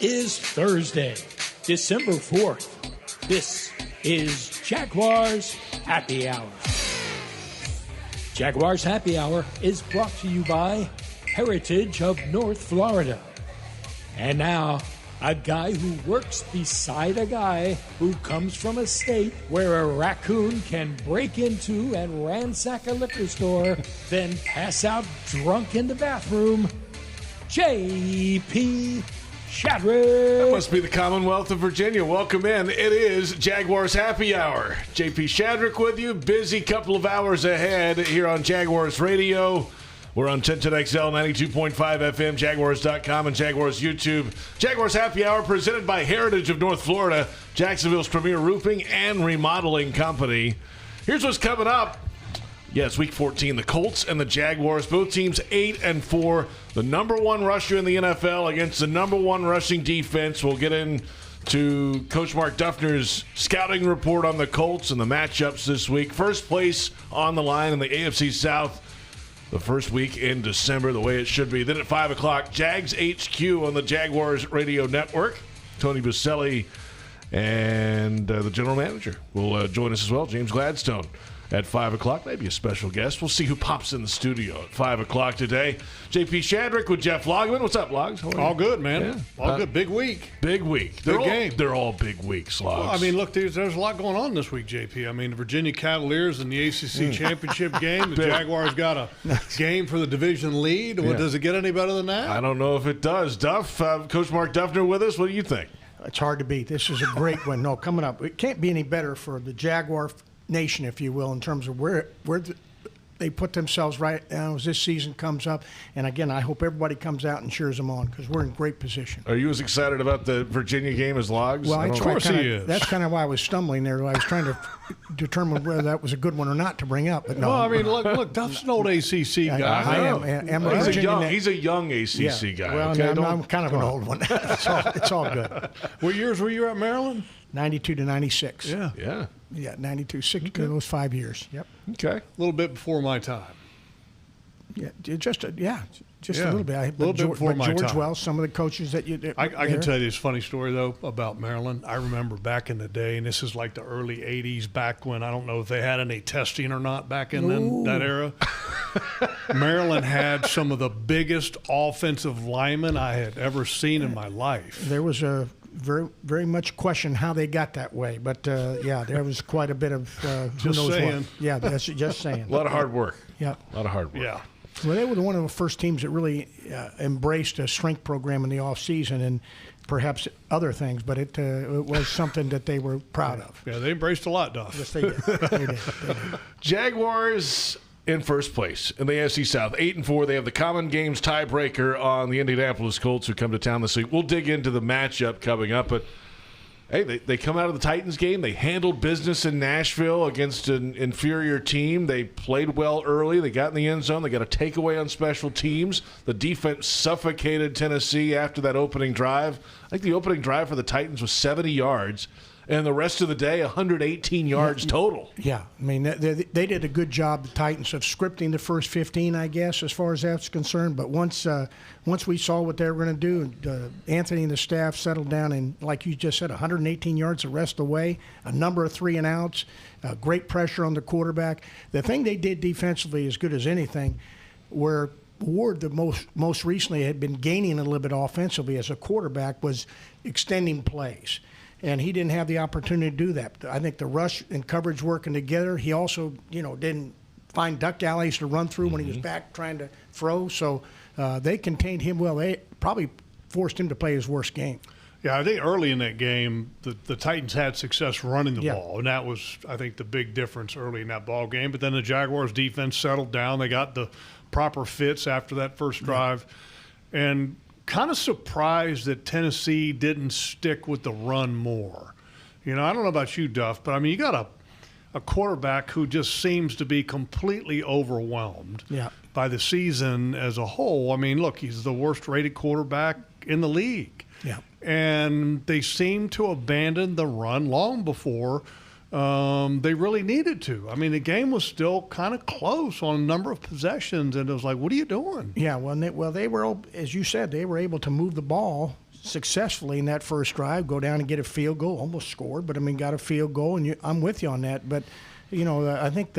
is Thursday, December 4th. This is Jaguars Happy Hour. Jaguars Happy Hour is brought to you by Heritage of North Florida. And now, a guy who works beside a guy who comes from a state where a raccoon can break into and ransack a liquor store, then pass out drunk in the bathroom, J.P. Shadrick. That must be the Commonwealth of Virginia. Welcome in. It is Jaguars Happy Hour. J.P. Shadrick with you. Busy couple of hours ahead here on Jaguars Radio. We're on 1010XL, 92.5 FM, Jaguars.com, and Jaguars YouTube. Jaguars Happy Hour presented by Heritage of North Florida, Jacksonville's premier roofing and remodeling company. Here's what's coming up. Yes, Week 14, the Colts and the Jaguars, both teams 8-4. The number one rusher in the NFL against the number one rushing defense. We'll get into Coach Mark Duffner's scouting report on the Colts and the matchups this week. First place on the line in the AFC South. The first week in December, the way it should be. Then at 5 o'clock, Jags HQ on the Jaguars Radio Network. Tony Boselli and the general manager will join us as well, James Gladstone, at 5 o'clock. Maybe a special guest. We'll see who pops in the studio at 5 o'clock today. J.P. Shadrick with Jeff Lageman. What's up, Logs? All good, man. Yeah. All good. Big week. Big week. Big game. They're all big weeks, Logs. Well, I mean, look, there's a lot going on this week, JP. I mean, the Virginia Cavaliers in the ACC championship game. The Jaguars got a game for the division lead. Yeah. Does it get any better than that? I don't know if it does. Duff, Coach Mark Duffner with us. What do you think? It's hard to beat. This is a great one. No, coming up. It can't be any better for the Jaguar nation, if you will, in terms of where they put themselves right now as this season comes up. And again, I hope everybody comes out and cheers them on because we're in great position. Are you as excited about the Virginia game as Logs? Well, of course he is. That's kind of why I was stumbling there. I was trying to determine whether that was a good one or not to bring up. But no. Well, I mean, look, Duff's an old ACC guy. I am. He's a young ACC guy. Well, okay? I'm kind of an old one. It's all good. What years were you at Maryland? 92 to 96. Yeah. Yeah, 92, 6 those 5 years. Yep. Okay. A little bit before my time. Yeah, just a little bit. A little bit before my George time. Wells, some of the coaches that you. I can tell you this funny story though about Maryland. I remember back in the day, and this is like the early '80s, back when I don't know if they had any testing or not back in that era. Maryland had some of the biggest offensive linemen I had ever seen in my life. There was a very, very much question how they got that way, but there was quite a bit of who Just knows saying. what. Yeah, that's just saying. A lot of hard work. Yeah. A lot of hard work. Yeah. Well, they were one of the first teams that really embraced a strength program in the off season and perhaps other things, but it was something that they were proud of. Yeah, they embraced a lot, Duff. Yes, they did. They did. Jaguars in first place in the AFC South, 8-4. They have the common games tiebreaker on the Indianapolis Colts, who come to town this week. We'll dig into the matchup coming up, but hey, they come out of the Titans game. They handled business in Nashville against an inferior team. They played well early. They got in the end zone. They got a takeaway on special teams. The defense suffocated Tennessee after that opening drive. I think the opening drive for the Titans was 70 yards. And the rest of the day, 118 yards total. Yeah, I mean, they did a good job, the Titans, of scripting the first 15, I guess, as far as that's concerned. But once we saw what they were going to do, Anthony and the staff settled down and, like you just said, 118 yards the rest of the way, a number of 3-and-outs, great pressure on the quarterback. The thing they did defensively, as good as anything, where Ward, the most recently, had been gaining a little bit offensively as a quarterback, was extending plays. And he didn't have the opportunity to do that. I think the rush and coverage working together. He also, didn't find duck alleys to run through when he was back trying to throw. So they contained him well. They probably forced him to play his worst game. Yeah, I think early in that game, the Titans had success running the ball, and that was, I think, the big difference early in that ball game. But then the Jaguars' defense settled down. They got the proper fits after that first drive. And kind of surprised that Tennessee didn't stick with the run more. I don't know about you, Duff, but, I mean, you got a quarterback who just seems to be completely overwhelmed by the season as a whole. I mean, look, he's the worst-rated quarterback in the league. Yeah. And they seem to abandon the run long before they really needed to. I mean, the game was still kind of close on a number of possessions, and it was like, what are you doing? Yeah, they were, as you said, they were able to move the ball successfully in that first drive, go down and get a field goal, almost scored, but, I mean, got a field goal, and I'm with you on that. But, I think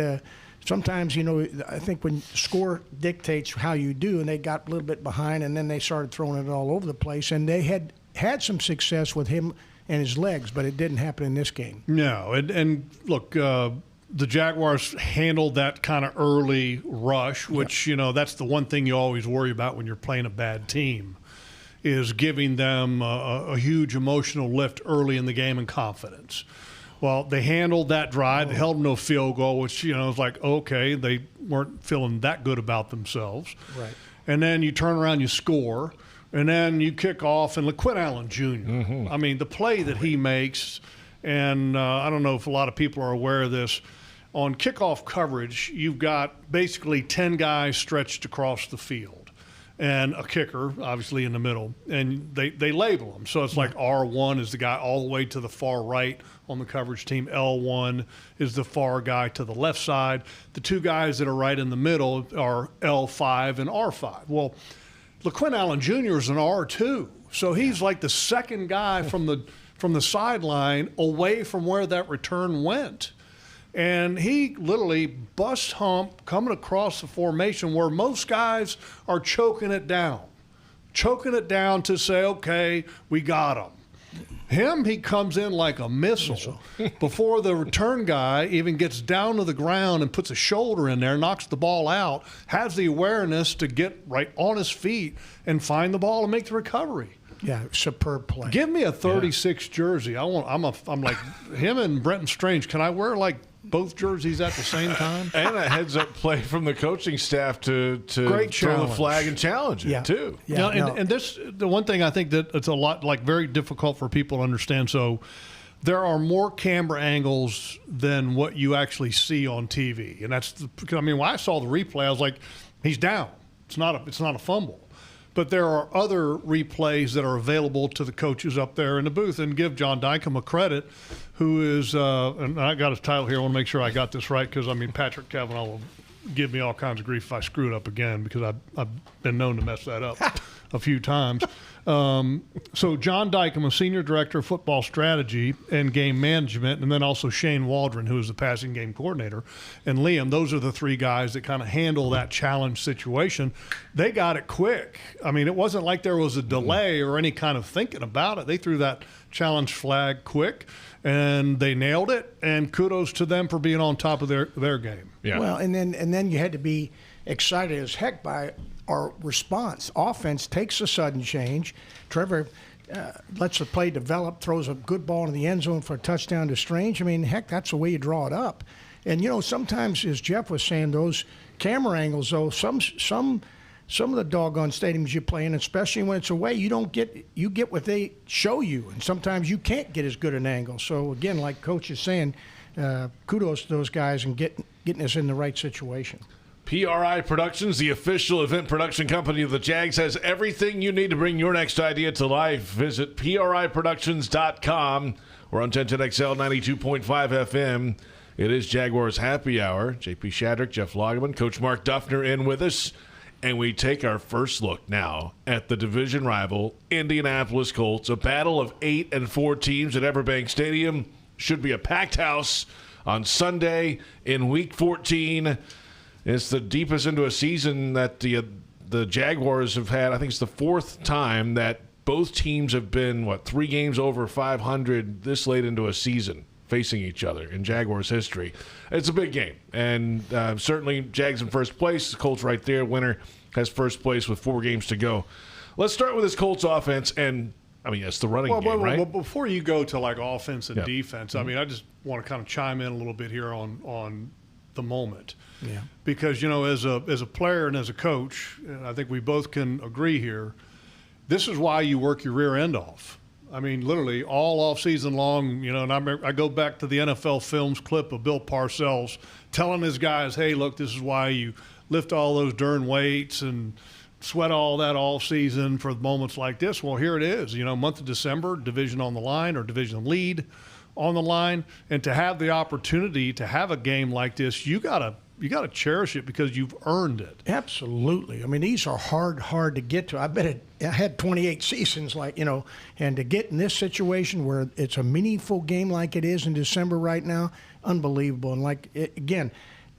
sometimes, I think when score dictates how you do, and they got a little bit behind, and then they started throwing it all over the place, and they had some success with him and his legs, but it didn't happen in this game. No, and look, the Jaguars handled that kind of early rush, which, that's the one thing you always worry about when you're playing a bad team, is giving them a huge emotional lift early in the game and confidence. Well, they handled that drive. They held them to a field goal, which, was like, okay, they weren't feeling that good about themselves. Right. And then you turn around, you score, and then you kick off, and Quinn Allen Jr., I mean, the play that he makes, and I don't know if a lot of people are aware of this, on kickoff coverage, you've got basically 10 guys stretched across the field and a kicker, obviously, in the middle. And they label them. So it's like R1 is the guy all the way to the far right on the coverage team. L1 is the far guy to the left side. The two guys that are right in the middle are L5 and R5. Well, Quinn Allen Jr. is an R2. So he's like the second guy from the sideline away from where that return went. And he literally bust hump coming across the formation where most guys are choking it down to say, okay, we got him. He comes in like a missile before the return guy even gets down to the ground and puts a shoulder in there, knocks the ball out, has the awareness to get right on his feet and find the ball and make the recovery. Yeah, superb play. Give me a 36 jersey. I'm like him and Brenton Strange. Can I wear like both jerseys at the same time? And a heads-up play from the coaching staff to Great throw the flag and challenge it, too. Yeah, and this, the one thing I think that it's a lot, like, very difficult for people to understand. So there are more camera angles than what you actually see on TV. And that's when I saw the replay, I was like, he's down. It's not a fumble. But there are other replays that are available to the coaches up there in the booth, and give John Dykema a credit, who is, and I got his title here. I want to make sure I got this right because, Patrick Kavanaugh will give me all kinds of grief if I screw it up again because I've been known to mess that up a few times. So John Dykema, Senior Director of Football Strategy and Game Management, and then also Shane Waldron, who is the passing game coordinator, and Liam, those are the three guys that kind of handle that challenge situation. They got it quick. It wasn't like there was a delay or any kind of thinking about it. They threw that challenge flag quick, and they nailed it, and kudos to them for being on top of their game. Yeah. Well, and then you had to be excited as heck by our response. Offense takes a sudden change. Trevor lets the play develop, throws a good ball in the end zone for a touchdown to Strange. Heck, that's the way you draw it up. And, sometimes, as Jeff was saying, those camera angles, though, some of the doggone stadiums you play in, especially when it's away, you get what they show you. And sometimes you can't get as good an angle. So, again, like Coach is saying, kudos to those guys and getting us in the right situation. PRI Productions, the official event production company of the Jags, has everything you need to bring your next idea to life. Visit PRIProductions.com. We're on 1010XL 92.5 FM. It is Jaguars Happy Hour. JP Shadrick, Jeff Lageman, Coach Mark Duffner in with us. And we take our first look now at the division rival, Indianapolis Colts, a battle of 8 and 4 teams at Everbank Stadium. Should be a packed house on Sunday in Week 14. It's the deepest into a season that the Jaguars have had. I think it's the fourth time that both teams have been, 3 games over 500 this late into a season facing each other in Jaguars history. It's a big game. And certainly Jags in first place. The Colts right there. Winner has first place with 4 games to go. Let's start with this Colts offense. And, it's the running game, right? Well, before you go to, offense and defense, I just want to kind of chime in a little bit here on the moment. Yeah. Because, as a player and as a coach, and I think we both can agree here, this is why you work your rear end off. Literally all off season long, and I go back to the NFL Films clip of Bill Parcells telling his guys, hey, look, this is why you lift all those darn weights and sweat all that all season for moments like this. Well, here it is, month of December, division on the line or division lead on the line, and to have the opportunity to have a game like this, you gotta cherish it because you've earned it. Absolutely. I mean, these are hard to get to. I had 28 seasons, and to get in this situation where it's a meaningful game like it is in December right now, unbelievable. And again,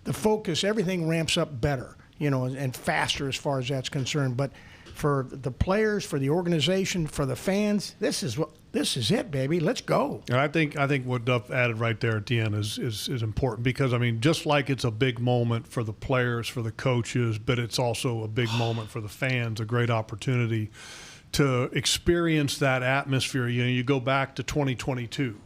the focus, everything ramps up better, and faster as far as that's concerned. But for the players, for the organization, for the fans, this is it, baby. Let's go. And I think what Duff added right there at the end is important because, I mean, just like it's a big moment for the players, for the coaches, but it's also a big moment for the fans, a great opportunity to experience that atmosphere. You go back to 2022.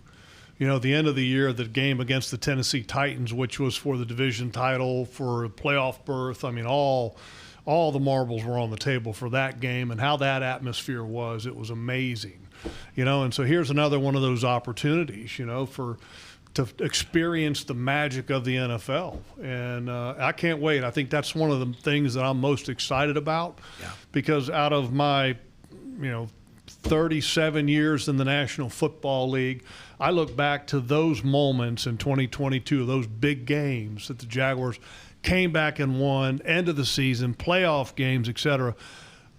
The end of the year, the game against the Tennessee Titans, which was for the division title, for a playoff berth. I mean, all the marbles were on the table for that game, and how that atmosphere was. It was amazing. And so here's another one of those opportunities, to experience the magic of the NFL. And I can't wait. I think that's one of the things that I'm most excited about because out of my, 37 years in the National Football League, I look back to those moments in 2022, those big games that the Jaguars came back and won, end of the season, playoff games, etc.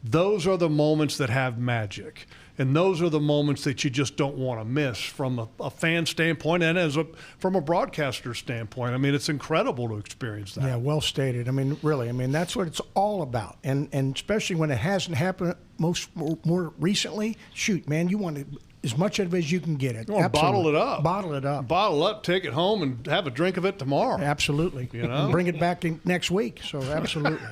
Those are the moments that have magic. And those are the moments that you just don't want to miss from a fan standpoint and from a broadcaster standpoint. I mean, it's incredible to experience that. Yeah, well stated. I mean, really. I mean, that's what it's all about. And especially when it hasn't happened more recently, shoot, man, you want to as much of it as you can get it. Bottle it up. Bottle it up. Bottle up, take it home, and have a drink of it tomorrow. Absolutely. And bring it back next week. So absolutely.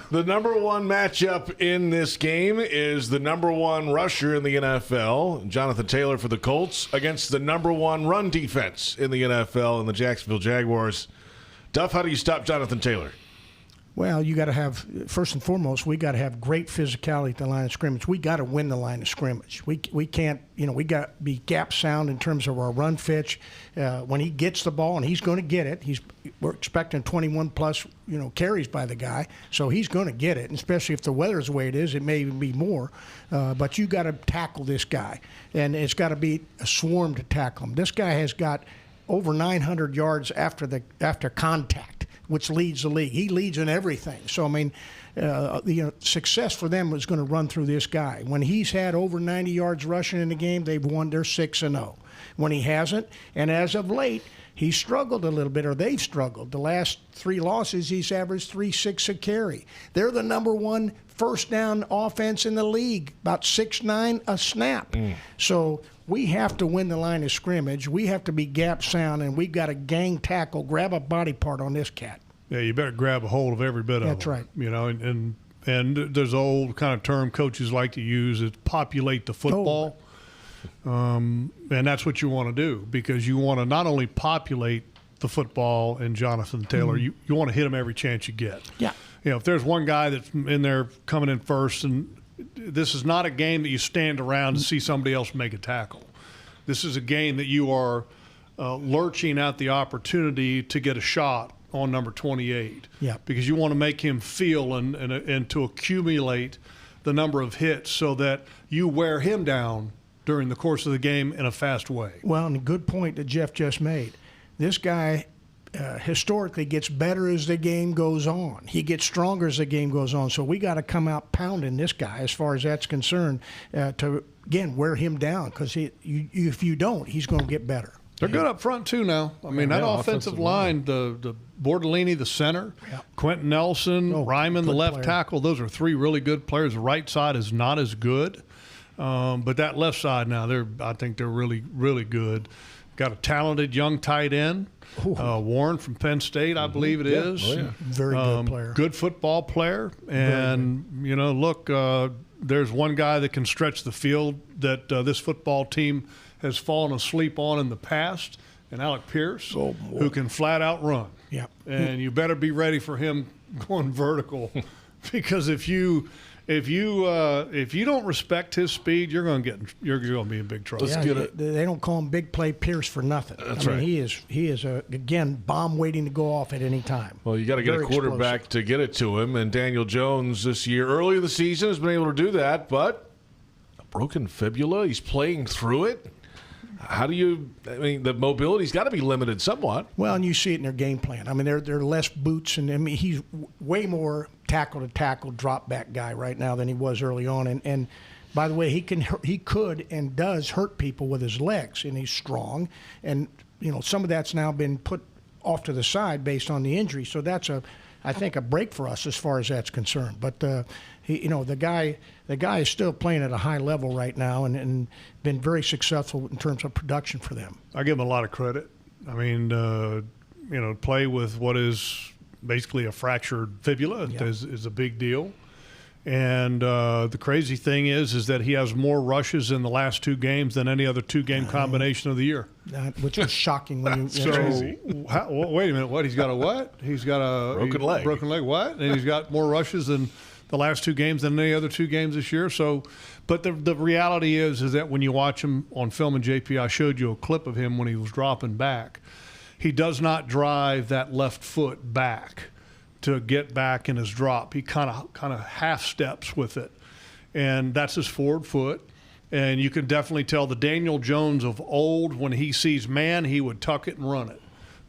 The number one matchup in this game is the number one rusher in the NFL, Jonathan Taylor for the Colts, against the number one run defense in the NFL and the Jacksonville Jaguars. Duff, how do you stop Jonathan Taylor? Well, you got to have, first and foremost, we got to have great physicality at the line of scrimmage. We got to win the line of scrimmage. We can't, we got to be gap sound in terms of our run fitch. When he gets the ball, and he's going to get it, we're expecting 21 plus, carries by the guy, so he's going to get it. And especially if the weather's the way it is, it may even be more. But you got to tackle this guy, and it's got to be a swarm to tackle him. This guy has got over 900 yards after contact, which leads the league. He leads in everything. So, I mean, success for them is going to run through this guy. When he's had over 90 yards rushing in the game, they've won. They're 6-0. When he hasn't, and as of late, he's struggled a little bit, or they've struggled. The last 3 losses, he's averaged 3.6 a carry. They're the number one first down offense in the league, about 6.9 a snap. So we have to win the line of scrimmage. We have to be gap sound, and we've got to gang tackle, grab a body part on this cat. Yeah, you better grab a hold of every bit of it. That's right. And there's an old kind of term coaches like to use is populate the football. And that's what you want to do because you want to not only populate the football and Jonathan Taylor, you want to hit him every chance you get. Yeah. If there's one guy that's in there coming in first, and this is not a game that you stand around and see somebody else make a tackle. This is a game that you are lurching at the opportunity to get a shot on number 28. Yeah. Because you want to make him feel and to accumulate the number of hits so that you wear him down during the course of the game in a fast way. Well, and a good point that Jeff just made. This guy historically gets better as the game goes on. He gets stronger as the game goes on. So we got to come out pounding this guy as far as that's concerned to, again, wear him down because if you don't, he's going to get better. They're good up front, too, now. I mean, that offensive line, the Bordellini, the center, Quentin Nelson, Ryman, the left tackle, those are 3 really good players. The right side is not as good. But that left side now, I think they're really, really good. Got a talented young tight end, Warren from Penn State, I believe it is. Oh, yeah. Very good player. Good football player. And, look, there's one guy that can stretch the field that this football team has fallen asleep on in the past, and Alec Pierce, who can flat out run. Yeah. And you better be ready for him going vertical because if you don't respect his speed, you're going to be in big trouble. They don't call him Big Play Pierce for nothing. That's right. He is again bomb waiting to go off at any time. Well, you got to get a quarterback to get it to him, and Daniel Jones this year, early in the season, has been able to do that, but a broken fibula, he's playing through it. How do you? I mean, the mobility's got to be limited somewhat. Well, and you see it in their game plan. I mean, they're less boots, and I mean he's way more tackle to tackle drop back guy right now than he was early on. And by the way, he could and does hurt people with his legs, and he's strong. And some of that's now been put off to the side based on the injury. So that's I think a break for us as far as that's concerned. But the guy is still playing at a high level right now and been very successful in terms of production for them. I give him a lot of credit. I mean, play with what is basically a fractured fibula is a big deal. And the crazy thing is that he has more rushes in the last 2 games than any other 2-game combination of the year. Which was shocking when you. So wait a minute, what? He's got a what? He's got a broken leg. Broken leg. What? And he's got more rushes than the last 2 games than any other 2 games this year. So, but the reality is that when you watch him on film, and JP, I showed you a clip of him when he was dropping back. He does not drive that left foot back to get back in his drop. He kind of half steps with it, and that's his forward foot. And you can definitely tell the Daniel Jones of old, when he sees man, he would tuck it and run it.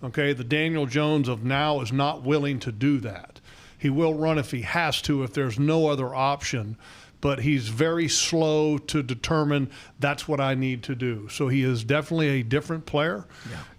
Okay, the Daniel Jones of now is not willing to do that. He will run if he has to, if there's no other option, but he's very slow to determine that's what I need to do. So he is definitely a different player,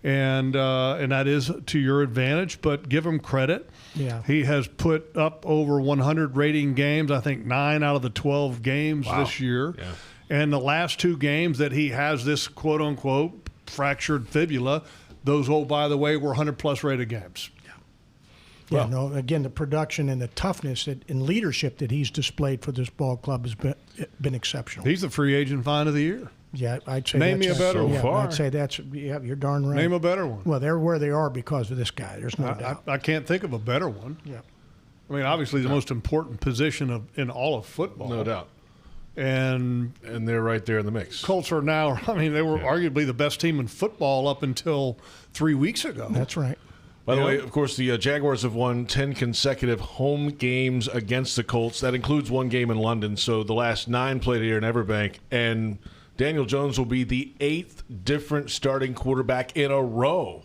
and that is to your advantage. But give him credit. Yeah. He has put up over 100 rating games, I think 9 out of the 12 games this year. Yeah. And the last 2 games that he has this quote-unquote fractured fibula, those, oh, by the way, were 100-plus rated games. Yeah, no, again, the production and the toughness and leadership that he's displayed for this ball club has been exceptional. He's the free agent find of the year. Yeah, I'd say Name me a better one. I'd say you're darn right. Name a better one. Well, they're where they are because of this guy. There's no doubt. I can't think of a better one. Yeah. I mean, obviously the most important position in all of football. No doubt. And they're right there in the mix. Colts are now, I mean, they were arguably the best team in football up until 3 weeks ago. That's right. By the way, of course, the Jaguars have won 10 consecutive home games against the Colts. That includes 1 game in London, so the last 9 played here in Everbank. And Daniel Jones will be the 8th different starting quarterback in a row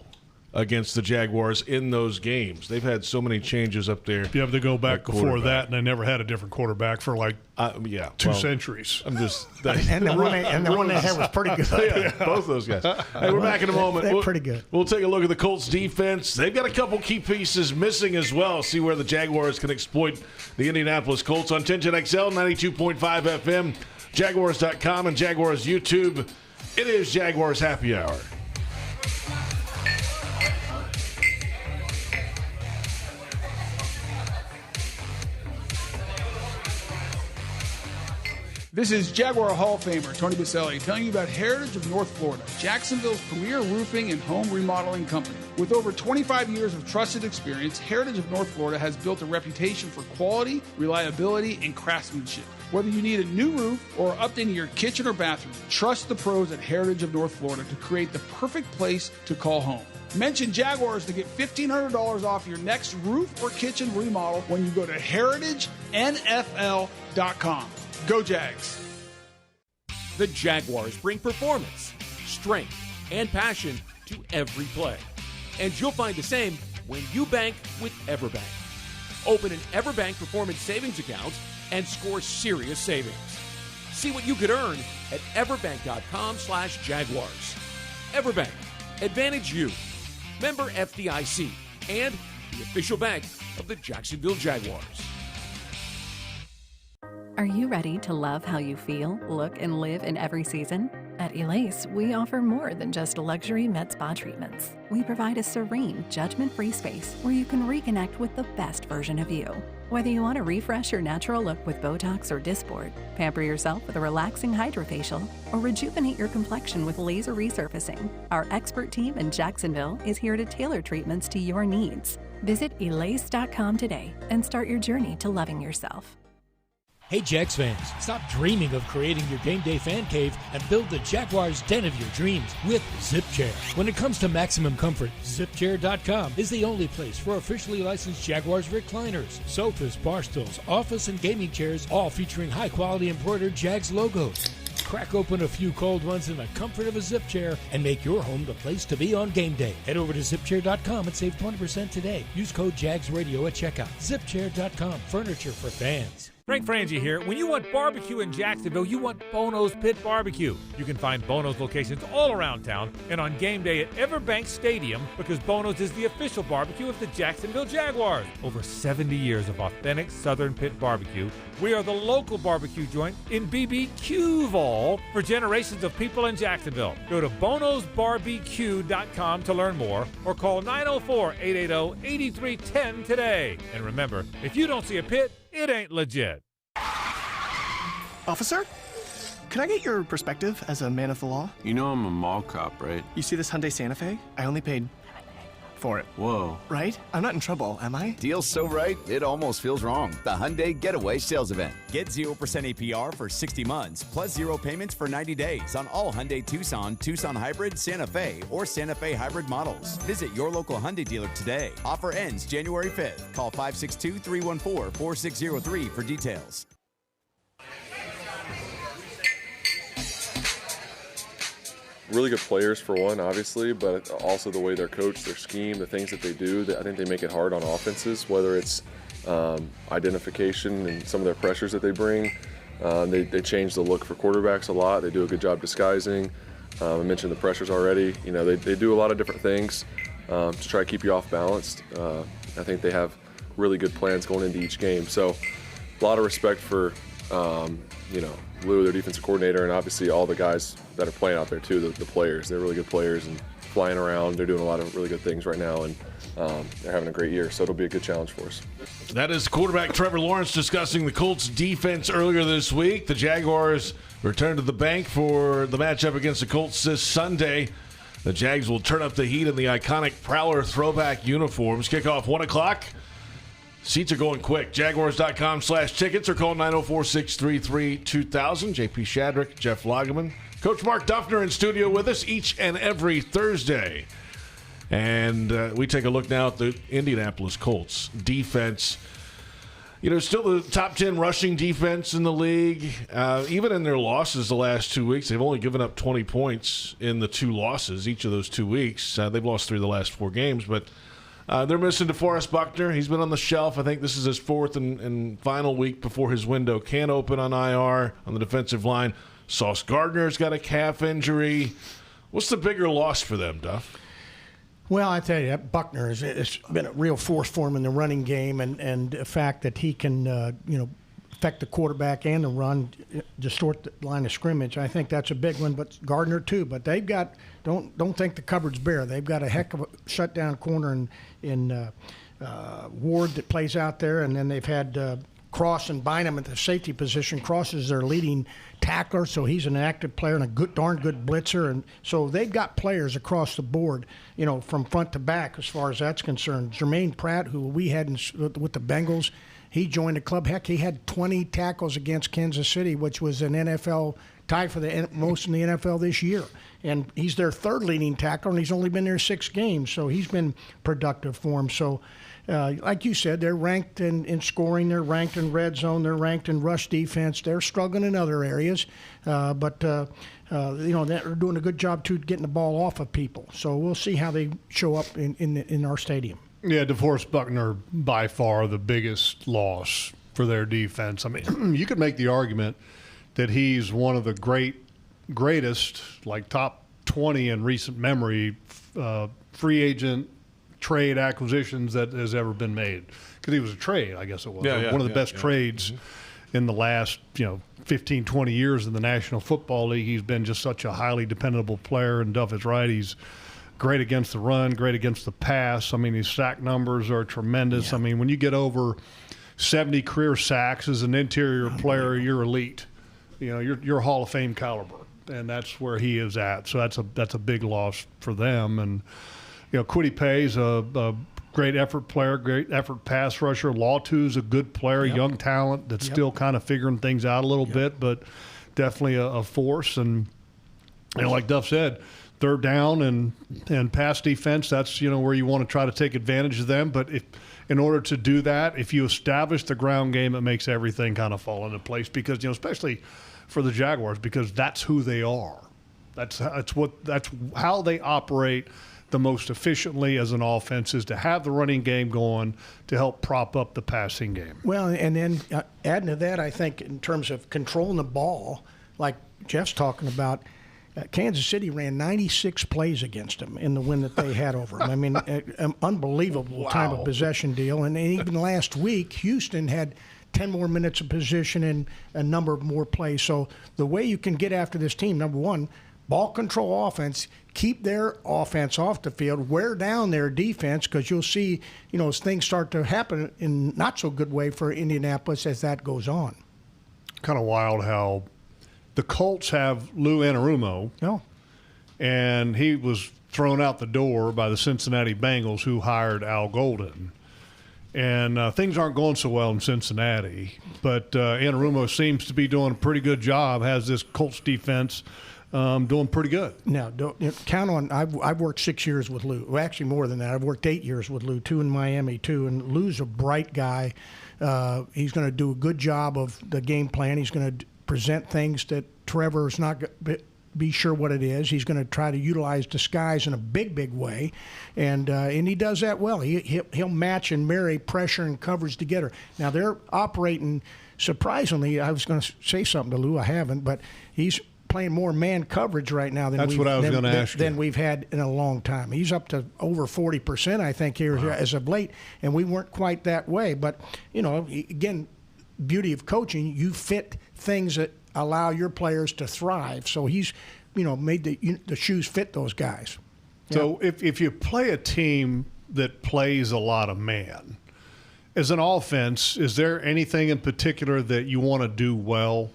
against the Jaguars in those games. They've had so many changes up there. You have to go back before that, and they never had a different quarterback for like 2 centuries. I'm just and the one they had was pretty good. Both those guys. Hey, we're back in a moment. They're pretty good. We'll take a look at the Colts defense. They've got a couple key pieces missing as well. See where the Jaguars can exploit the Indianapolis Colts on 1010XL, 92.5 FM, Jaguars.com, and Jaguars YouTube. It is Jaguars Happy Hour. This is Jaguar Hall of Famer Tony Boselli telling you about Heritage of North Florida, Jacksonville's premier roofing and home remodeling company. With over 25 years of trusted experience, Heritage of North Florida has built a reputation for quality, reliability, and craftsmanship. Whether you need a new roof or updating your kitchen or bathroom, trust the pros at Heritage of North Florida to create the perfect place to call home. Mention Jaguars to get $1,500 off your next roof or kitchen remodel when you go to heritagenfl.com. Go Jags. The Jaguars bring performance, strength, and passion to every play. And you'll find the same when you bank with Everbank. Open an Everbank Performance Savings account and score serious savings. See what you could earn at everbank.com/Jaguars. Everbank, advantage you. Member FDIC and the official bank of the Jacksonville Jaguars. Are you ready to love how you feel, look, and live in every season? At Elace, we offer more than just luxury med spa treatments. We provide a serene, judgment-free space where you can reconnect with the best version of you. Whether you want to refresh your natural look with Botox or Dysport, pamper yourself with a relaxing hydrofacial, or rejuvenate your complexion with laser resurfacing, our expert team in Jacksonville is here to tailor treatments to your needs. Visit Elace.com today and start your journey to loving yourself. Hey Jags fans, stop dreaming of creating your game day fan cave and build the Jaguars den of your dreams with ZipChair. When it comes to maximum comfort, ZipChair.com is the only place for officially licensed Jaguars recliners, sofas, bar stools, office and gaming chairs, all featuring high quality embroidered Jags logos. crack open a few cold ones in the comfort of a Zip chair and make your home the place to be on game day. Head over to zipchair.com and save 20% today. Use code JAGSRadio at checkout. Zipchair.com, furniture for fans. Frank Frangie here. When you want barbecue in Jacksonville, you want Bono's Pit Barbecue. You can find Bono's locations all around town and on game day at Everbank Stadium, because Bono's is the official barbecue of the Jacksonville Jaguars. Over 70 years of authentic Southern Pit barbecue. We are the local barbecue joint in BBQval for generations of people in Jacksonville. Go to bonosbarbecue.com to learn more or call 904-880-8310 today. And remember, if you don't see a pit, it ain't legit. Officer, can I get your perspective as a man of the law? You know I'm a mall cop, right? You see this Hyundai Santa Fe? I only paid for it. Whoa. Right? I'm not in trouble, am I? Deal's so right, it almost feels wrong. The Hyundai Getaway Sales Event. Get 0% APR for 60 months, plus 0 payments for 90 days on all Hyundai Tucson, Tucson Hybrid, Santa Fe, or Santa Fe Hybrid models. Visit your local Hyundai dealer today. Offer ends January 5th. Call 562-314-4603 for details. Really good players for one, obviously, but also the way they're coached, their scheme, the things that they do. I think they make it hard on offenses, whether it's identification and some of their pressures that they bring. They change the look for quarterbacks a lot. They do a good job disguising. I mentioned the pressures already. You know, they do a lot of different things to try to keep you off balanced. I think they have really good plans going into each game. So a lot of respect for, Lou, their defensive coordinator, and obviously all the guys that are playing out there too, the players. They're really good players and flying around. They're doing a lot of really good things right now, and they're having a great year, so it'll be a good challenge for us. That is quarterback Trevor Lawrence discussing the Colts defense earlier this week. The Jaguars return to the bank for the matchup against the Colts this Sunday. The Jags will turn up the heat in the iconic Prowler throwback uniforms. Kickoff 1 o'clock. Seats are going quick. Jaguars.com/tickets or call 904-633-2000. JP Shadrick, Jeff Lageman, Coach Mark Duffner in studio with us each and every Thursday. And we take a look now at the Indianapolis Colts defense. You know, still the top 10 rushing defense in the league. Even in their losses the last 2 weeks, they've only given up 20 points in the 2 losses each of those 2 weeks. They've lost 3 of the last 4 games, but they're missing DeForest Buckner. He's been on the shelf. I think this is his 4th and final week before his window can open on IR on the defensive line. Sauce Gardner's got a calf injury. What's the bigger loss for them, Duff? Well, I tell you, Buckner has been a real force for him in the running game, and the fact that he can, affect the quarterback and the run, distort the line of scrimmage. I think that's a big one, but Gardner too. But they've got don't think the cupboard's bare. They've got a heck of a shutdown corner in Ward that plays out there, and then they've had Cross and Bynum at the safety position. Cross is their leading tackler, so he's an active player and a darn good blitzer. And so they've got players across the board, from front to back as far as that's concerned. Jermaine Pratt, who we had with the Bengals, he joined the club. Heck, he had 20 tackles against Kansas City, which was an NFL tie for the most in the NFL this year. And he's their 3rd leading tackler, and he's only been there 6 games, so he's been productive for him. So, like you said, they're ranked in scoring, they're ranked in red zone, they're ranked in rush defense. They're struggling in other areas, but they're doing a good job too getting the ball off of people. So we'll see how they show up in our stadium. Yeah, DeForest Buckner by far the biggest loss for their defense. I mean, you could make the argument that he's one of the greatest, like top 20 in recent memory, free agent trade acquisitions that has ever been made. Because he was a trade, I guess it was. One of the best trades in the last, 15, 20 years in the National Football League. He's been just such a highly dependable player, and Duff is right. He's great against the run, great against the pass. I mean, his sack numbers are tremendous. Yeah. I mean, when you get over 70 career sacks as an interior player, you're elite. You're Hall of Fame caliber, and that's where he is at. So that's a big loss for them. And Kwity Paye's a great effort player, great effort pass rusher. Lawtu's a good player, young talent that's still kind of figuring things out a little bit, but definitely a force. And like Duff said, 3rd down and pass defense, that's where you want to try to take advantage of them. But in order to do that, if you establish the ground game, it makes everything kind of fall into place because, especially for the Jaguars, because that's who they are. That's how they operate the most efficiently as an offense, is to have the running game going to help prop up the passing game. Well, and then adding to that, I think in terms of controlling the ball, like Jeff's talking about, Kansas City ran 96 plays against them in the win that they had over them. I mean, an unbelievable time of possession deal. And even last week, Houston had 10 more minutes of position and a number of more plays. So the way you can get after this team, number one, ball control offense, keep their offense off the field, wear down their defense, because you'll see, as things start to happen in not so good way for Indianapolis as that goes on. Kind of wild how the Colts have Lou Anarumo, and he was thrown out the door by the Cincinnati Bengals, who hired Al Golden. And things aren't going so well in Cincinnati, but Anarumo seems to be doing a pretty good job, has this Colts defense doing pretty good. Now, don't count on. I've worked 6 years with Lou. Well, actually more than that. I've worked 8 years with Lou, 2 in Miami, too. And Lou's a bright guy. He's going to do a good job of the game plan. He's going to present things that Trevor's not be sure what it is. He's going to try to utilize disguise in a big way, and he does that well. He'll match and marry pressure and coverage together. Now they're operating surprisingly. I was going to say something to Lou. I haven't, but he's playing more man coverage right now than we've had in a long time. He's up to over 40%, I think, here as of late, and we weren't quite that way. But again, beauty of coaching, you fit things that allow your players to thrive. So he's, made the shoes fit those guys. So if you play a team that plays a lot of man, as an offense, is there anything in particular that you want to do well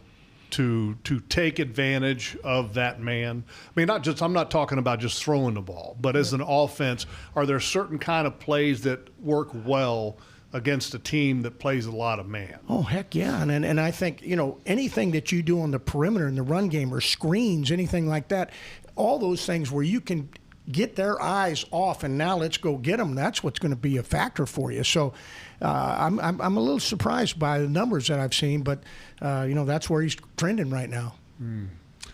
to take advantage of that man? I mean, I'm not talking about just throwing the ball, but as an offense, are there certain kind of plays that work well against a team that plays a lot of man? Oh, heck yeah. And I think, anything that you do on the perimeter in the run game or screens, anything like that, all those things where you can get their eyes off and now let's go get them, that's what's going to be a factor for you. So I'm a little surprised by the numbers that I've seen, but, that's where he's trending right now.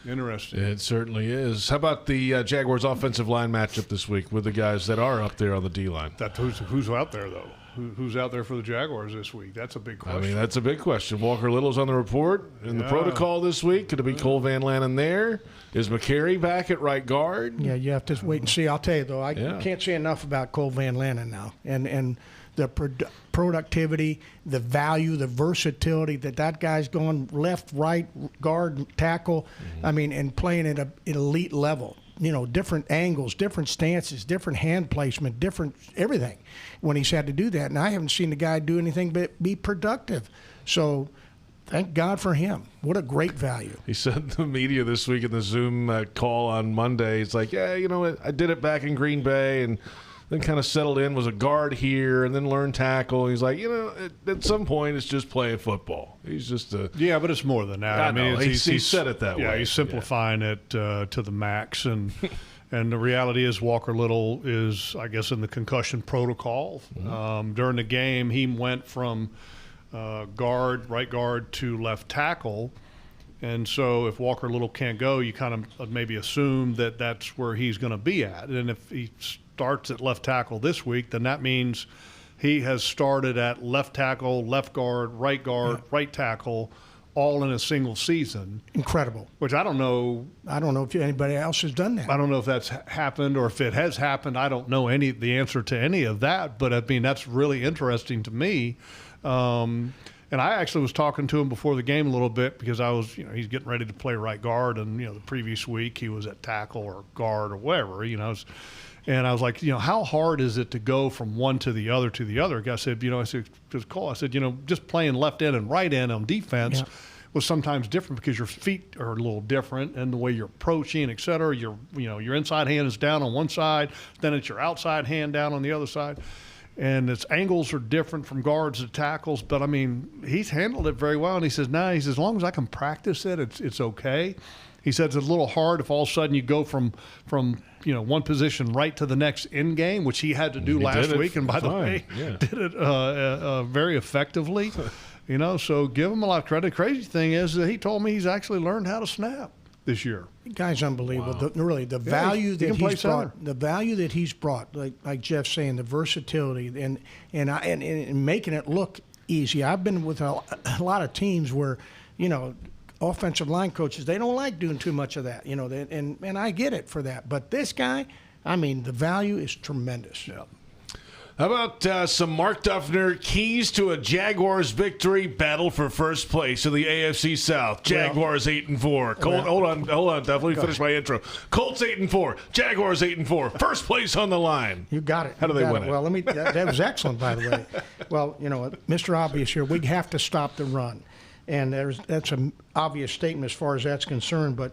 Interesting. It certainly is. How about the Jaguars offensive line matchup this week with the guys that are up there on the D-line? Who's out there, though? Who's out there for the Jaguars this week? That's a big question. I mean, that's a big question. Walker Little's on the report in the protocol this week. Could it be Cole Van Lanen there? Is McCary back at right guard? Yeah, you have to wait and see. I'll tell you, though, I can't say enough about Cole Van Lanen now. And the productivity, the value, the versatility that guy's going left, right, guard, tackle, and playing at an elite level. Different angles, different stances, different hand placement, different everything when he's had to do that. And I haven't seen the guy do anything but be productive. So thank God for him. What a great value. He said to the media this week in the Zoom call on Monday, it's like, I did it back in Green Bay and then kind of settled in, was a guard here, and then learned tackle. He's like, at some point it's just playing football. He's just a... Yeah, but it's more than that. I mean, he said it that way. Yeah, he's simplifying it to the max. And and the reality is Walker Little is, I guess, in the concussion protocol. During the game, he went from right guard to left tackle. And so if Walker Little can't go, you kind of maybe assume that that's where he's going to be at. And if he starts at left tackle this week, then that means he has started at left tackle, left guard, right tackle, all in a single season. Incredible. Which I don't know if anybody else has done that. I don't know if that's happened, or if it has happened. I don't know the answer to any of that. But I mean, that's really interesting to me. And I actually was talking to him before the game a little bit because I was, he's getting ready to play right guard, and the previous week he was at tackle or guard or whatever, and I was like, how hard is it to go from one to the other to the other? I said, Cole, I said, just playing left end and right end on defense was sometimes different because your feet are a little different and the way you're approaching, et cetera. Your inside hand is down on one side, then it's your outside hand down on the other side. and its angles are different from guards to tackles. But, I mean, he's handled it very well. And he says, as long as I can practice it, it's okay. He says it's a little hard if all of a sudden you go from one position right to the next in game, which he had to do last week. And by the way, did it very effectively. So give him a lot of credit. The crazy thing is that he told me he's actually learned how to snap this year. The guy's unbelievable. Wow. The value that he's brought, like Jeff's saying, the versatility and making it look easy. I've been with a lot of teams where, offensive line coaches, they don't like doing too much of that, and I get it for that. But this guy, the value is tremendous. Yeah. How about some Mark Duffner keys to a Jaguars victory battle for first place in the AFC South? Jaguars 8-4. Hold on, Duff. Let me finish my intro. Colts 8-4. Jaguars 8-4. First place on the line. You got it. How do they win it? Well, that was excellent, by the way. Well, Mr. Obvious here, we have to stop the run. And that's an obvious statement as far as that's concerned. But,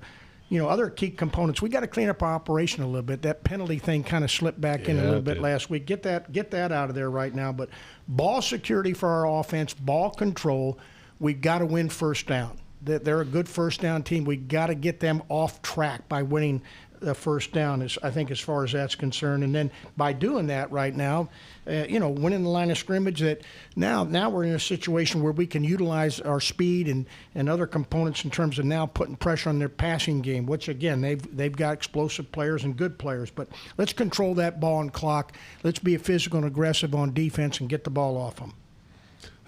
other key components, we got to clean up our operation a little bit. That penalty thing kind of slipped back in a little bit last week. Get that out of there right now. But ball security for our offense, ball control, we got to win first down. They're a good first down team. We got to get them off track by winning the first down, I think, as far as that's concerned. And then by doing that right now, winning the line of scrimmage, that now we're in a situation where we can utilize our speed and other components in terms of now putting pressure on their passing game, which, again, they've got explosive players and good players. But let's control that ball and clock. Let's be physical and aggressive on defense and get the ball off them.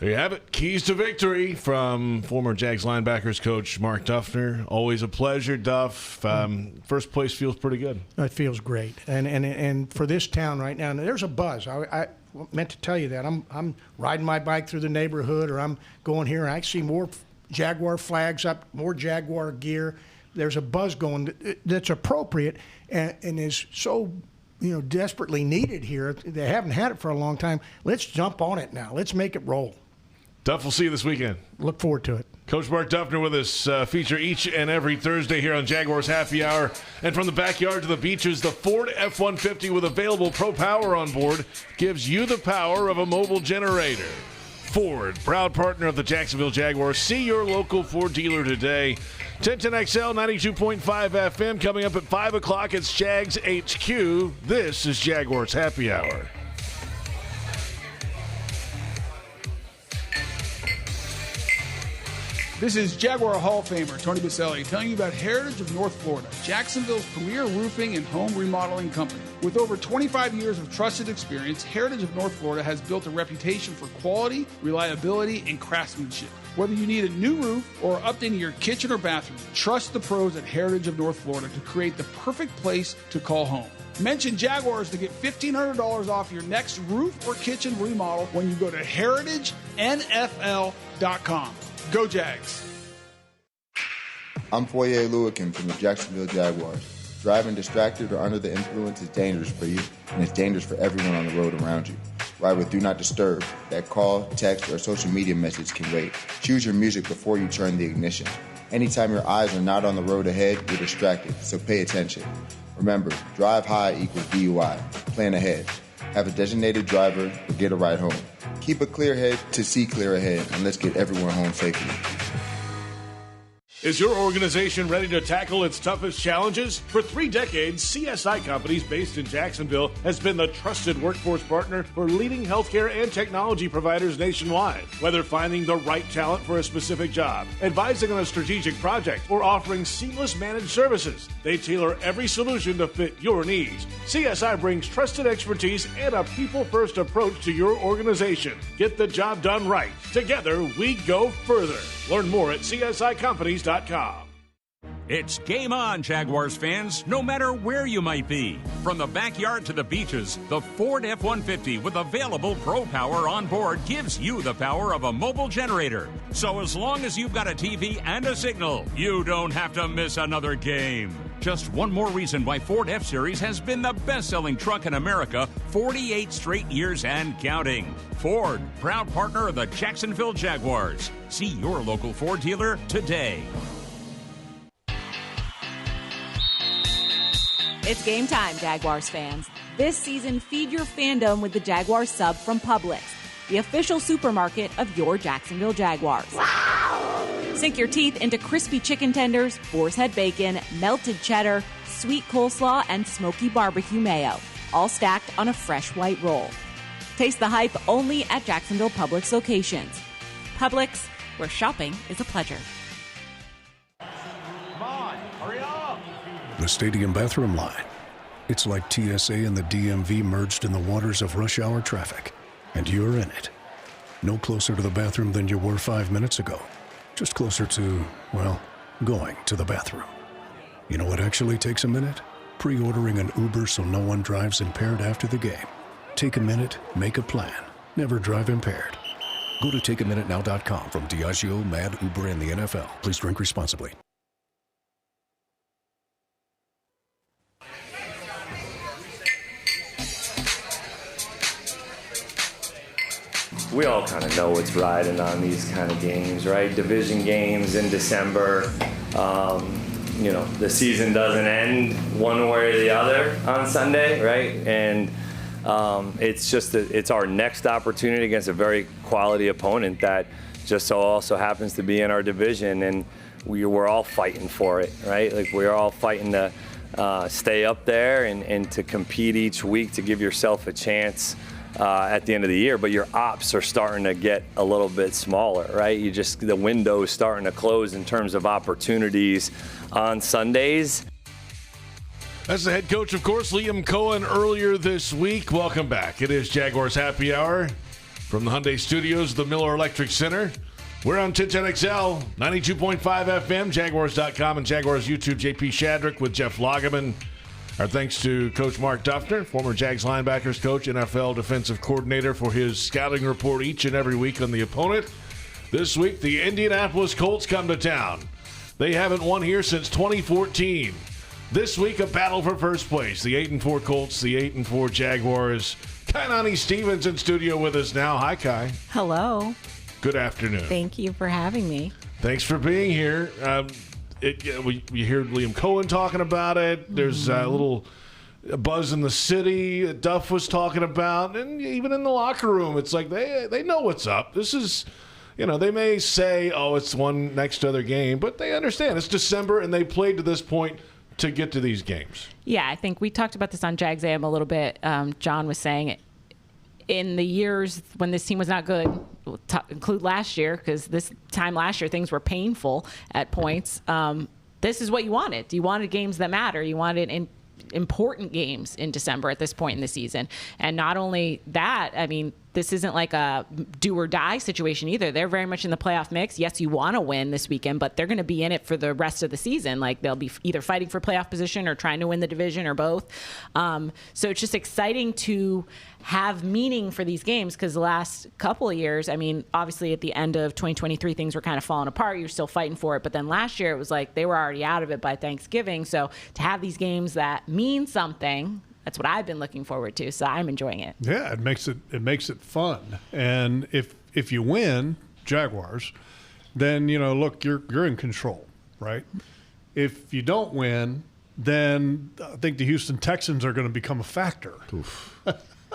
There you have it. Keys to victory from former Jags linebackers coach Mark Duffner. Always a pleasure, Duff. First place feels pretty good. It feels great. And for this town right now, there's a buzz. I meant to tell you that. I'm riding my bike through the neighborhood, or I'm going here, and I see more Jaguar flags up, more Jaguar gear. There's a buzz going that's appropriate and is so desperately needed here. They haven't had it for a long time. Let's jump on it now. Let's make it roll. Duff, we'll see you this weekend. Look forward to it. Coach Mark Duffner with us, feature each and every Thursday here on Jaguars Happy Hour. And from the backyard to the beaches, the Ford F-150 with available Pro Power on board gives you the power of a mobile generator. Ford, proud partner of the Jacksonville Jaguars. See your local Ford dealer today. 1010XL 92.5 FM. Coming up at 5 o'clock, it's Jags HQ. This is Jaguars Happy Hour. This is Jaguar Hall of Famer Tony Boselli telling you about Heritage of North Florida, Jacksonville's premier roofing and home remodeling company. With over 25 years of trusted experience, Heritage of North Florida has built a reputation for quality, reliability, and craftsmanship. Whether you need a new roof or updating your kitchen or bathroom, trust the pros at Heritage of North Florida to create the perfect place to call home. Mention Jaguars to get $1,500 off your next roof or kitchen remodel when you go to heritagenfl.com. Go Jags. I'm Foye Lewican from the Jacksonville Jaguars. Driving distracted or under the influence is dangerous for you, and it's dangerous for everyone on the road around you. Ride with Do Not Disturb. That call, text, or social media message can wait. Choose your music before you turn the ignition. Anytime your eyes are not on the road ahead, you're distracted, so pay attention. Remember, drive high equals DUI. Plan ahead. Have a designated driver or get a ride home. Keep a clear head to see clear ahead, and let's get everyone home safely. Is your organization ready to tackle its toughest challenges? For 3 decades, CSI Companies based in Jacksonville has been the trusted workforce partner for leading healthcare and technology providers nationwide. Whether finding the right talent for a specific job, advising on a strategic project, or offering seamless managed services, they tailor every solution to fit your needs. CSI brings trusted expertise and a people-first approach to your organization. Get the job done right. Together, we go further. Learn more at CSICompanies.com. It's game on, Jaguars fans, no matter where you might be. From the backyard to the beaches, the Ford F-150 with available Pro Power on board gives you the power of a mobile generator. So as long as you've got a TV and a signal, you don't have to miss another game. Just one more reason why Ford F-Series has been the best-selling truck in America 48 straight years and counting. Ford, proud partner of the Jacksonville Jaguars. See your local Ford dealer today. It's game time, Jaguars fans. This season, feed your fandom with the Jaguars sub from Publix, the official supermarket of your Jacksonville Jaguars. Wow! Sink your teeth into crispy chicken tenders, boar's head bacon, melted cheddar, sweet coleslaw, and smoky barbecue mayo, all stacked on a fresh white roll. Taste the hype only at Jacksonville Publix locations. Publix, where shopping is a pleasure. Come on, hurry up! The stadium bathroom line. It's like TSA and the DMV merged in the waters of rush hour traffic, and you're in it. No closer to the bathroom than you were 5 minutes ago. Just closer to, well, going to the bathroom. You know what actually takes a minute? Pre-ordering an Uber so no one drives impaired after the game. Take a minute, make a plan. Never drive impaired. Go to takeaminutenow.com. From Diageo, Mad, Uber, and the NFL. Please drink responsibly. We all kind of know what's riding on these kind of games, right? Division games in December. You know, the season doesn't end one way or the other on Sunday, right? And it's just it's our next opportunity against a very quality opponent that just so also happens to be in our division, and we're all fighting for it, right? Like, we're all fighting to stay up there and to compete each week to give yourself a chance at the end of the year. But your ops are starting to get a little bit smaller, right? The window is starting to close in terms of opportunities on Sundays. That's the head coach, of course, Liam Coen, earlier this week. Welcome back. It is Jaguars Happy Hour from the Hyundai Studios, the Miller Electric Center. We're on 1010XL, 92.5 FM, Jaguars.com, and Jaguars YouTube. JP Shadrick with Jeff Lageman. Our thanks to Coach Mark Duffner, former Jags linebackers coach, NFL defensive coordinator, for his scouting report each and every week on the opponent. This week, the Indianapolis Colts come to town. They haven't won here since 2014. This week, a battle for first place. The 8-4 Colts, the 8-4 Jaguars. Kainani Stevens in studio with us now. Hi, Kai. Hello. Good afternoon. Thank you for having me. Thanks for being here. We hear Liam Coen talking about it. There's a little buzz in the city that Duff was talking about, and even in the locker room, it's like they know what's up. This is, they may say, oh, it's one next other game, but they understand it's December, and they played to this point to get to these games. Yeah, I think we talked about this on Jags AM a little bit. John was saying it. In the years when this team was not good, we'll include last year, because this time last year things were painful at points. This is what you wanted. You wanted games that matter. You wanted important games in December at this point in the season. And not only that, I mean, this isn't like a do or die situation either. They're very much in the playoff mix. Yes, you want to win this weekend, but they're going to be in it for the rest of the season. Like, they'll be either fighting for playoff position or trying to win the division, or both. So it's just exciting to have meaning for these games, because the last couple of years, I mean, obviously at the end of 2023, things were kind of falling apart. You're still fighting for it. But then last year, it was like they were already out of it by Thanksgiving. So to have these games that mean something, that's what I've been looking forward to. So I'm enjoying it. Yeah, it makes it fun. And if you win, Jaguars, then, look, you're in control, right? If you don't win, then I think the Houston Texans are going to become a factor. Oof.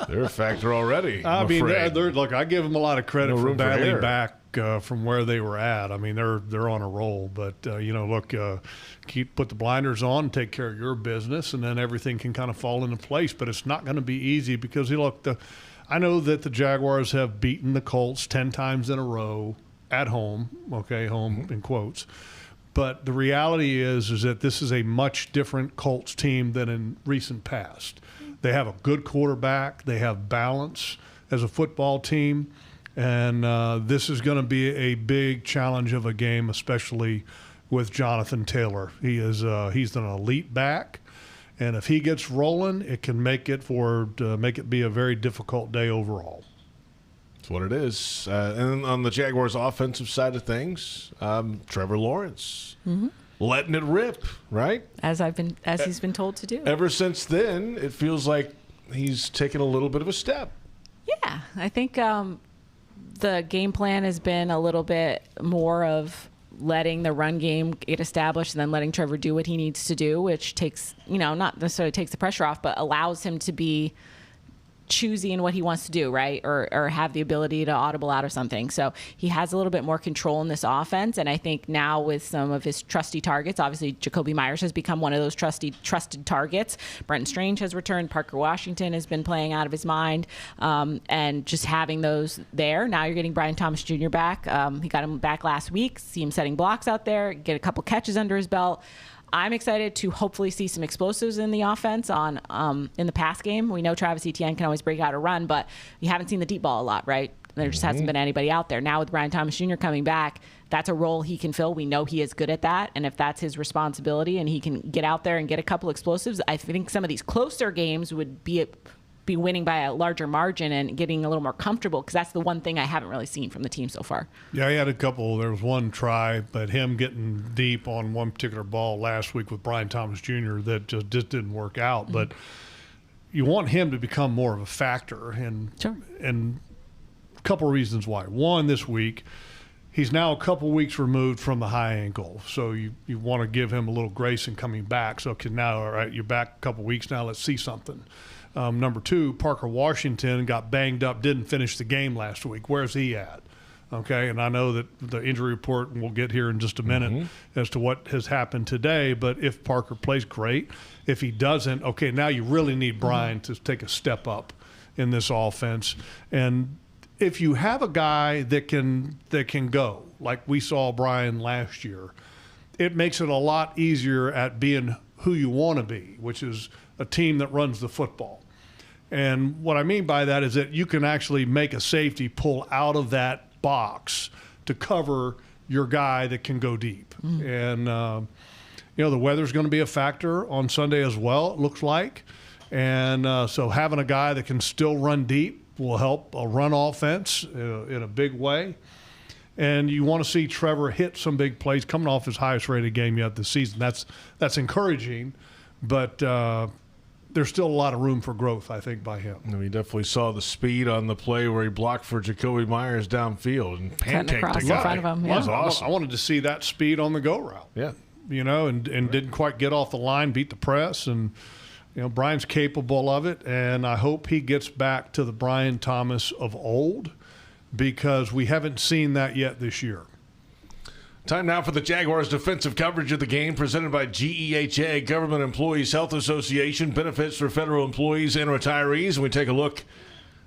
They're a factor already. I mean, look, I give them a lot of credit for battling back from where they were at. I mean, they're on a roll. But look, put the blinders on, and take care of your business, and then everything can kind of fall into place. But it's not going to be easy, because I know that the Jaguars have beaten the Colts 10 times in a row at home. Okay, home in quotes. But the reality is that this is a much different Colts team than in recent past. They have a good quarterback. They have balance as a football team. And this is going to be a big challenge of a game, especially with Jonathan Taylor. He's an elite back. And if he gets rolling, it can make it be a very difficult day overall. That's what it is. And on the Jaguars' offensive side of things, Trevor Lawrence. Mm-hmm. Letting it rip, right? As he's been told to do. Ever since then, it feels like he's taken a little bit of a step. Yeah, I think the game plan has been a little bit more of letting the run game get established and then letting Trevor do what he needs to do, which takes, not necessarily takes the pressure off, but allows him to be choosy in what he wants to do, right? Or have the ability to audible out of something. So he has a little bit more control in this offense. And I think now with some of his trusty targets, obviously Jakobi Meyers has become one of those trusted targets. Brenton Strange has returned. Parker Washington has been playing out of his mind. And just having those there. Now you're getting Brian Thomas Jr. back. He got him back last week. See him setting blocks out there, get a couple catches under his belt. I'm excited to hopefully see some explosives in the offense in the pass game. We know Travis Etienne can always break out a run, but you haven't seen the deep ball a lot, right? There just hasn't been anybody out there. Now with Brian Thomas Jr. coming back, that's a role he can fill. We know he is good at that, and if that's his responsibility and he can get out there and get a couple explosives, I think some of these closer games would be winning by a larger margin and getting a little more comfortable, because that's the one thing I haven't really seen from the team so far. Yeah, he had a couple. There was one try, but him getting deep on one particular ball last week with Brian Thomas Jr. that just didn't work out. Mm-hmm. But you want him to become more of a factor, and a couple of reasons why. One, this week, he's now a couple weeks removed from the high ankle, so you want to give him a little grace in coming back. So now, all right, you're back a couple weeks now, let's see something. Number two, Parker Washington got banged up, didn't finish the game last week. Where's he at? Okay, and I know that the injury report, and we'll get here in just a minute as to what has happened today, but if Parker plays, great. If he doesn't, okay, now you really need Brian to take a step up in this offense. And if you have a guy that can go, like we saw Brian last year, it makes it a lot easier at being who you want to be, which is a team that runs the football. And what I mean by that is that you can actually make a safety pull out of that box to cover your guy that can go deep. And, the weather's going to be a factor on Sunday as well, it looks like. And so having a guy that can still run deep will help a run offense in a big way. And you want to see Trevor hit some big plays coming off his highest rated game yet this season. That's encouraging, but there's still a lot of room for growth, I think, by him. And we definitely saw the speed on the play where he blocked for Jakobi Meyers downfield and pancaked the guy. In front of him. That was awesome. I wanted to see that speed on the go route. Yeah. And didn't quite get off the line, beat the press, and Brian's capable of it, and I hope he gets back to the Brian Thomas of old, because we haven't seen that yet this year. Time now for the Jaguars defensive coverage of the game, presented by GEHA, Government Employees Health Association, benefits for federal employees and retirees. And we take a look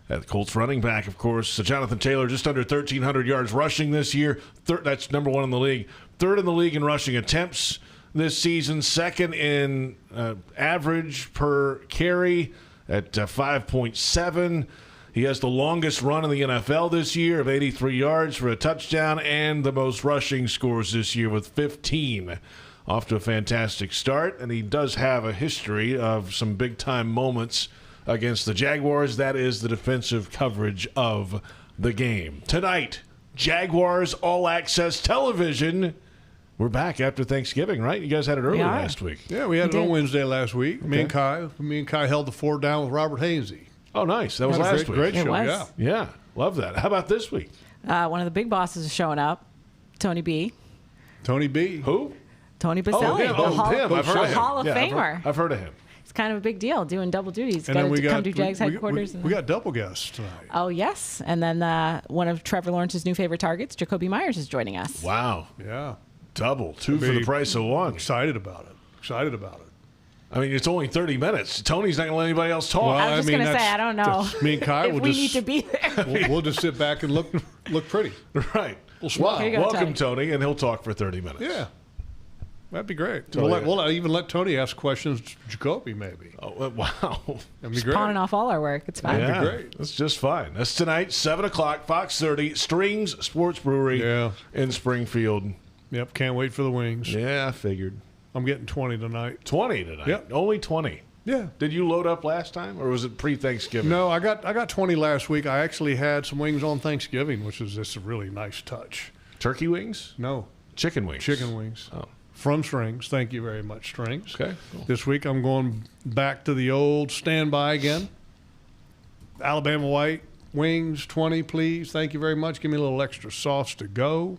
at the Colts running back, of course. So Jonathan Taylor, just under 1,300 yards rushing this year. That's number one in the league. Third in the league in rushing attempts this season. Second in average per carry at 5.7. He has the longest run in the NFL this year of 83 yards for a touchdown, and the most rushing scores this year with 15. Off to a fantastic start, and he does have a history of some big-time moments against the Jaguars. That is the defensive coverage of the game. Tonight, Jaguars All Access Television. We're back after Thanksgiving, right? You guys had it earlier last week. Yeah, we had it on Wednesday last week. Okay. Me and Kai held the fort down with Robert Hainsey. Oh, nice. That was last week. Great show, yeah. Yeah, love that. How about this week? One of the big bosses is showing up, Tony B. Tony B. Who? Tony Boselli, him. I've heard of him. Hall of Famer. I've heard of him. It's kind of a big deal, doing double duty. He's got to come to Jags headquarters. We got double guests tonight. Oh, yes. And then one of Trevor Lawrence's new favorite targets, Jakobi Meyers, is joining us. Wow. Yeah. Double. Two for the price of one. Excited about it. I mean, it's only 30 minutes. Tony's not going to let anybody else talk. Well, I was just going to say, I don't know. Me and Kai if we need to be there. We'll just sit back and look pretty. Right. We'll smile. Welcome, Tony, and he'll talk for 30 minutes. Yeah. That'd be great. We'll even let Tony ask questions to Jakobi, maybe. Oh, wow. That'd be great. Pawning off all our work. It's fine. That'd be great. That's just fine. That's tonight, 7 o'clock, Fox 30, Strings Sports Brewery in Springfield. Yep, can't wait for the wings. Yeah, I figured. I'm getting 20 tonight. 20 tonight? Yep. Only 20? Yeah. Did you load up last time, or was it pre-Thanksgiving? No, I got 20 last week. I actually had some wings on Thanksgiving, which is just a really nice touch. Turkey wings? No. Chicken wings? Chicken wings. Oh. From Strings. Thank you very much, Strings. Okay. Cool. This week I'm going back to the old standby again. Alabama white wings, 20, please. Thank you very much. Give me a little extra sauce to go.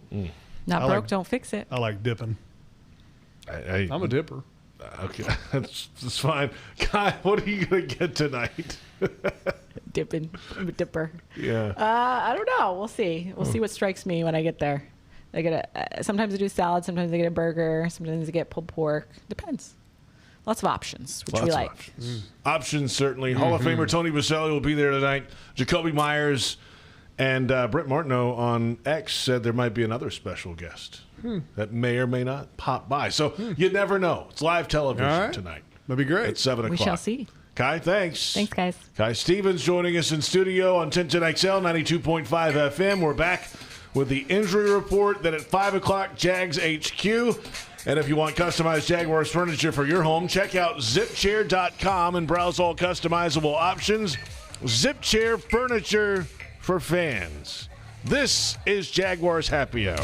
Not broke, don't fix it. I like dipping. I'm a dipper. Okay, that's fine. Kai, what are you going to get tonight? Dipping. I'm a dipper. Yeah. I don't know. We'll see. We'll see what strikes me when I get there. Sometimes I do salad. Sometimes I get a burger. Sometimes I get pulled pork. Depends. Lots of options, which we like. Options, certainly. Hall of Famer Tony Boselli will be there tonight. Jacoby Myers and Brett Martineau on X said there might be another special guest that may or may not pop by. So you never know. It's live television tonight. That'd be great. At 7 o'clock. We shall see. Kai, thanks. Thanks, guys. Kai Stevens joining us in studio on 1010XL 92.5 FM. We're back with the injury report. Then at 5 o'clock, Jags HQ. And if you want customized Jaguars furniture for your home, check out zipchair.com and browse all customizable options. Zipchair furniture for fans. This is Jaguars Happy Hour.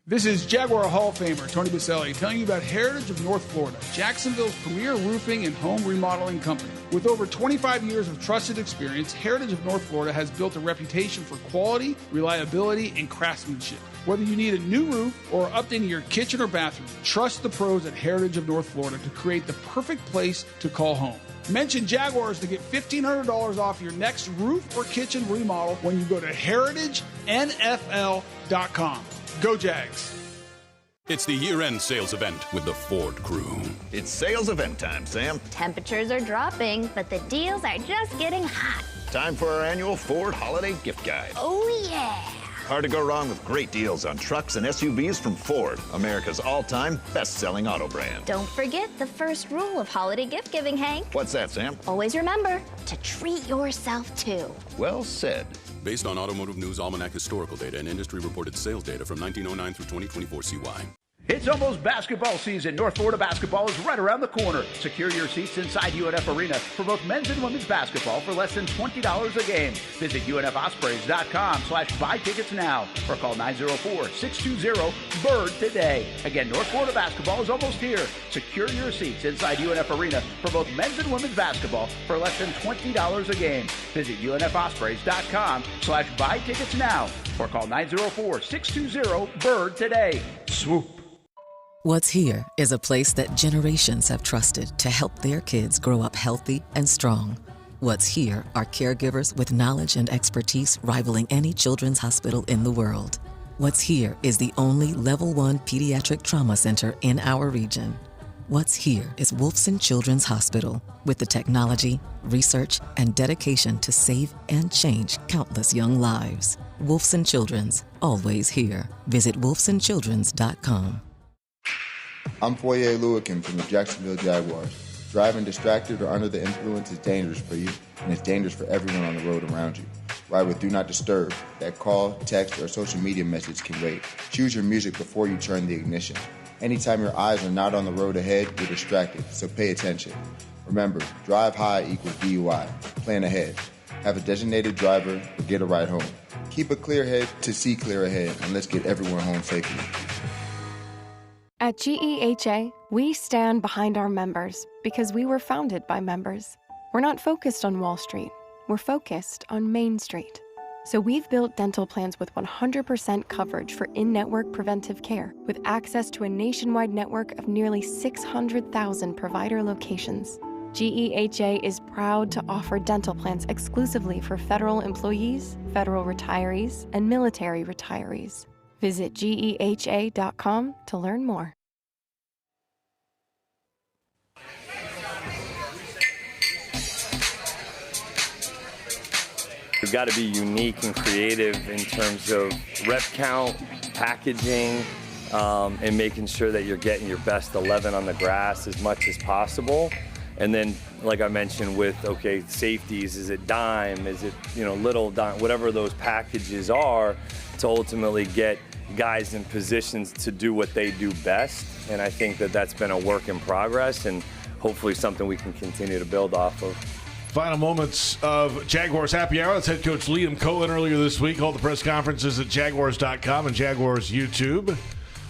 This is Jaguar Hall of Famer Tony Boselli telling you about Heritage of North Florida, Jacksonville's premier roofing and home remodeling company. With over 25 years of trusted experience, Heritage of North Florida has built a reputation for quality, reliability, and craftsmanship. Whether you need a new roof or updating your kitchen or bathroom, trust the pros at Heritage of North Florida to create the perfect place to call home. Mention Jaguars to get $1,500 off your next roof or kitchen remodel when you go to heritagenfl.com. Go Jags. It's the year-end sales event with the Ford crew. It's sales event time, Sam. Temperatures are dropping, but the deals are just getting hot. Time for our annual Ford Holiday Gift Guide. Oh, yeah. Hard to go wrong with great deals on trucks and SUVs from Ford, America's all-time best-selling auto brand. Don't forget the first rule of holiday gift giving, Hank. What's that, Sam? Always remember to treat yourself, too. Well said. Based on Automotive News Almanac historical data and industry-reported sales data from 1909 through 2024 CY. It's almost basketball season. North Florida basketball is right around the corner. Secure your seats inside UNF Arena for both men's and women's basketball for less than $20 a game. Visit UNFospreys.com/buy tickets now or call 904-620-BIRD today. Again, North Florida basketball is almost here. Secure your seats inside UNF Arena for both men's and women's basketball for less than $20 a game. Visit UNFospreys.com/buy tickets now or call 904-620-BIRD today. Swoop. What's Here is a place that generations have trusted to help their kids grow up healthy and strong. What's Here are caregivers with knowledge and expertise rivaling any children's hospital in the world. What's Here is the only Level 1 pediatric trauma center in our region. What's Here is Wolfson Children's Hospital with the technology, research, and dedication to save and change countless young lives. Wolfson Children's, always here. Visit wolfsonchildrens.com. I'm Foye Oluwakim from the Jacksonville Jaguars. Driving distracted or under the influence is dangerous for you, and it's dangerous for everyone on the road around you. Ride with Do Not Disturb. That call, text, or social media message can wait. Choose your music before you turn the ignition. Anytime your eyes are not on the road ahead, you're distracted, so pay attention. Remember, drive high equals DUI. Plan ahead. Have a designated driver or get a ride home. Keep a clear head to see clear ahead, and let's get everyone home safely. At GEHA, we stand behind our members because we were founded by members. We're not focused on Wall Street. We're focused on Main Street. So we've built dental plans with 100% coverage for in-network preventive care, with access to a nationwide network of nearly 600,000 provider locations. GEHA is proud to offer dental plans exclusively for federal employees, federal retirees, and military retirees. Visit GEHA.com to learn more. You've got to be unique and creative in terms of rep count, packaging, and making sure that you're getting your best 11 on the grass as much as possible. And then, like I mentioned with, safeties, is it dime, is it, little dime, whatever those packages are, to ultimately get guys in positions to do what they do best. And I think that that's been a work in progress and hopefully something we can continue to build off of. Final moments of Jaguars Happy Hour. That's head coach Liam Coen earlier this week. All the press conferences at Jaguars.com and Jaguars YouTube.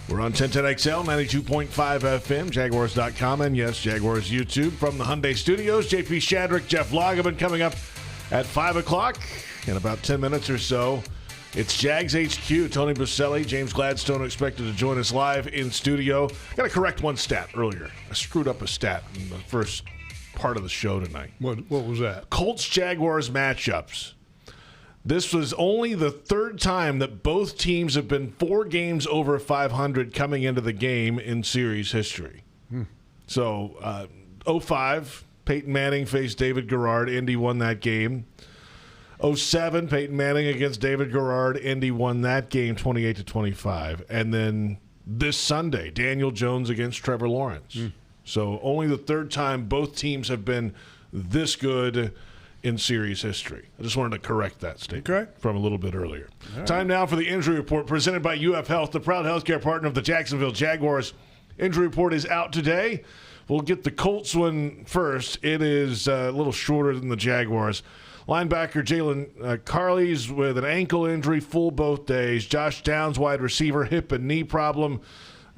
We're on 1010XL, 92.5 FM, Jaguars.com, and yes, Jaguars YouTube. From the Hyundai Studios, JP Shadrick, Jeff Lageman coming up at 5 o'clock in about 10 minutes or so. It's Jags HQ. Tony Boselli, James Gladstone expected to join us live in studio. Got to correct one stat earlier. I screwed up a stat in the first part of the show tonight. What was that? Colts-Jaguars matchups. This was only the third time that both teams have been 4 games over 500 coming into the game in series history. So, 05, Peyton Manning faced David Garrard. Indy won that game. 07, Peyton Manning against David Garrard. Indy won that game 28-25. And then this Sunday, Daniel Jones against Trevor Lawrence. So only the third time both teams have been this good in series history. I just wanted to correct that statement from a little bit earlier. Right. Time now for the injury report presented by UF Health, the proud healthcare partner of the Jacksonville Jaguars. Injury report is out today. We'll get the Colts one first. It is a little shorter than the Jaguars. Linebacker Jalen Carley's with an ankle injury, full both days. Josh Downs, wide receiver, hip and knee problem.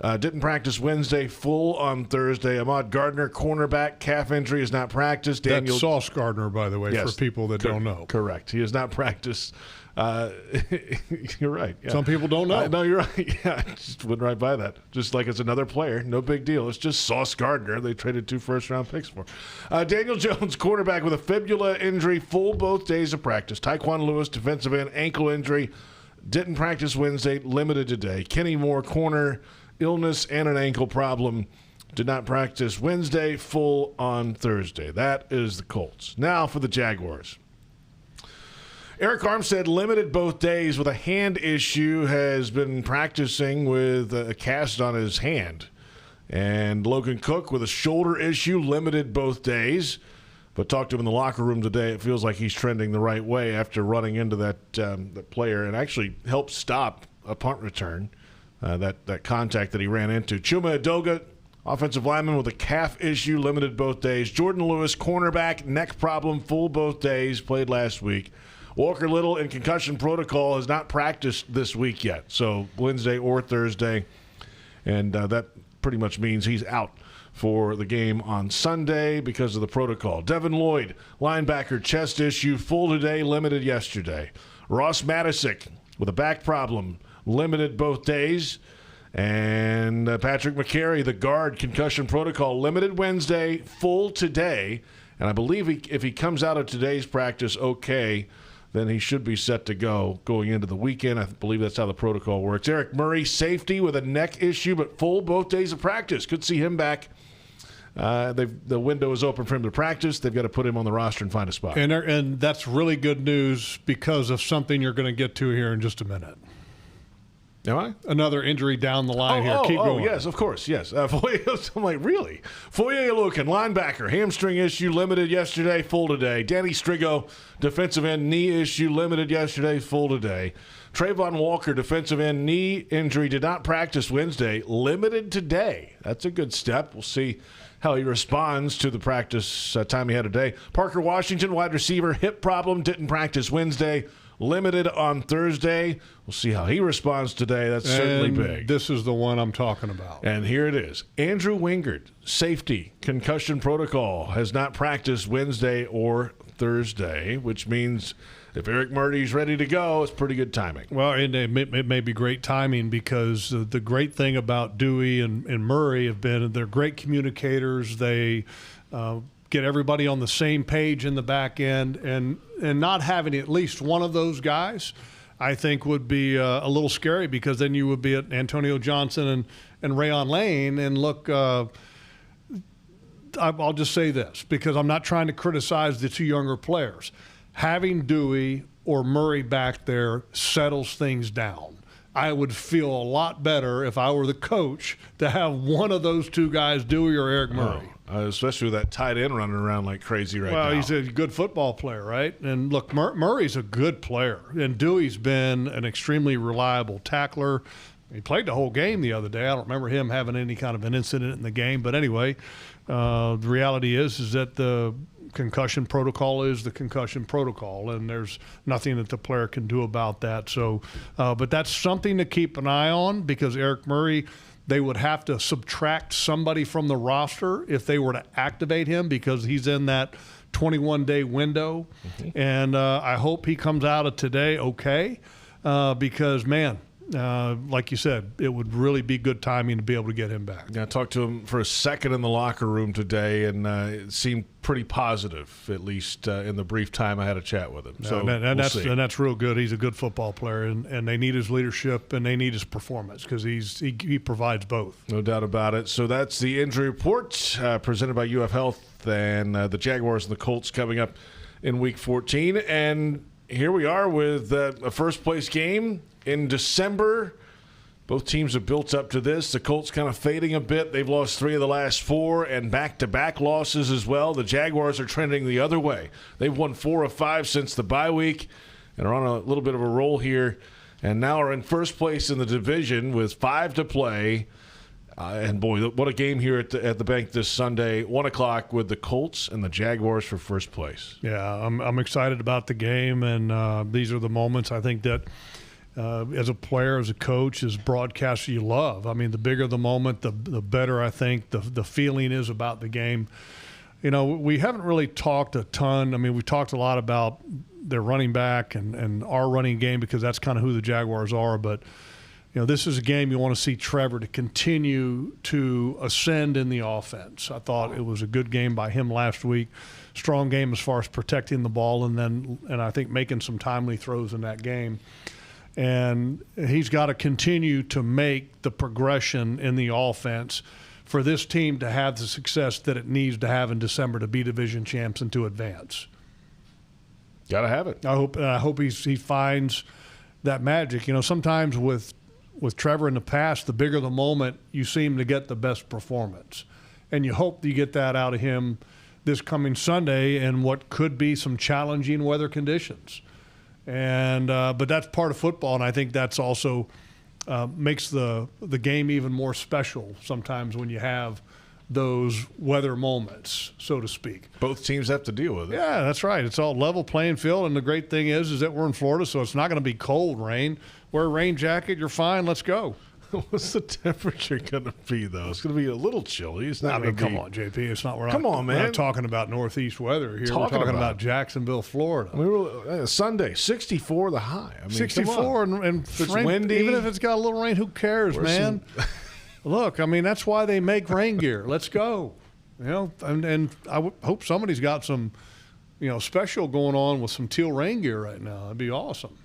Didn't practice Wednesday, full on Thursday. Ahmad Gardner, cornerback, calf injury, has not practiced. That's Sauce Gardner, by the way, for people that don't know. Correct. He has not practiced. You're right. Yeah. Some people don't know. No, you're right. Yeah, I just went right by that. Just like it's another player. No big deal. It's just Sauce Gardner. They traded 2 first-round picks for. Daniel Jones, quarterback with a fibula injury, full both days of practice. Tyquan Lewis, defensive end, ankle injury. Didn't practice Wednesday, limited today. Kenny Moore, corner, illness and an ankle problem. Did not practice Wednesday, full on Thursday. That is the Colts. Now for the Jaguars. Eric Armstead, limited both days with a hand issue, has been practicing with a cast on his hand. And Logan Cook with a shoulder issue, limited both days. But talked to him in the locker room today. It feels like he's trending the right way after running into that player and actually helped stop a punt return. That contact that he ran into. Chuma Edoga, offensive lineman with a calf issue, limited both days. Jordan Lewis, cornerback, neck problem, full both days, played last week. Walker Little in concussion protocol has not practiced this week yet, so Wednesday or Thursday, and that pretty much means he's out for the game on Sunday because of the protocol. Devin Lloyd, linebacker, chest issue, full today, limited yesterday. Ross Matisic with a back problem, limited both days. And Patrick McCary, the guard, concussion protocol, limited Wednesday, full today. And I believe if he comes out of today's practice okay, then he should be set to go going into the weekend. I believe that's how the protocol works. Eric Murray, safety with a neck issue, but full both days of practice. Could see him back. The window is open for him to practice. They've got to put him on the roster and find a spot. And that's really good news because of something you're going to get to here in just a minute. Am I? Another injury down the line here. Keep going. Yes, of course, yes. I'm like, really? Foye Oluokun, linebacker, hamstring issue, limited yesterday, full today. Danny Strigo, defensive end, knee issue, limited yesterday, full today. Trayvon Walker, defensive end, knee injury, did not practice Wednesday, limited today. That's a good step. We'll see how he responds to the practice time he had today. Parker Washington, wide receiver, hip problem, didn't practice Wednesday, limited on Thursday. We'll see how he responds today. That's certainly big. This is the one I'm talking about. And here it is. Andrew Wingard, safety, concussion protocol, has not practiced Wednesday or Thursday, which means if Eric Murray's ready to go, it's pretty good timing. Well, and it may be great timing because the great thing about Dewey and Murray have been they're great communicators. They get everybody on the same page in the back end, and not having at least one of those guys, I think would be a little scary because then you would be at Antonio Johnson and Rayon Lane. And look, I'll just say this because I'm not trying to criticize the 2 younger players. Having Dewey or Murray back there settles things down. I would feel a lot better if I were the coach to have one of those 2 guys, Dewey or Eric Murray. Especially with that tight end running around like crazy now. Well, he's a good football player, right? And look, Murray's a good player, and Dewey's been an extremely reliable tackler. He played the whole game the other day. I don't remember him having any kind of an incident in the game. But anyway, the reality is that the concussion protocol is the concussion protocol, and there's nothing that the player can do about that. So, but that's something to keep an eye on, because Eric Murray, they would have to subtract somebody from the roster if they were to activate him, because he's in that 21-day window. Mm-hmm. And I hope he comes out of today okay, because, man, like you said, it would really be good timing to be able to get him back. Yeah, I talked to him for a second in the locker room today, and it seemed pretty positive, at least in the brief time I had a chat with him. So and that's real good. He's a good football player, and they need his leadership and they need his performance, because he provides both. No doubt about it. So that's the injury report presented by UF Health, and the Jaguars and the Colts coming up in Week 14. And here we are with a first-place game in December. Both teams have built up to this. The Colts kind of fading a bit. They've lost 3 of the last 4 and back-to-back losses as well. The Jaguars are trending the other way. They've won 4 of 5 since the bye week and are on a little bit of a roll here, and now are in first place in the division with 5 to play. And, boy, what a game here at the bank this Sunday, 1 o'clock, with the Colts and the Jaguars for first place. Yeah, I'm excited about the game, and these are the moments I think that as a player, as a coach, as a broadcaster, you love. I mean, the bigger the moment, the better I think the feeling is about the game. You know, we haven't really talked a ton. I mean, we talked a lot about their running back and our running game, because that's kind of who the Jaguars are. But, you know, this is a game you want to see Trevor to continue to ascend in the offense. I thought it was a good game by him last week. Strong game as far as protecting the ball, and I think making some timely throws in that game. And he's got to continue to make the progression in the offense for this team to have the success that it needs to have in December to be division champs and to advance. Got to have it. I hope he finds that magic. You know, sometimes with Trevor in the past, the bigger the moment, you seem to get the best performance. And you hope that you get that out of him this coming Sunday in what could be some challenging weather conditions. And but that's part of football, and I think that's also makes the game even more special sometimes when you have those weather moments, so to speak. Both teams have to deal with it. Yeah, that's right. It's all level playing field, and the great thing is that we're in Florida, so it's not going to be cold rain. Wear a rain jacket, you're fine, let's go. What's the temperature going to be, though? It's going to be a little chilly. It's not. I mean, come on, JP. It's not. We're not talking about Northeast weather here. We're talking about Jacksonville, Florida. We were Sunday, 64 the high. I mean, 64 and it's windy. Even if it's got a little rain, who cares, man? Look, I mean, that's why they make rain gear. Let's go. You know, and I hope somebody's got some, you know, special going on with some teal rain gear right now. That'd be awesome.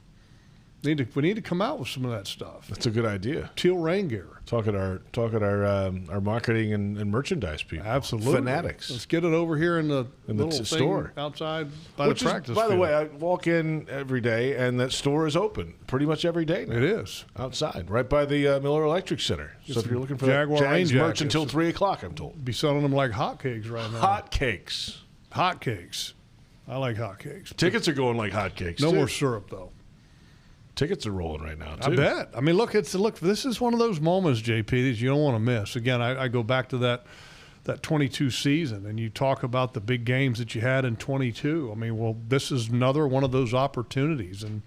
We need to come out with some of that stuff. That's a good idea. Teal rain gear. Talk at our marketing and merchandise people. Absolutely. Fanatics. Let's get it over here in the little store outside by the practice by the field. way, I walk in every day, and that store is open pretty much every day now. It is. Outside, right by the Miller Electric Center. So if you're looking for Jaguar Jags rain merch jackets until 3 o'clock, I'm told. Be selling them like hotcakes right now. Hotcakes. Hotcakes. I like hotcakes. Tickets are going like hotcakes. No more syrup, though. Tickets are rolling right now, too. I bet. I mean, look, this is one of those moments, JP, that you don't want to miss. Again, I go back to that 22 season, and you talk about the big games that you had in 22. I mean, well, this is another one of those opportunities, and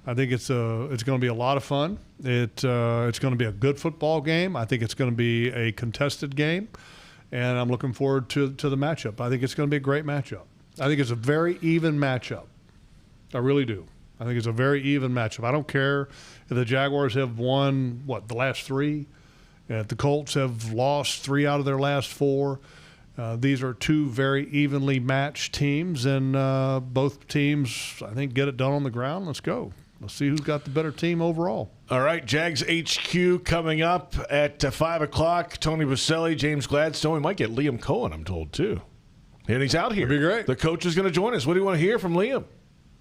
I think it's going to be a lot of fun. It's going to be a good football game. I think it's going to be a contested game, and I'm looking forward to the matchup. I think it's going to be a great matchup. I think it's a very even matchup. I really do. I think it's a very even matchup. I don't care if the Jaguars have won, the last 3. If the Colts have lost 3 out of their last 4. These are 2 very evenly matched teams, and both teams, I think, get it done on the ground. Let's go. Let's see who's got the better team overall. All right, Jags HQ coming up at 5 o'clock. Tony Boselli, James Gladstone. We might get Liam Coen, I'm told, too. And he's out here. That'd be great. The coach is going to join us. What do you want to hear from Liam?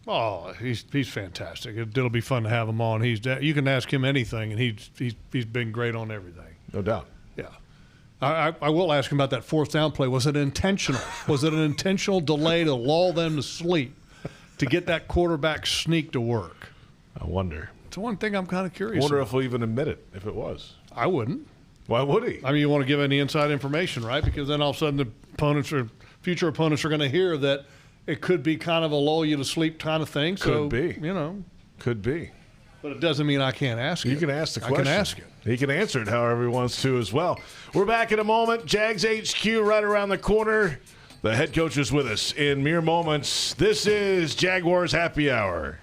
Oh, he's fantastic. It'll be fun to have him on. You can ask him anything, and he's been great on everything. No doubt. Yeah. I will ask him about that 4th down play. Was it intentional? Was it an intentional delay to lull them to sleep to get that quarterback sneak to work? I wonder. It's one thing I'm kind of curious I wonder about. if he'll even admit it, if it was. I wouldn't. Why would he? I mean, you want to give any inside information, right? Because then all of a sudden the opponents are future opponents are going to hear that it could be kind of a lull you to sleep kind of thing. Could be. Could be. But it doesn't mean I can't ask it. You can ask the question. I can ask it. He can answer it however he wants to as well. We're back in a moment. Jags HQ right around the corner. The head coach is with us in mere moments. This is Jaguars Happy Hour.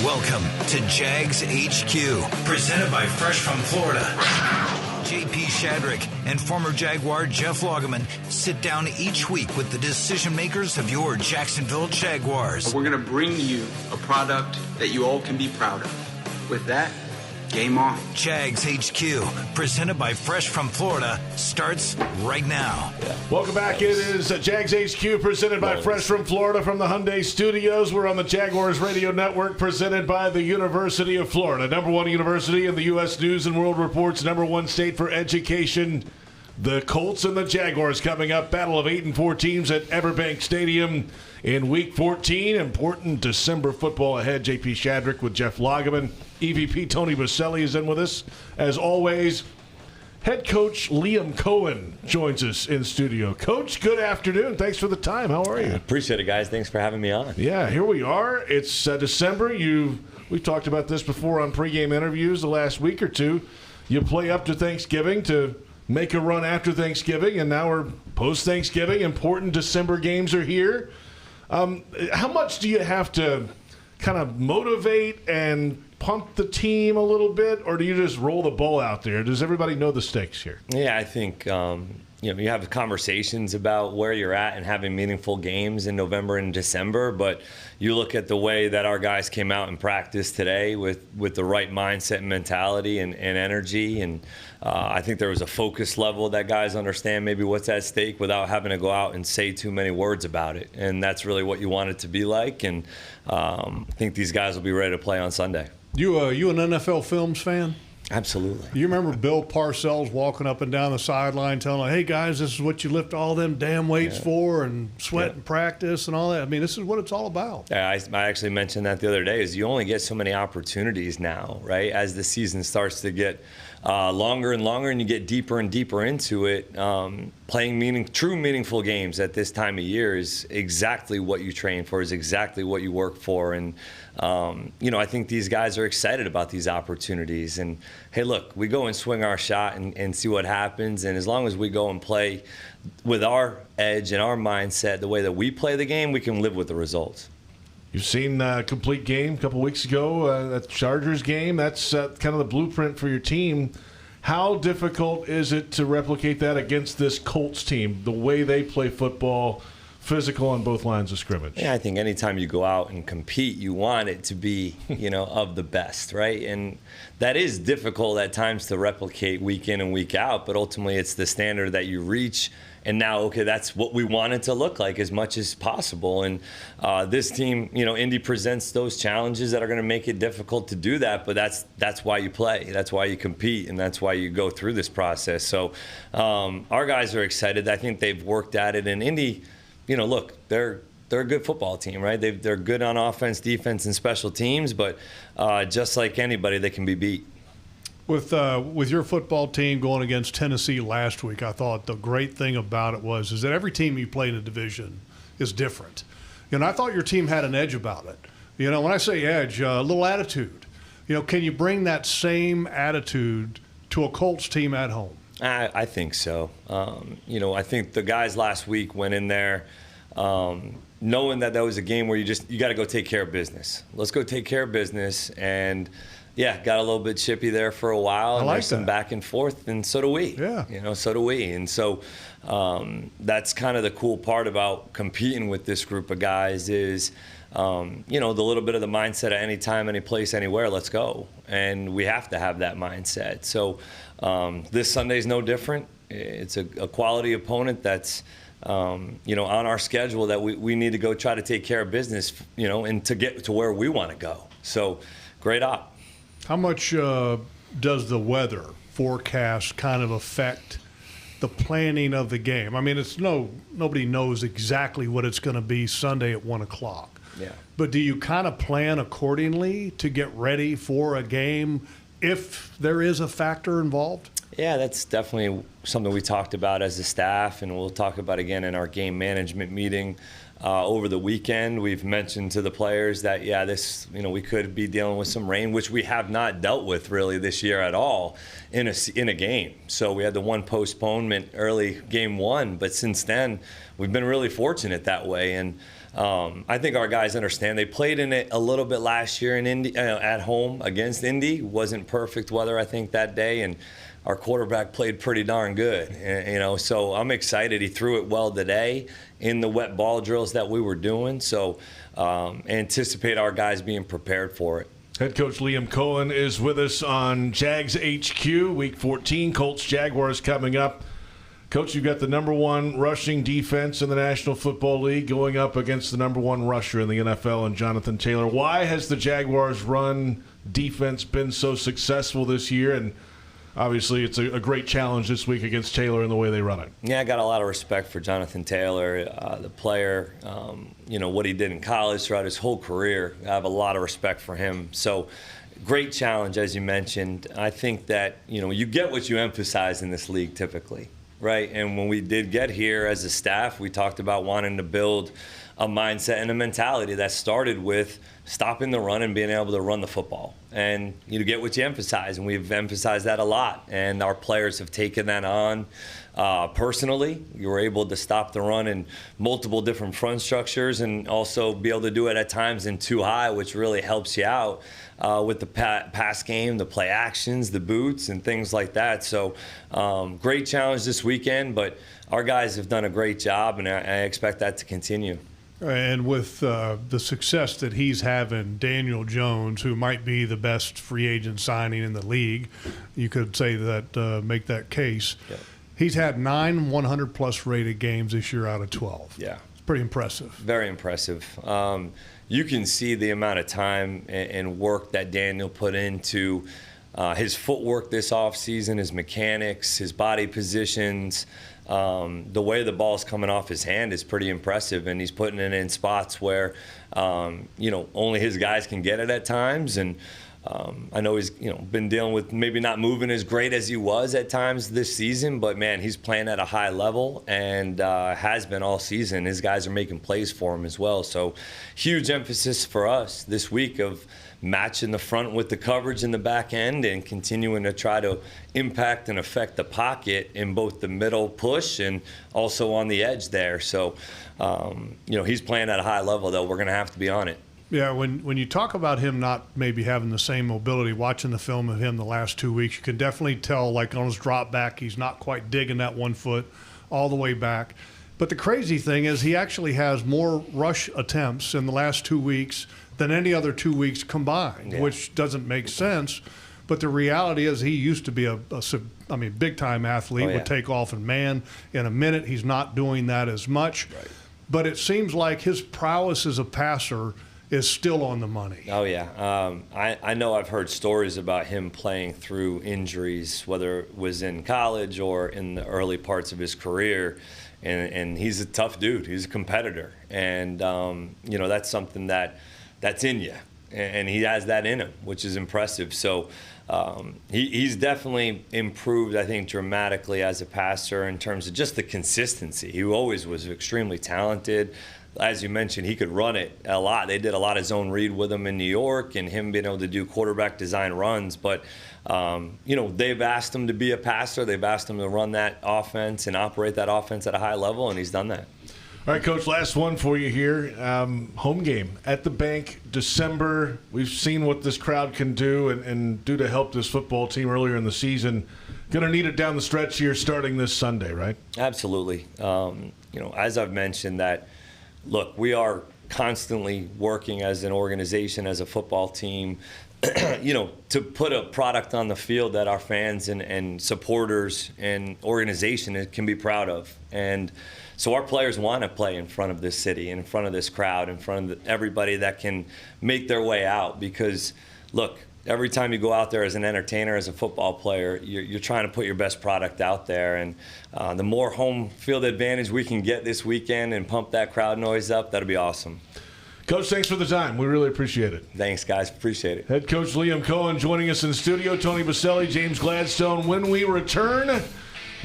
Welcome to Jags HQ, presented by Fresh from Florida. JP Shadrick and former Jaguar Jeff Lageman sit down each week with the decision makers of your Jacksonville Jaguars. We're going to bring you a product that you all can be proud of. With that, game on. Jags HQ, presented by Fresh from Florida, starts right now. Welcome back. It is Jags HQ, presented by Fresh from Florida from the Hyundai Studios. We're on the Jaguars Radio Network, presented by the University of Florida. #1 university in the U.S. News and World Report's #1 state for education. The Colts and the Jaguars coming up. Battle of 8 and 4 teams at Everbank Stadium in Week 14. Important December football ahead. JP Shadrick with Jeff Lageman. EVP Tony Boselli is in with us. As always, head coach Liam Coen joins us in studio. Coach, good afternoon. Thanks for the time. How are you? Appreciate it, guys. Thanks for having me on. Yeah, here we are. It's December. We've talked about this before on pregame interviews the last week or two. You play up to Thanksgiving to make a run after Thanksgiving, and now we're post-Thanksgiving. Important December games are here. How much do you have to kind of motivate and pump the team a little bit, or do you just roll the ball out there? Does everybody know the stakes here? Yeah, I think you have conversations about where you're at and having meaningful games in November and December, but you look at the way that our guys came out and practiced today with the right mindset and mentality and energy, and I think there was a focus level that guys understand maybe what's at stake without having to go out and say too many words about it, and that's really what you want it to be like, and I think these guys will be ready to play on Sunday. You an NFL Films fan? Absolutely. You remember Bill Parcells walking up and down the sideline telling, hey, guys, this is what you lift all them damn weights for and sweat and practice and all that. I mean, this is what it's all about. Yeah, I actually mentioned that the other day is you only get so many opportunities now, right? As the season starts to get longer and longer and you get deeper and deeper into it, playing true meaningful games at this time of year is exactly what you train for, is exactly what you work for. And, I think these guys are excited about these opportunities. And, hey, look, we go and swing our shot and see what happens. And as long as we go and play with our edge and our mindset, the way that we play the game, we can live with the results. You've seen a complete game a couple weeks ago, that Chargers game. That's kind of the blueprint for your team. How difficult is it to replicate that against this Colts team, the way they play football, physical on both lines of scrimmage? Yeah, I think anytime you go out and compete, you want it to be, of the best, right? And that is difficult at times to replicate week in and week out, but ultimately it's the standard that you reach. And now, okay, that's what we want it to look like as much as possible. And this team, Indy presents those challenges that are going to make it difficult to do that. But that's why you play. That's why you compete. And that's why you go through this process. So our guys are excited. I think they've worked at it. And Indy, look, they're a good football team, right? They're good on offense, defense, and special teams. But just like anybody, they can be beat. With your football team going against Tennessee last week, I thought the great thing about it is that every team you play in a division is different. I thought your team had an edge about it. When I say edge, a little attitude. Can you bring that same attitude to a Colts team at home? I think so. I think the guys last week went in there knowing that was a game where you got to go take care of business. Let's go take care of business. And yeah, got a little bit chippy there for a while. And there's some back and forth, and so do we. Yeah. So do we. And so that's kind of the cool part about competing with this group of guys is you know, the little bit of the mindset of any time, any place, anywhere, let's go. And we have to have that mindset. So this Sunday is no different. It's a quality opponent that's, you know, on our schedule that we need to go try to take care of business, you know, and to get to where we want to go. So great op. How much does the weather forecast kind of affect the planning of the game? I mean, nobody knows exactly what it's going to be Sunday at 1 o'clock. Yeah. But do you kind of plan accordingly to get ready for a game if there is a factor involved? Yeah, that's definitely something we talked about as a staff, and we'll talk about again in our game management meeting over the weekend. We've mentioned to the players that, yeah, this, you know, we could be dealing with some rain, which we have not dealt with really this year at all in a game. So we had the one postponement early game one, but since then we've been really fortunate that way. And I think our guys understand. They played in it a little bit last year in Indy, at home against Indy. Wasn't perfect weather, I think, that day, and our quarterback played pretty darn good. You know, so I'm excited. He threw it well today in the wet ball drills that we were doing. So anticipate our guys being prepared for it. Head coach Liam Coen is with us on Jags HQ, Week 14. Colts Jaguars coming up. Coach, you've got the number one rushing defense in the National Football League going up against the number one rusher in the NFL, and Jonathan Taylor. Why has the Jaguars' run defense been so successful this year? And obviously it's a great challenge this week against Taylor in the way they run it. Yeah, I got a lot of respect for Jonathan Taylor, the player. You know, what he did in college throughout his whole career. I have a lot of respect for him. So great challenge, as you mentioned. I think that, you know, you get what you emphasize in this league typically. Right, and when we did get here as a staff, we talked about wanting to build a mindset and a mentality that started with stopping the run and being able to run the football. And you get what you emphasize, and we've emphasized that a lot. And our players have taken that on personally. You were able to stop the run in multiple different front structures and also be able to do it at times in too high, which really helps you out with the pass game, the play actions, the boots, and things like that. So great challenge this weekend, but our guys have done a great job, and I expect that to continue. And with the success that he's having, Daniel Jones, who might be the best free agent signing in the league, you could say that, make that case. Yep. He's had 9 100-plus rated games this year out of 12. Yeah. It's pretty impressive. Very impressive. You can see the amount of time and work that Daniel put into his footwork this offseason, his mechanics, his body positions. The way the ball's coming off his hand is pretty impressive, and he's putting it in spots where, you know, only his guys can get it at times. And I know he's, you know, been dealing with maybe not moving as great as he was at times this season, but man, he's playing at a high level and has been all season. His guys are making plays for him as well. So huge emphasis for us this week of matching the front with the coverage in the back end and continuing to try to impact and affect the pocket in both the middle push and also on the edge there. So, you know, he's playing at a high level, though. We're going to have to be on it. Yeah, when you talk about him not maybe having the same mobility, watching the film of him the last 2 weeks, you can definitely tell, like on his drop back, he's not quite digging that 1 foot all the way back. But the crazy thing is he actually has more rush attempts in the last 2 weeks than any other 2 weeks combined, which doesn't make sense. But the reality is he used to be a big-time athlete, would take off and man. In a minute, he's not doing that as much. Right. But it seems like his prowess as a passer is still on the money. Oh, yeah. I know I've heard stories about him playing through injuries, whether it was in college or in the early parts of his career. And he's a tough dude. He's a competitor. And, you know, that's something that's in you. And he has that in him, which is impressive. So he's definitely improved, I think, dramatically as a passer in terms of just the consistency. He always was extremely talented. As you mentioned, he could run it a lot. They did a lot of zone read with him in New York and him being able to do quarterback design runs. But, you know, they've asked him to be a passer. They've asked him to run that offense and operate that offense at a high level, and he's done that. All right, Coach, last one for you here. Home game at the Bank, December. We've seen what this crowd can do and do to help this football team earlier in the season. Going to need it down the stretch here starting this Sunday, right? Absolutely. You know, as I've mentioned that, look, we are constantly working as an organization, as a football team, to put a product on the field that our fans and supporters and organization can be proud of. And so our players want to play in front of this city, in front of this crowd, in front of everybody that can make their way out. Because, look, every time you go out there as an entertainer, as a football player, you're trying to put your best product out there. And the more home field advantage we can get this weekend and pump that crowd noise up, that'll be awesome. Coach, thanks for the time. We really appreciate it. Thanks, guys. Appreciate it. Head coach Liam Coen joining us in the studio. Tony Boselli, James Gladstone. When we return,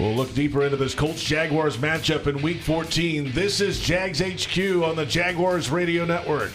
we'll look deeper into this Colts-Jaguars matchup in Week 14. This is Jags HQ on the Jaguars Radio Network.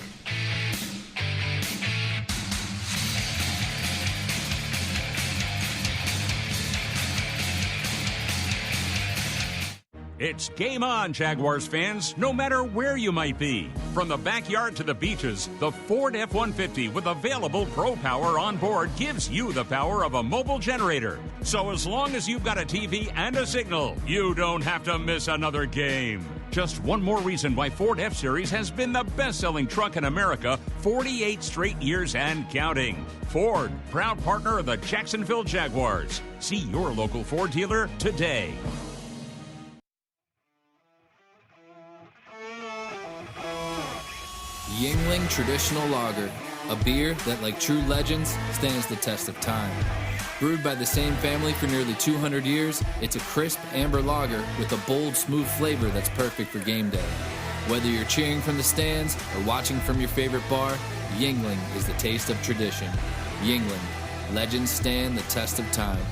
It's game on, Jaguars fans, no matter where you might be. From the backyard to the beaches, the Ford F-150 with available Pro Power on board gives you the power of a mobile generator. So as long as you've got a TV and a signal, you don't have to miss another game. Just one more reason why Ford F-Series has been the best-selling truck in America 48 straight years and counting. Ford, proud partner of the Jacksonville Jaguars. See your local Ford dealer today. Yuengling Traditional Lager, a beer that, like true legends, stands the test of time. Brewed by the same family for nearly 200 years, it's a crisp amber lager with a bold, smooth flavor that's perfect for game day. Whether you're cheering from the stands or watching from your favorite bar, Yuengling is the taste of tradition. Yuengling, legends stand the test of time.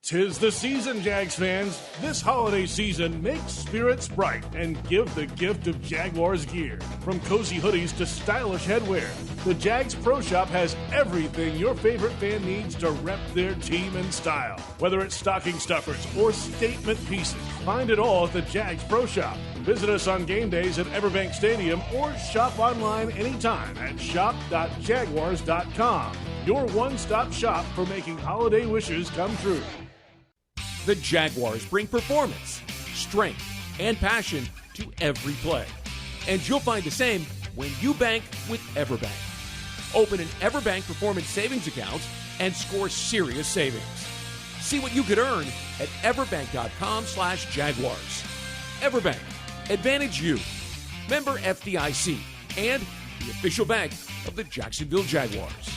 'Tis the season, Jags fans. This holiday season, make spirits bright and give the gift of Jaguars gear. From cozy hoodies to stylish headwear, the Jags Pro Shop has everything your favorite fan needs to rep their team in style. Whether it's stocking stuffers or statement pieces, find it all at the Jags Pro Shop. Visit us on game days at Everbank Stadium or shop online anytime at shop.jaguars.com. Your one-stop shop for making holiday wishes come true. The Jaguars bring performance, strength, and passion to every play. And you'll find the same when you bank with Everbank. Open an Everbank Performance Savings account and score serious savings. See what you could earn at everbank.com/Jaguars. Everbank, advantage you. Member FDIC and the official bank of the Jacksonville Jaguars.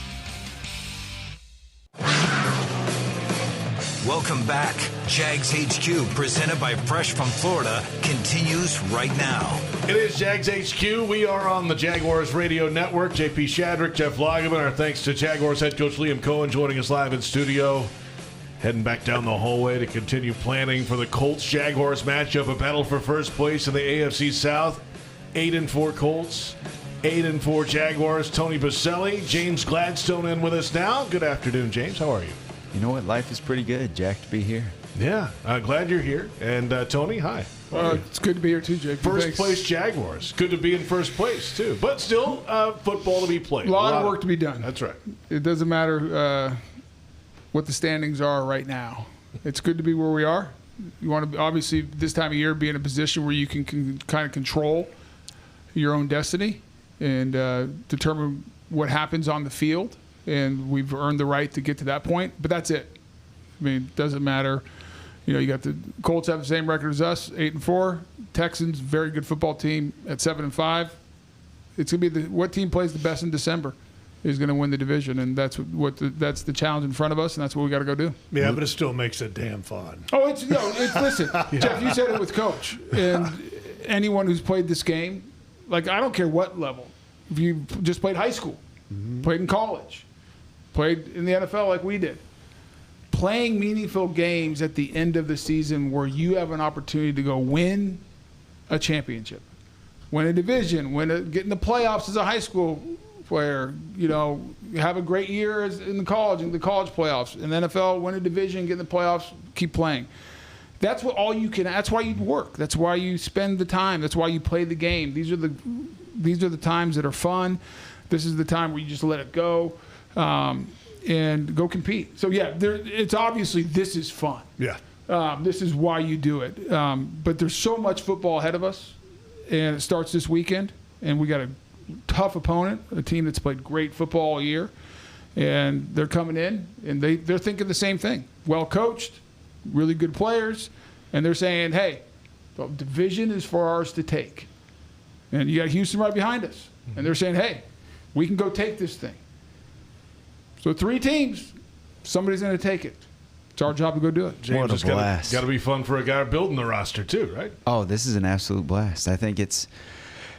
Welcome back. Jags HQ, presented by Fresh from Florida, continues right now. It is Jags HQ. We are on the Jaguars Radio Network. JP Shadrick, Jeff Lageman. Our thanks to Jaguars head coach Liam Coen joining us live in studio. Heading back down the hallway to continue planning for the Colts-Jaguars matchup, a battle for first place in the AFC South. 8-4 Colts, 8-4 Jaguars. Tony Boselli, James Gladstone in with us now. Good afternoon, James. How are you? You know what? Life is pretty good. Jack to be here. Yeah, glad you're here. And Tony, hi. It's good to be here too, Jake. First place Jaguars. Good to be in first place too. But still, football to be played. A lot of work to be done. That's right. It doesn't matter what the standings are right now. It's good to be where we are. You want to obviously this time of year be in a position where you can kind of control your own destiny and determine what happens on the field. And we've earned the right to get to that point, but that's it. I mean, it doesn't matter. You know, you got the Colts have the same record as us, 8-4. Texans, very good football team at 7-5. It's gonna be what team plays the best in December is going to win the division, and that's that's the challenge in front of us, and that's what we got to go do. Yeah, but it still makes it damn fun. Oh, listen, yeah. Jeff, you said it with Coach, and anyone who's played this game, like I don't care what level, if you just played high school, played in college, played in the NFL like we did, playing meaningful games at the end of the season where you have an opportunity to go win a championship, win a division, get in the playoffs as a high school player, you know, have a great year in the college playoffs, in the NFL, win a division, get in the playoffs, keep playing. That's what all you can. That's why you work. That's why you spend the time. That's why you play the game. These are the times that are fun. This is the time where you just let it go. And go compete. So, yeah, it's obviously this is fun. Yeah. This is why you do it. But there's so much football ahead of us, and it starts this weekend, and we got a tough opponent, a team that's played great football all year, and they're coming in, and they're thinking the same thing. Well coached, really good players, and they're saying, hey, the division is for ours to take. And you got Houston right behind us, and they're saying, hey, we can go take this thing. So 3 teams, somebody's going to take it. It's our job to go do it. James, what a blast. Got to be fun for a guy building the roster too, right? Oh, this is an absolute blast. I think it's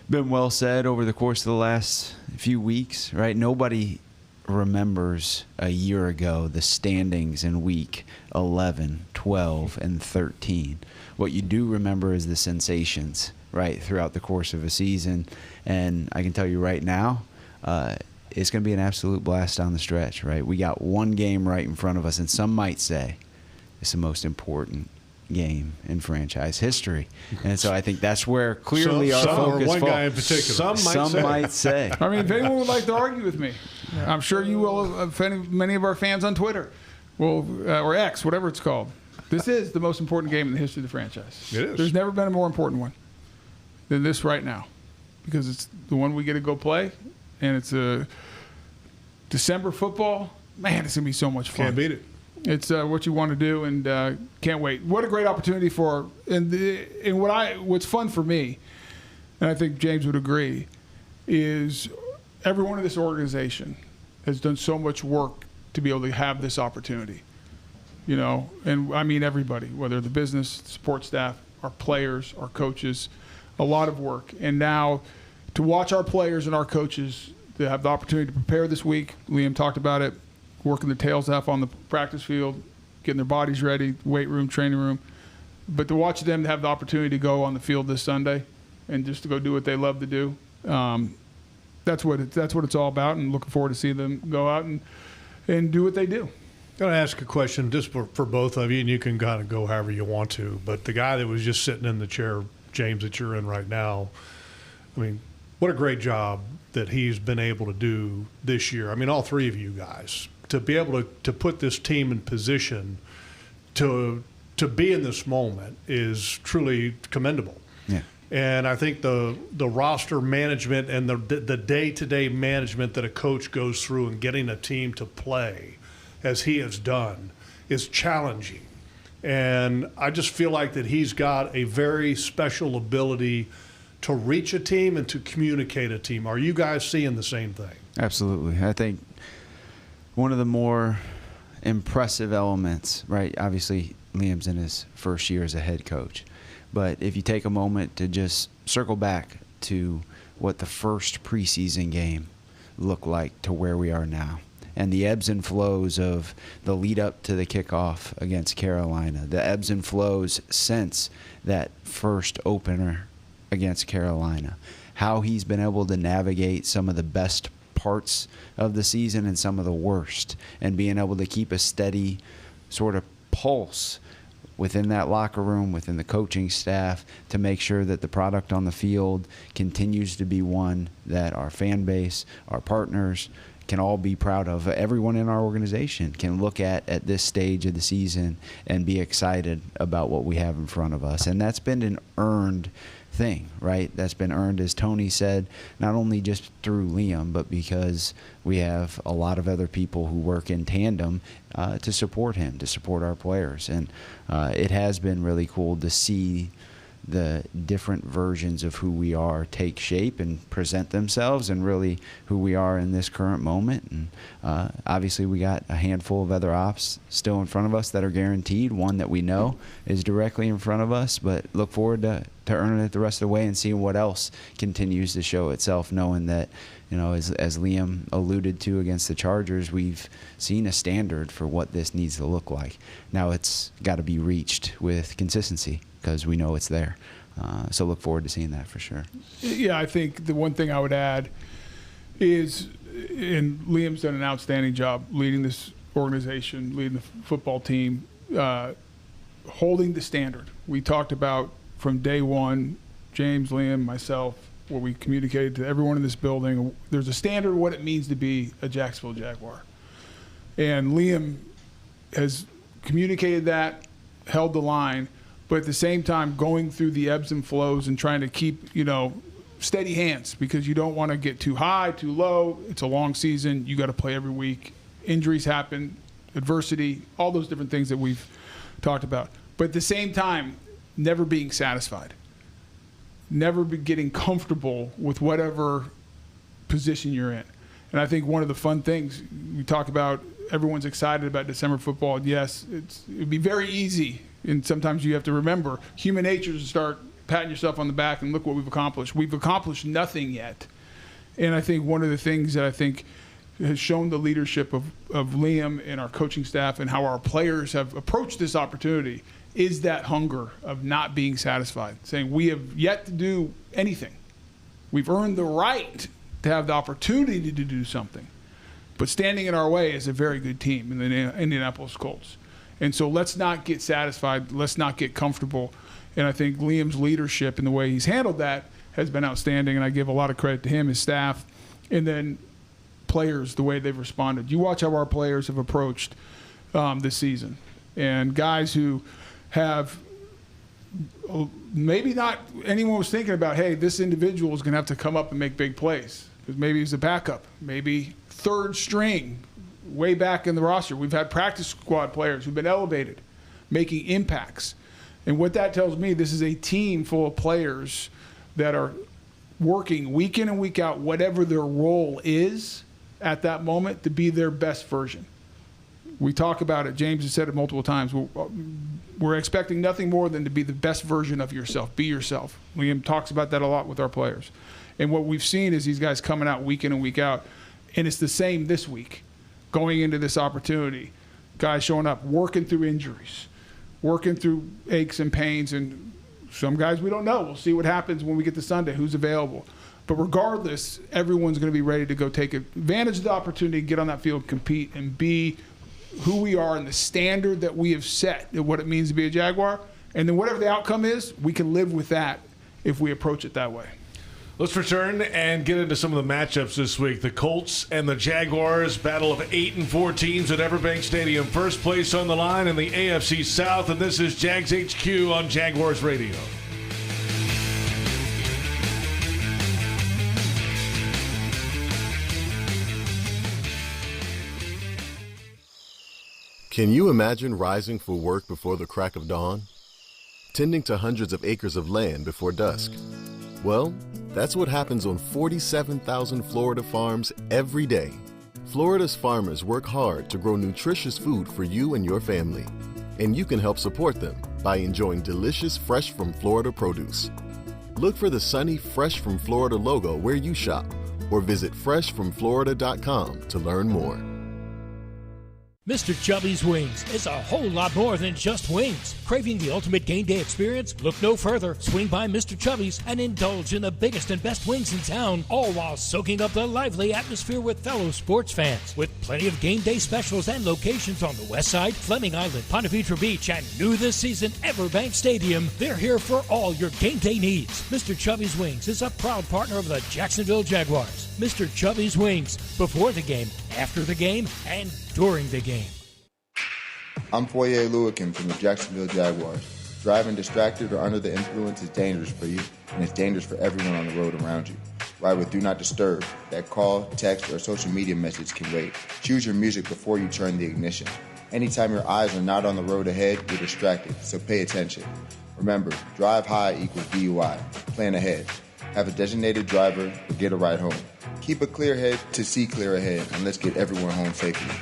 been well said over the course of the last few weeks, right? Nobody remembers a year ago the standings in week 11, 12, and 13. What you do remember is the sensations, right, throughout the course of a season. And I can tell you right now, it's going to be an absolute blast down the stretch, right? We got one game right in front of us, and some might say it's the most important game in franchise history. And so I think that's where clearly our focus one guy in particular. Some might say. I mean, if anyone would like to argue with me, I'm sure you will, many of our fans on Twitter, or X, whatever it's called. This is the most important game in the history of the franchise. It is. There's never been a more important one than this right now, because it's the one we get to go play, and it's a December football. Man, it's going to be so much fun. Can't beat it. It's what you want to do, and can't wait. What a great opportunity for what's fun for me, and I think James would agree, is everyone in this organization has done so much work to be able to have this opportunity. You know, and I mean everybody, whether the business, support staff, our players, our coaches, a lot of work. And now to watch our players and our coaches to have the opportunity to prepare this week, Liam talked about it, working their tails off on the practice field, getting their bodies ready, weight room, training room. But to watch them have the opportunity to go on the field this Sunday and just to go do what they love to do, that's what it's all about, and looking forward to see them go out and do what they do. I'm going to ask a question just for both of you, and you can kind of go however you want to. But the guy that was just sitting in the chair, James, that you're in right now, I mean, what a great job that he's been able to do this year. I mean, all 3 of you guys, to be able to put this team in position to be in this moment is truly commendable. Yeah. And I think the roster management and the day-to-day management that a coach goes through and getting a team to play, as he has done, is challenging. And I just feel like that he's got a very special ability to reach a team and to communicate a team. Are you guys seeing the same thing? Absolutely. I think one of the more impressive elements, right, obviously Liam's in his first year as a head coach. But if you take a moment to just circle back to what the first preseason game looked like to where we are now, and the ebbs and flows of the lead up to the kickoff against Carolina, the ebbs and flows since that first opener against Carolina, how he's been able to navigate some of the best parts of the season and some of the worst, and being able to keep a steady sort of pulse within that locker room, within the coaching staff, to make sure that the product on the field continues to be one that our fan base, our partners, can all be proud of. Everyone in our organization can look at this stage of the season and be excited about what we have in front of us. And that's been an earned thing, right? That's been earned, as Tony said, not only just through Liam, but because we have a lot of other people who work in tandem to support him, to support our players. And it has been really cool to see the different versions of who we are take shape and present themselves, and really who we are in this current moment. And obviously we got a handful of other ops still in front of us that are guaranteed, one that we know is directly in front of us, but look forward to earning it the rest of the way and seeing what else continues to show itself, knowing that, you know, as Liam alluded to against the Chargers, we've seen a standard for what this needs to look like. Now it's got to be reached with consistency, because we know it's there. So look forward to seeing that for sure. Yeah, I think the one thing I would add is, and Liam's done an outstanding job leading this organization, leading the football team, holding the standard. We talked about from day one, James, Liam, myself, where we communicated to everyone in this building, there's a standard of what it means to be a Jacksonville Jaguar. And Liam has communicated that, held the line, but at the same time going through the ebbs and flows and trying to keep, steady hands, because you don't want to get too high, too low. It's a long season. You got to play every week. Injuries happen, adversity, all those different things that we've talked about. But at the same time, never being satisfied. Never be getting comfortable with whatever position you're in. And I think one of the fun things we talk about, everyone's excited about December football. Yes, it'd be very easy, and sometimes you have to remember human nature is to start patting yourself on the back and look what we've accomplished. We've accomplished nothing yet. And I think one of the things that I think has shown the leadership of Liam and our coaching staff and how our players have approached this opportunity is that hunger of not being satisfied, saying we have yet to do anything. We've earned the right to have the opportunity to do something. But standing in our way is a very good team in the Indianapolis Colts. And so let's not get satisfied. Let's not get comfortable. And I think Liam's leadership and the way he's handled that has been outstanding, and I give a lot of credit to him, his staff, and then players, the way they've responded. You watch how our players have approached this season. And guys who have maybe not anyone was thinking about, hey, this individual is going to have to come up and make big plays. Because maybe he's a backup, maybe third string, way back in the roster. We've had practice squad players who've been elevated, making impacts. And what that tells me, this is a team full of players that are working week in and week out, whatever their role is at that moment, to be their best version. We talk about it. James has said it multiple times. We're expecting nothing more than to be the best version of yourself. Be yourself. Liam talks about that a lot with our players. And what we've seen is these guys coming out week in and week out. And it's the same this week, going into this opportunity. Guys showing up, working through injuries, working through aches and pains. And some guys we don't know. We'll see what happens when we get to Sunday, who's available. But regardless, everyone's going to be ready to go take advantage of the opportunity, get on that field, compete, and be who we are and the standard that we have set and what it means to be a Jaguar. And then whatever the outcome is, we can live with that if we approach it that way. Let's return and get into some of the matchups this week. The Colts and the Jaguars, battle of 8 and 4 teams at Everbank Stadium. First place on the line in the AFC South, and this is Jags HQ on Jaguars Radio. Can you imagine rising for work before the crack of dawn? Tending to hundreds of acres of land before dusk? Well, that's what happens on 47,000 Florida farms every day. Florida's farmers work hard to grow nutritious food for you and your family. And you can help support them by enjoying delicious Fresh from Florida produce. Look for the sunny Fresh from Florida logo where you shop, or visit freshfromflorida.com to learn more. Mr. Chubby's Wings is a whole lot more than just wings. Craving the ultimate game day experience? Look no further. Swing by Mr. Chubby's and indulge in the biggest and best wings in town, all while soaking up the lively atmosphere with fellow sports fans. With plenty of game day specials and locations on the West Side, Fleming Island, Ponte Vedra Beach, and new this season, Everbank Stadium, they're here for all your game day needs. Mr. Chubby's Wings is a proud partner of the Jacksonville Jaguars. Mr. Chubby's Wings, before the game, after the game, and during the game. I'm Foye Oluwakim from the Jacksonville Jaguars. Driving distracted or under the influence is dangerous for you, and it's dangerous for everyone on the road around you. Ride with Do Not Disturb. That call, text, or social media message can wait. Choose your music before you turn the ignition. Anytime your eyes are not on the road ahead, you're distracted, so pay attention. Remember, drive high equals DUI. Plan ahead. Have a designated driver or get a ride home. Keep a clear head to see clear ahead, and let's get everyone home safely.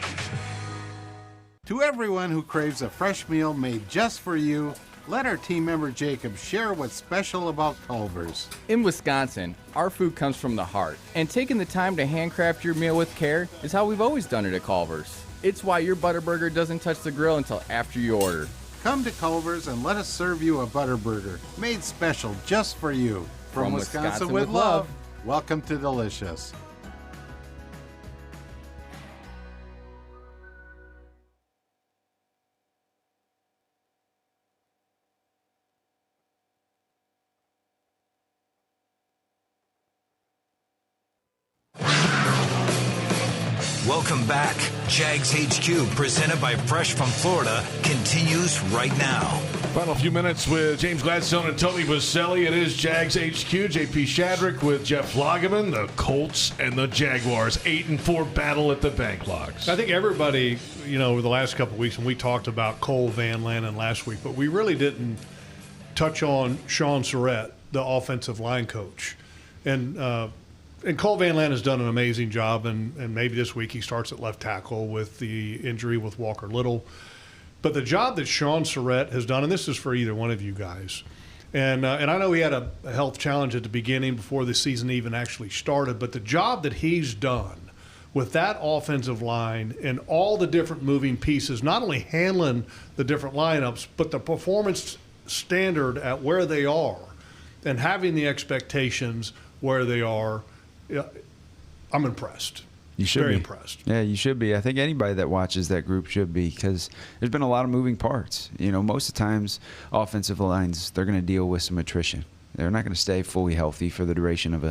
To everyone who craves a fresh meal made just for you, let our team member Jacob share what's special about Culver's. In Wisconsin, our food comes from the heart, and taking the time to handcraft your meal with care is how we've always done it at Culver's. It's why your Butterburger doesn't touch the grill until after you order. Come to Culver's and let us serve you a Butterburger, made special just for you. From Wisconsin with love, welcome to Delicious. Welcome back. Jags HQ, presented by Fresh from Florida, continues right now. Final few minutes with James Gladstone and Tony Boselli. It is Jags HQ. JP Shadrick with Jeff Lageman, the Colts and the Jaguars. 8-4 battle at the bank logs. I think everybody, over the last couple of weeks, and we talked about Cole Van Lannon last week, but we really didn't touch on Sean Surratt, the offensive line coach. And Cole Van Lannon has done an amazing job, and maybe this week he starts at left tackle with the injury with Walker Little. But the job that Sean Surratt has done, and this is for either one of you guys, and I know he had a health challenge at the beginning before the season even actually started, but the job that he's done with that offensive line and all the different moving pieces, not only handling the different lineups, but the performance standard at where they are and having the expectations where they are, I'm impressed. You should Very be impressed. Yeah, you should be. I think anybody that watches that group should be, because there's been a lot of moving parts. Most of the times, offensive lines, they're going to deal with some attrition. They're not going to stay fully healthy for the duration of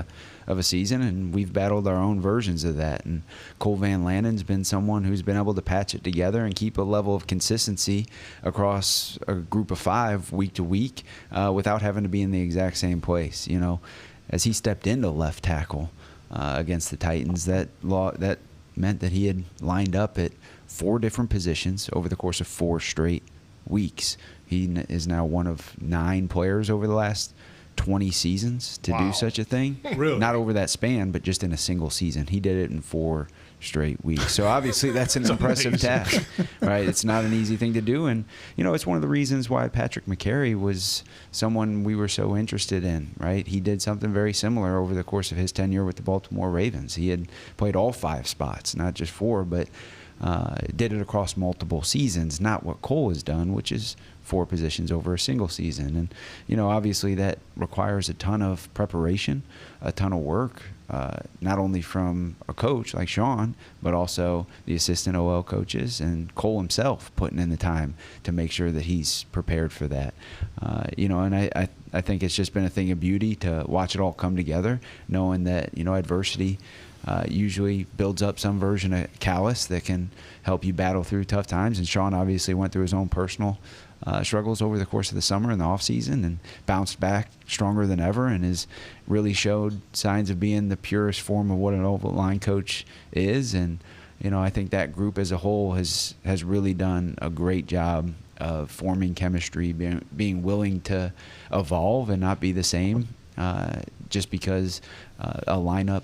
a season, and we've battled our own versions of that. And Cole Van Lannon's been someone who's been able to patch it together and keep a level of consistency across a group of 5 week to week without having to be in the exact same place. As he stepped into left tackle against the Titans, that meant that he had lined up at 4 different positions over the course of 4 straight weeks. He is now one of 9 players over the last 20 seasons to do such a thing. Really? Not over that span, but just in a single season. He did it in 4 straight weeks. So obviously that's an impressive task, right? It's not an easy thing to do. And, it's one of the reasons why Patrick McCary was someone we were so interested in, right? He did something very similar over the course of his tenure with the Baltimore Ravens. He had played all 5 spots, not just 4, but did it across multiple seasons, not what Cole has done, which is 4 positions over a single season. And, obviously that requires a ton of preparation, a ton of work, not only from a coach like Sean, but also the assistant OL coaches and Cole himself putting in the time to make sure that he's prepared for that. And I think it's just been a thing of beauty to watch it all come together, knowing that, adversity usually builds up some version of callus that can help you battle through tough times. And Sean obviously went through his own personal struggles over the course of the summer and the offseason and bounced back stronger than ever and has really showed signs of being the purest form of what an oval line coach is. And, I think that group as a whole has really done a great job of forming chemistry, being willing to evolve and not be the same just because a lineup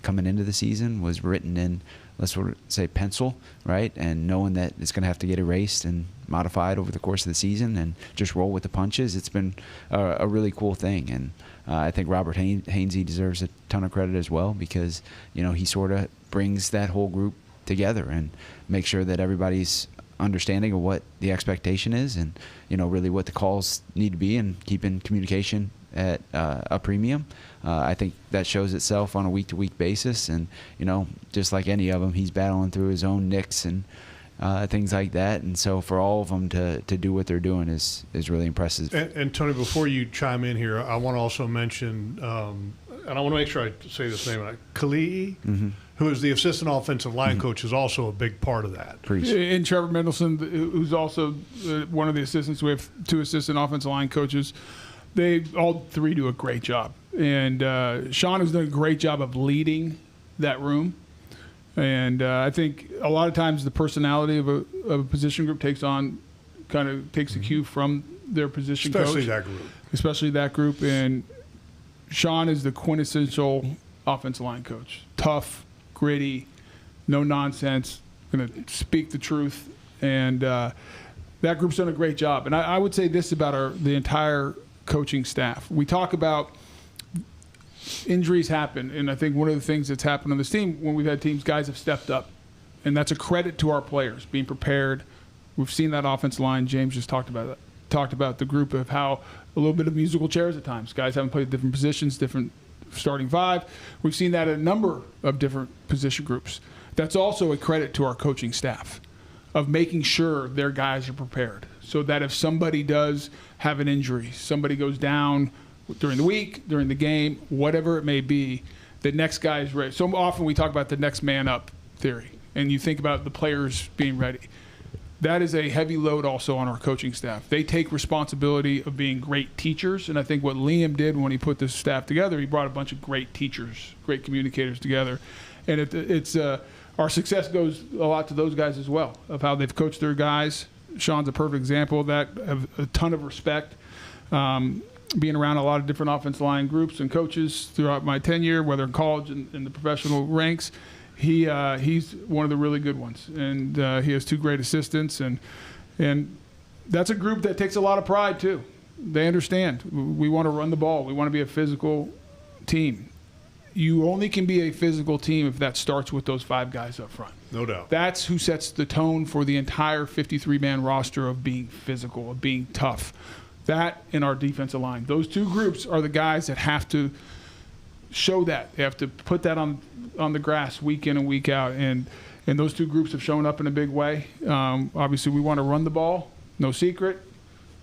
coming into the season was written in, let's sort of say, pencil, right? And knowing that it's going to have to get erased and modified over the course of the season and just roll with the punches, it's been a really cool thing. And I think Robert Hainsey deserves a ton of credit as well because, he sort of brings that whole group together and makes sure that everybody's understanding of what the expectation is and, really what the calls need to be and keeping communication at a premium. I think that shows itself on a week-to-week basis. And, just like any of them, he's battling through his own nicks and things like that. And so for all of them to do what they're doing is really impressive. And Tony, before you chime in here, I want to also mention, and I want to make sure I say this name right, Kali'i, who is the assistant offensive line coach, is also a big part of that. And Trevor Mendelson, who's also one of the assistants. We have 2 assistant offensive line coaches. They all 3 do a great job. And Sean has done a great job of leading that room. And I think a lot of times the personality of a position group takes a cue from their position coach. Especially that group. And Sean is the quintessential offensive line coach. Tough, gritty, no nonsense, going to speak the truth. And that group's done a great job. And I would say this about the entire coaching staff. We talk about injuries happen, and I think one of the things that's happened on this team when we've had teams, guys have stepped up, and that's a credit to our players being prepared. We've seen that offensive line. James just talked about the group of how a little bit of musical chairs at times. Guys haven't played different positions, different starting 5. We've seen that at a number of different position groups. That's also a credit to our coaching staff of making sure their guys are prepared so that if somebody does have an injury, somebody goes down during the week, during the game, whatever it may be, the next guy is ready. So often we talk about the next man up theory. and you think about the players being ready, that is a heavy load also on our coaching staff. They take responsibility of being great teachers, and I think what Liam did when he put this staff together, he brought a bunch of great teachers, great communicators together, and it's our success goes a lot to those guys as well, of how they've coached their guys. Sean's a perfect example of that. I have a ton of respect. Being around a lot of different offensive line groups and coaches throughout my tenure, whether in college and in the professional ranks, he's one of the really good ones, and he has 2 great assistants, and that's a group that takes a lot of pride too. They understand we want to run the ball, we want to be a physical team. You only can be a physical team if that starts with those 5 guys up front. No doubt. That's who sets the tone for the entire 53-man roster of being physical, of being tough. That and our defensive line. Those 2 groups are the guys that have to show that. They have to put that on the grass week in and week out, and those 2 groups have shown up in a big way. Obviously, we want to run the ball, no secret.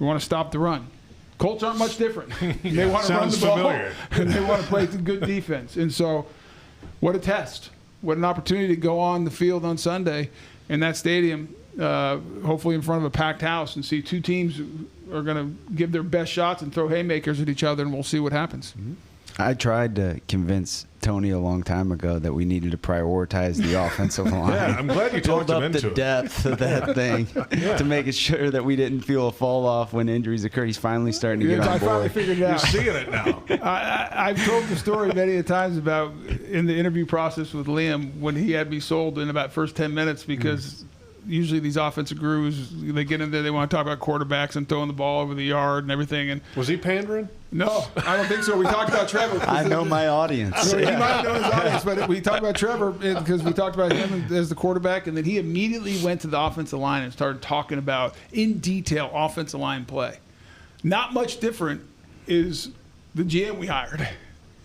We want to stop the run. Colts aren't much different. They want to run the ball, and they want to play good defense. And so, what a test. What an opportunity to go on the field on Sunday in that stadium, hopefully in front of a packed house, and see 2 teams are going to give their best shots and throw haymakers at each other, and we'll see what happens. Mm-hmm. I tried to convince Tony a long time ago that we needed to prioritize the offensive line. Yeah, I'm glad you talked him into it. Build up the depth of that thing to make it sure that we didn't feel a fall off when injuries occur. He's finally starting to get on board. I finally figured it out. You're seeing it now. I've told the story many times about in the interview process with Liam when he had me sold in about first 10 minutes because usually these offensive gurus, they get in there, they want to talk about quarterbacks and throwing the ball over the yard and everything. And was he pandering? No, I don't think so. We talked about Trevor. I know my audience. So he might know his audience, but we talked about Trevor because we talked about him as the quarterback, and then he immediately went to the offensive line and started talking about, in detail, offensive line play. Not much different is the GM we hired.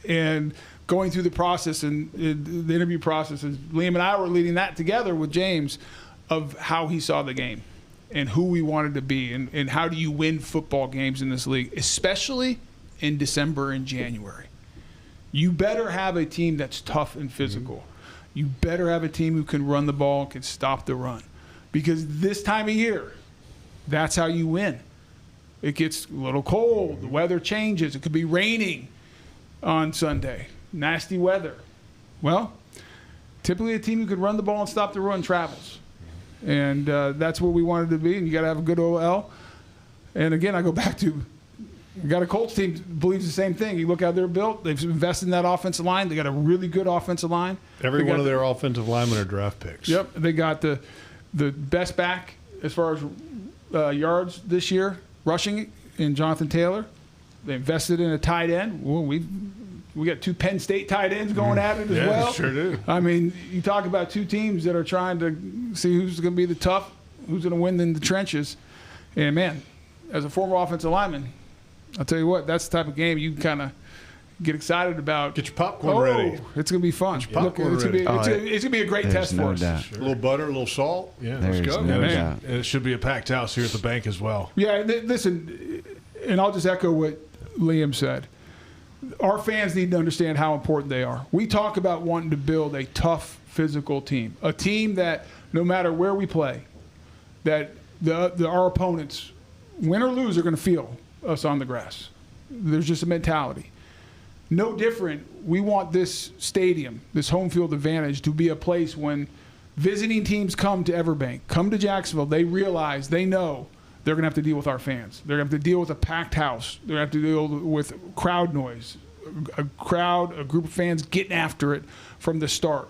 And going through the process and the interview process, Liam and I were leading that together with James, of how he saw the game and who we wanted to be and how do you win football games in this league, especially in December and January. You better have a team that's tough and physical. You better have a team who can run the ball and can stop the run. Because this time of year, that's how you win. It gets a little cold. The weather changes. It could be raining on Sunday. Nasty weather. Well, typically a team who can run the ball and stop the run travels. And that's what we wanted to be, and you got to have a good OL. And again, I go back to, you got a Colts team that believes the same thing. You look how they're built. They've invested in that offensive line. They got a really good offensive line. Every one of their offensive linemen are draft picks. Yep. They got the best back as far as yards this year, rushing, in Jonathan Taylor. They invested in a tight end. Well, we got 2 Penn State tight ends going at it as well. Yeah, sure do. I mean, you talk about 2 teams that are trying to see who's going to be the tough, who's going to win in the trenches. And, man, as a former offensive lineman, I'll tell you what, that's the type of game you kind of get excited about. Get your popcorn ready. It's going to be fun. It's going to be a great test for us. Sure. A little butter, a little salt. Yeah, let's go. And it should be a packed house here at the bank as well. Yeah, listen, and I'll just echo what Liam said. Our fans need to understand how important they are. We talk about wanting to build a tough, physical team, a team that no matter where we play, that our opponents, win or lose, are going to feel us on the grass. There's just a mentality. No different. We want this stadium, this home field advantage, to be a place when visiting teams come to Everbank, come to Jacksonville, they realize, they know they're going to have to deal with our fans. They're going to have to deal with a packed house. They're going to have to deal with crowd noise, a group of fans getting after it from the start.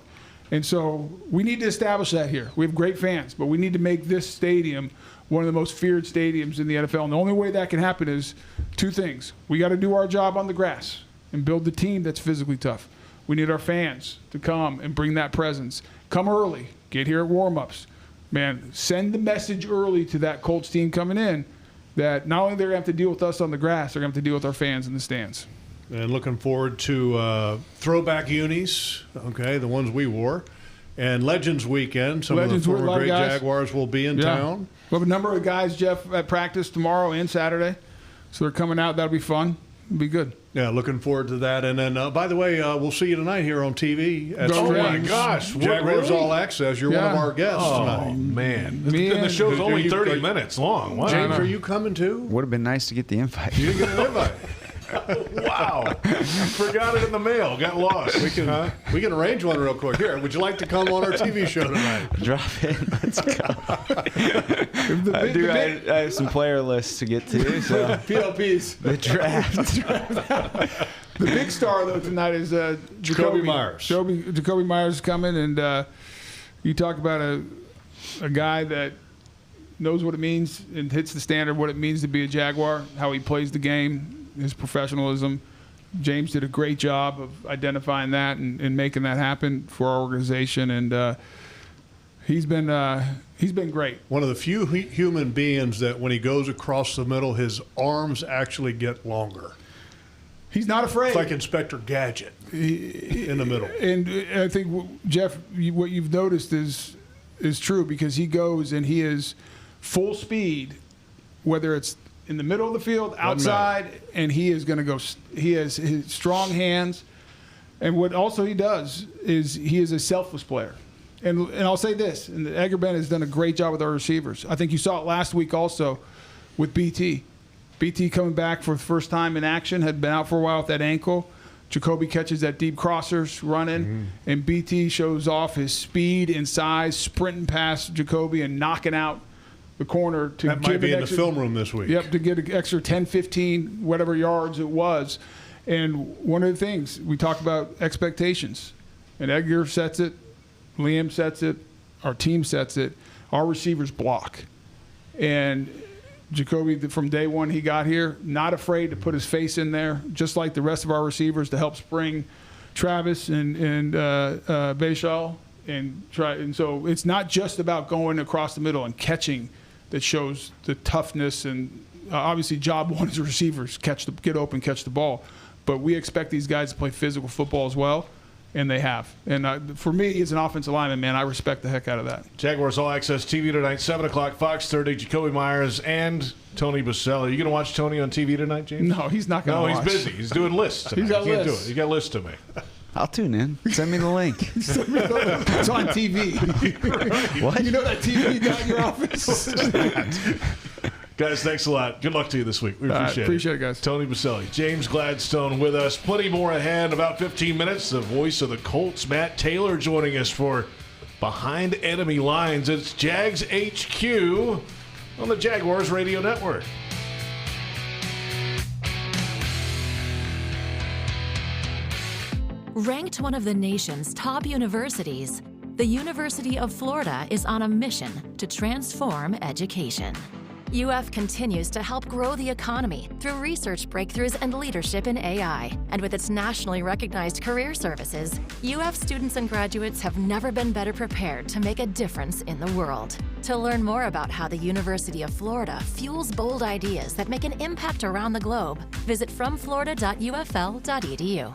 And so we need to establish that here. We have great fans, but we need to make this stadium one of the most feared stadiums in the NFL. And the only way that can happen is 2 things. We got to do our job on the grass and build the team that's physically tough. We need our fans to come and bring that presence. Come early. Get here at warm-ups. Man, send the message early to that Colts team coming in that not only they're going to have to deal with us on the grass, they're going to have to deal with our fans in the stands. And looking forward to throwback unis, okay, the ones we wore. And Legends Weekend, some of the former great Jaguars will be in town. We have a number of guys, Jeff, at practice tomorrow and Saturday. So they're coming out. That'll be fun. It'll be good. Yeah, looking forward to that. And then, by the way, we'll see you tonight here on TV. Oh, my gosh. Jaguars All Access. You're one of our guests tonight. Oh, man. The show's only 30 minutes long. Wow. James, are you coming too? Would have been nice to get the invite. You didn't get an invite. Wow. Forgot it in the mail. Got lost. We can arrange one real quick. Here, would you like to come on our TV show tonight? Drop in. Let's go. I have some player lists to get to. So. PLPs. The draft. The big star, though, tonight is Jacoby Myers. Jacoby Myers is coming, and you talk about a guy that knows what it means and hits the standard, what it means to be a Jaguar, how he plays the game, his professionalism. James did a great job of identifying that and making that happen for our organization, and he's been great. One of the few human beings that when he goes across the middle, his arms actually get longer. He's not afraid. It's like Inspector Gadget in the middle. And I think, Jeff, what you've noticed is true, because he goes and he is full speed, whether it's in the middle of the field, outside, and he is going to go. He has his strong hands, and what also he does is he is a selfless player. And I'll say this, and Egerben has done a great job with our receivers. I think you saw it last week also with BT. BT coming back for the first time in action, had been out for a while with that ankle. Jacoby catches that deep crossers running, and BT shows off his speed and size, sprinting past Jacoby and knocking out the corner to that might be in the film room this week. Yep, to get an extra 10, 15, whatever yards it was. And one of the things, we talked about expectations. And Edgar sets it, Liam sets it, our team sets it, our receivers block. And Jacoby, from day one he got here, not afraid to put his face in there, just like the rest of our receivers, to help spring Travis and Bashal. And so it's not just about going across the middle and catching that shows the toughness, and obviously job one is receivers, get open, catch the ball. But we expect these guys to play physical football as well, and they have. And for me, as an offensive lineman, man, I respect the heck out of that. Jaguars All Access TV tonight, 7 o'clock, Fox 30, Jacoby Myers and Tony Boselli. Are you going to watch Tony on TV tonight, James? No, he's not going to watch. No, he's busy. He's doing lists tonight. He's got he can't lists. do it. He got lists to me. I'll tune in. Send me the link. It's on TV. What? You know that TV you got in your office? Guys, thanks a lot. Good luck to you this week. We appreciate it, guys. Tony Boselli, James Gladstone with us. Plenty more ahead. About 15 minutes. The voice of the Colts, Matt Taylor, joining us for Behind Enemy Lines. It's Jags HQ on the Jaguars Radio Network. Ranked one of the nation's top universities, the University of Florida is on a mission to transform education. UF continues to help grow the economy through research breakthroughs and leadership in AI. And with its nationally recognized career services, UF students and graduates have never been better prepared to make a difference in the world. To learn more about how the University of Florida fuels bold ideas that make an impact around the globe, visit fromflorida.ufl.edu.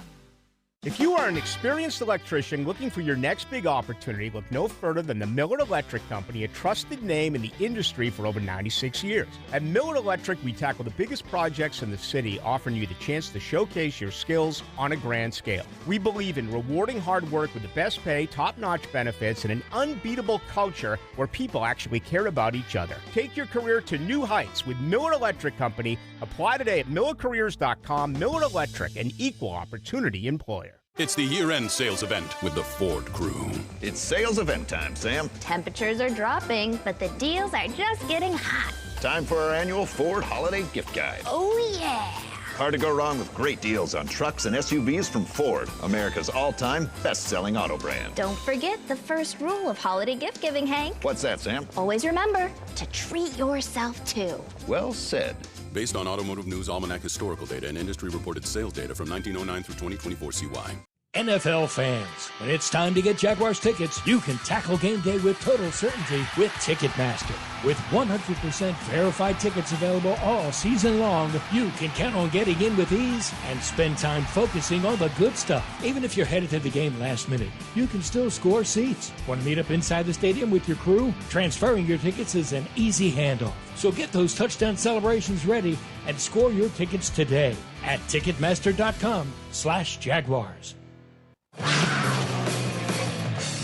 If you are an experienced electrician looking for your next big opportunity, look no further than the Miller Electric Company, a trusted name in the industry for over 96 years. At Miller Electric, we tackle the biggest projects in the city, offering you the chance to showcase your skills on a grand scale. We believe in rewarding hard work with the best pay, top-notch benefits, and an unbeatable culture where people actually care about each other. Take your career to new heights with Miller Electric Company. Apply today at millercareers.com. Miller Electric, an equal opportunity employer. It's the year-end sales event with the Ford crew. It's sales event time, Sam. Temperatures are dropping, but the deals are just getting hot. Time for our annual Ford Holiday Gift Guide. Oh, yeah. Hard to go wrong with great deals on trucks and SUVs from Ford, America's all-time best-selling auto brand. Don't forget the first rule of holiday gift giving, Hank. What's that, Sam? Always remember to treat yourself, too. Well said. Based on Automotive News Almanac historical data and industry-reported sales data from 1909 through 2024 CY. NFL fans, when it's time to get Jaguars tickets, you can tackle game day with total certainty with Ticketmaster. With 100% verified tickets available all season long, you can count on getting in with ease and spend time focusing on the good stuff. Even if you're headed to the game last minute, you can still score seats. Want to meet up inside the stadium with your crew? Transferring your tickets is an easy handoff. So get those touchdown celebrations ready and score your tickets today at Ticketmaster.com/Jaguars.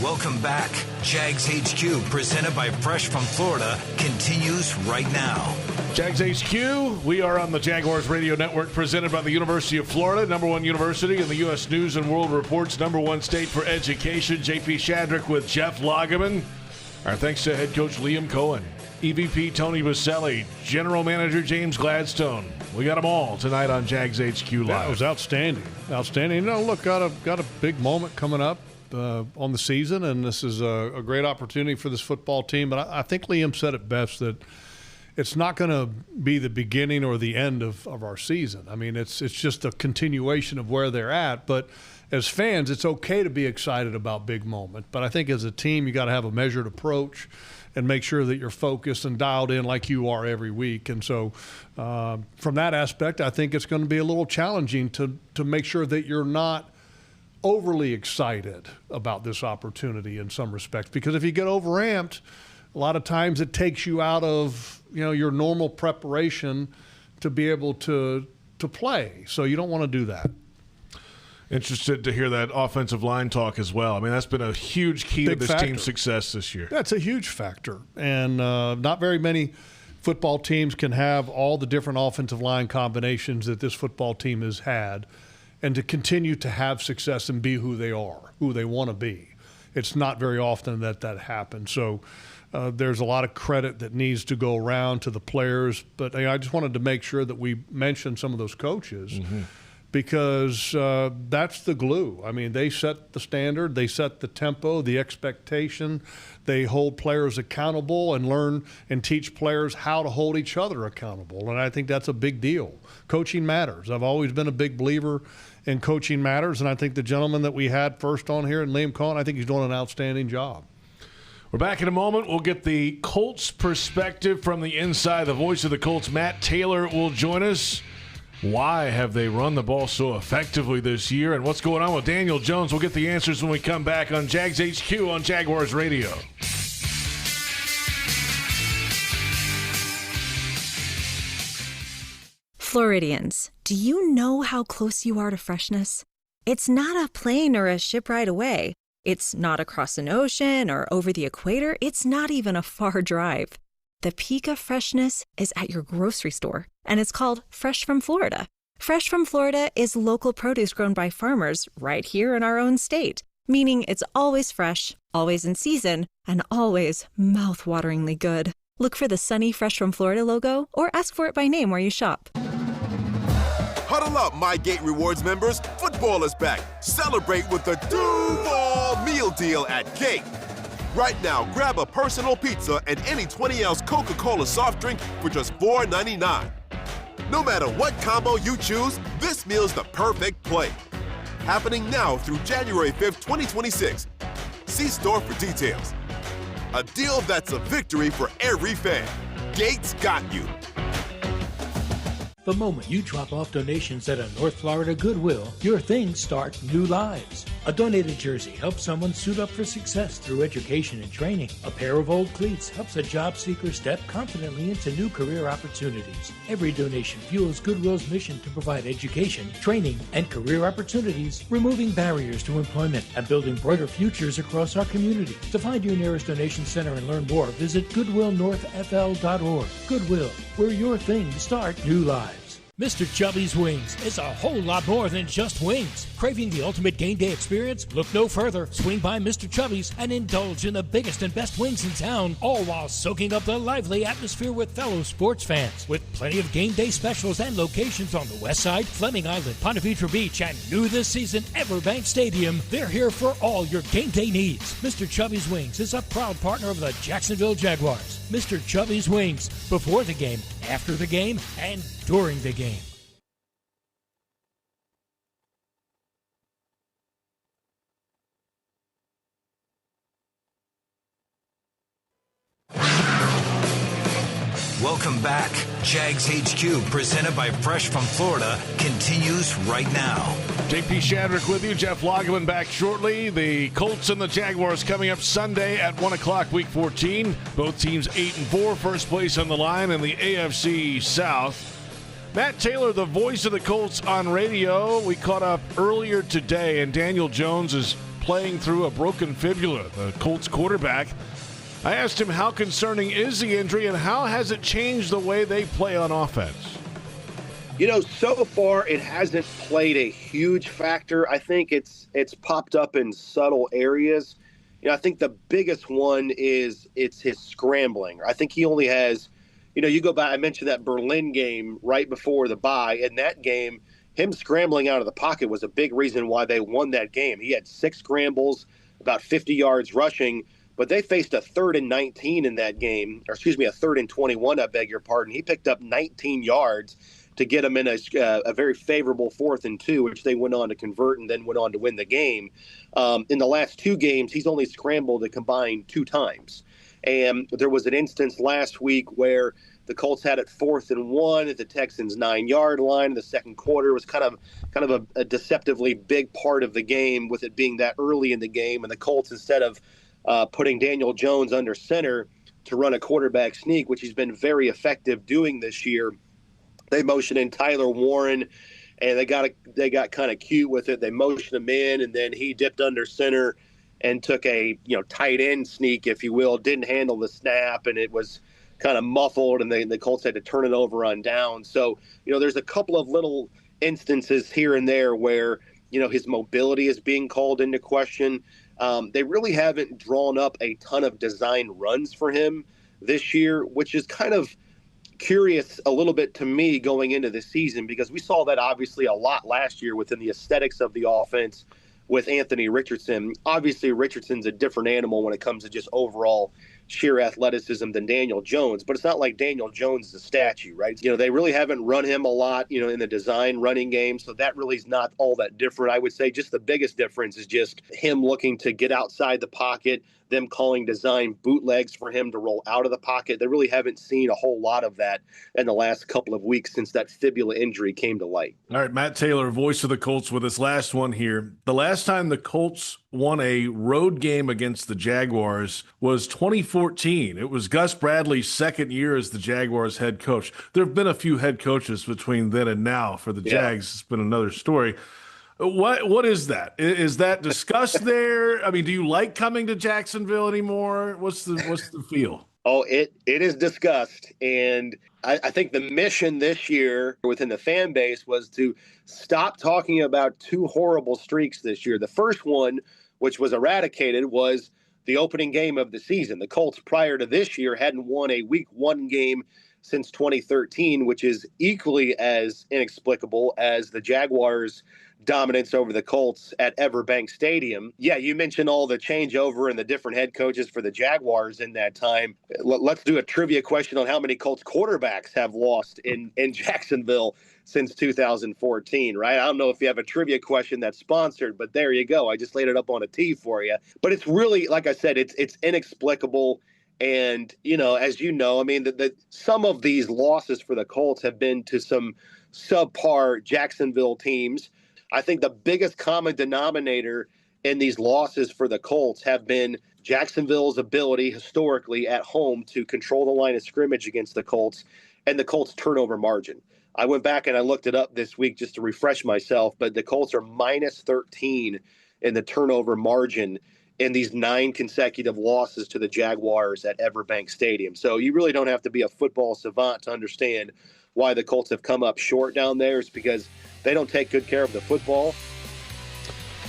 Welcome back. Jags HQ, presented by Fresh from Florida, continues right now. Jags HQ, we are on the Jaguars Radio Network, presented by the University of Florida, #1 university in the U.S. News and World Report's #1 state for education. JP Shadrick with Jeff Lageman. Our thanks to head coach Liam Coen, EVP Tony Boselli, General Manager James Gladstone. We got them all tonight on Jags HQ Live. That was outstanding. Outstanding. You know, look, got a big moment coming up on the season, and this is a great opportunity for this football team. But I think Liam said it best, that it's not going to be the beginning or the end of our season. I mean, it's just a continuation of where they're at. But as fans, it's okay to be excited about big moments. But I think as a team, you got to have a measured approach and make sure that you're focused and dialed in like you are every week. And so from that aspect, I think it's going to be a little challenging to make sure that you're not overly excited about this opportunity in some respects. Because if you get overamped, a lot of times it takes you out of, you know, your normal preparation to be able to play. So you don't want to do that. Interested to hear that offensive line talk as well. I mean, that's been a huge key to this team's success this year. That's a huge factor. And not very many football teams can have all the different offensive line combinations that this football team has had, and to continue to have success and be who they are, who they want to be. It's not very often that happens. So there's a lot of credit that needs to go around to the players. But I just wanted to make sure that we mentioned some of those coaches, because that's the glue. I mean, they set the standard, they set the tempo, the expectation. They hold players accountable and learn and teach players how to hold each other accountable. And I think that's a big deal. Coaching matters. I've always been a big believer in coaching matters, and I think the gentleman that we had first on here, Liam Coen, I think he's doing an outstanding job. We're back in a moment. We'll get the Colts perspective from the inside. The voice of the Colts, Matt Taylor, will join us. Why have they run the ball so effectively this year, and what's going on with Daniel Jones? We'll get the answers when we come back on Jags HQ on Jaguars Radio. Floridians, do you know how close you are to freshness? It's not a plane or a ship ride away. It's not across an ocean or over the equator. It's not even a far drive. The peak of freshness is at your grocery store, and it's called Fresh from Florida. Fresh from Florida is local produce grown by farmers right here in our own state, meaning it's always fresh, always in season, and always mouth-wateringly good. Look for the sunny Fresh from Florida logo or ask for it by name where you shop. Huddle up, My Gate Rewards members. Football is back. Celebrate with the Duval Meal Deal at Gate. Right now, grab a personal pizza and any 20-ounce Coca-Cola soft drink for just $4.99. No matter what combo you choose, this meal's the perfect play. Happening now through January 5th, 2026. See store for details. A deal that's a victory for every fan. Gates got you. The moment you drop off donations at a North Florida Goodwill, your things start new lives. A donated jersey helps someone suit up for success through education and training. A pair of old cleats helps a job seeker step confidently into new career opportunities. Every donation fuels Goodwill's mission to provide education, training, and career opportunities, removing barriers to employment and building brighter futures across our community. To find your nearest donation center and learn more, visit GoodwillNorthFL.org. Goodwill, where your things start new lives. Mr. Chubby's Wings is a whole lot more than just wings. Craving the ultimate game day experience? Look no further. Swing by Mr. Chubby's and indulge in the biggest and best wings in town, all while soaking up the lively atmosphere with fellow sports fans. With plenty of game day specials and locations on the West Side, Fleming Island, Ponte Vedra Beach, and new this season, Everbank Stadium, they're here for all your game day needs. Mr. Chubby's Wings is a proud partner of the Jacksonville Jaguars. Mr. Chubby's Wings, before the game, after the game, and during the game. Welcome back. Jags HQ, presented by Fresh from Florida, continues right now. JP Shadrick with you. Jeff Lageman back shortly. The Colts and the Jaguars coming up Sunday at 1 o'clock, Week 14. Both teams 8-4, first place on the line in the AFC South. Matt Taylor, the voice of the Colts on radio. We caught up earlier today, and Daniel Jones is playing through a broken fibula, the Colts quarterback. I asked him how concerning is the injury and how has it changed the way they play on offense? You know, so far it hasn't played a huge factor. I think it's popped up in subtle areas. You know, I think the biggest one is it's his scrambling. I think he only has, you know, you go back, I mentioned that Berlin game right before the bye. In that game, him scrambling out of the pocket was a big reason why they won that game. He had 6 scrambles, about 50 yards rushing. But they faced a 3rd and 19 in that game, or excuse me, a 3rd and 21, I beg your pardon. He picked up 19 yards to get them in a very favorable 4th and 2, which they went on to convert and then went on to win the game. In the last 2 games, he's only scrambled a combined 2 times. And there was an instance last week where the Colts had it 4th and 1 at the Texans' 9-yard line. The second quarter was kind of a deceptively big part of the game, with it being that early in the game. And the Colts, instead of putting Daniel Jones under center to run a quarterback sneak, which he's been very effective doing this year, they motioned in Tyler Warren, and they got kind of cute with it. They motioned him in, and then he dipped under center and took a tight end sneak, if you will. Didn't handle the snap, and it was kind of muffled, and the Colts had to turn it over on down. So there's a couple of little instances here and there where his mobility is being called into question. They really haven't drawn up a ton of design runs for him this year, which is kind of curious a little bit to me going into the season, because we saw that obviously a lot last year within the aesthetics of the offense with Anthony Richardson. Obviously, Richardson's a different animal when it comes to just overall sheer athleticism than Daniel Jones, but it's not like Daniel Jones is a statue, right? They really haven't run him a lot, in the design running game, so that really is not all that different. I would say just the biggest difference is just him looking to get outside the pocket, them calling design bootlegs for him to roll out of the pocket. They really haven't seen a whole lot of that in the last couple of weeks since that fibula injury came to light. All right, Matt Taylor, voice of the Colts, with this last one here. The last time the Colts won a road game against the Jaguars was 2014. It was Gus Bradley's second year as the Jaguars head coach. There have been a few head coaches between then and now. For the Jags, it's been another story. What is that? Is that discussed there? I mean, do you like coming to Jacksonville anymore? What's the feel? Oh, it is discussed. And I think the mission this year within the fan base was to stop talking about 2 horrible streaks this year. The first one, which was eradicated, was the opening game of the season. The Colts prior to this year hadn't won a week 1 game since 2013, which is equally as inexplicable as the Jaguars' dominance over the Colts at Everbank Stadium. Yeah, you mentioned all the changeover and the different head coaches for the Jaguars in that time. Let's do a trivia question on how many Colts quarterbacks have lost in Jacksonville since 2014, right? I don't know if you have a trivia question that's sponsored, but there you go. I just laid it up on a tee for you. But it's really, like I said, it's inexplicable. And, as you know, I mean, some of these losses for the Colts have been to some subpar Jacksonville teams. I think the biggest common denominator in these losses for the Colts have been Jacksonville's ability historically at home to control the line of scrimmage against the Colts and the Colts' turnover margin. I went back and I looked it up this week just to refresh myself, but the Colts are minus 13 in the turnover margin in these 9 consecutive losses to the Jaguars at Everbank Stadium. So you really don't have to be a football savant to understand why the Colts have come up short down there. It's because they don't take good care of the football.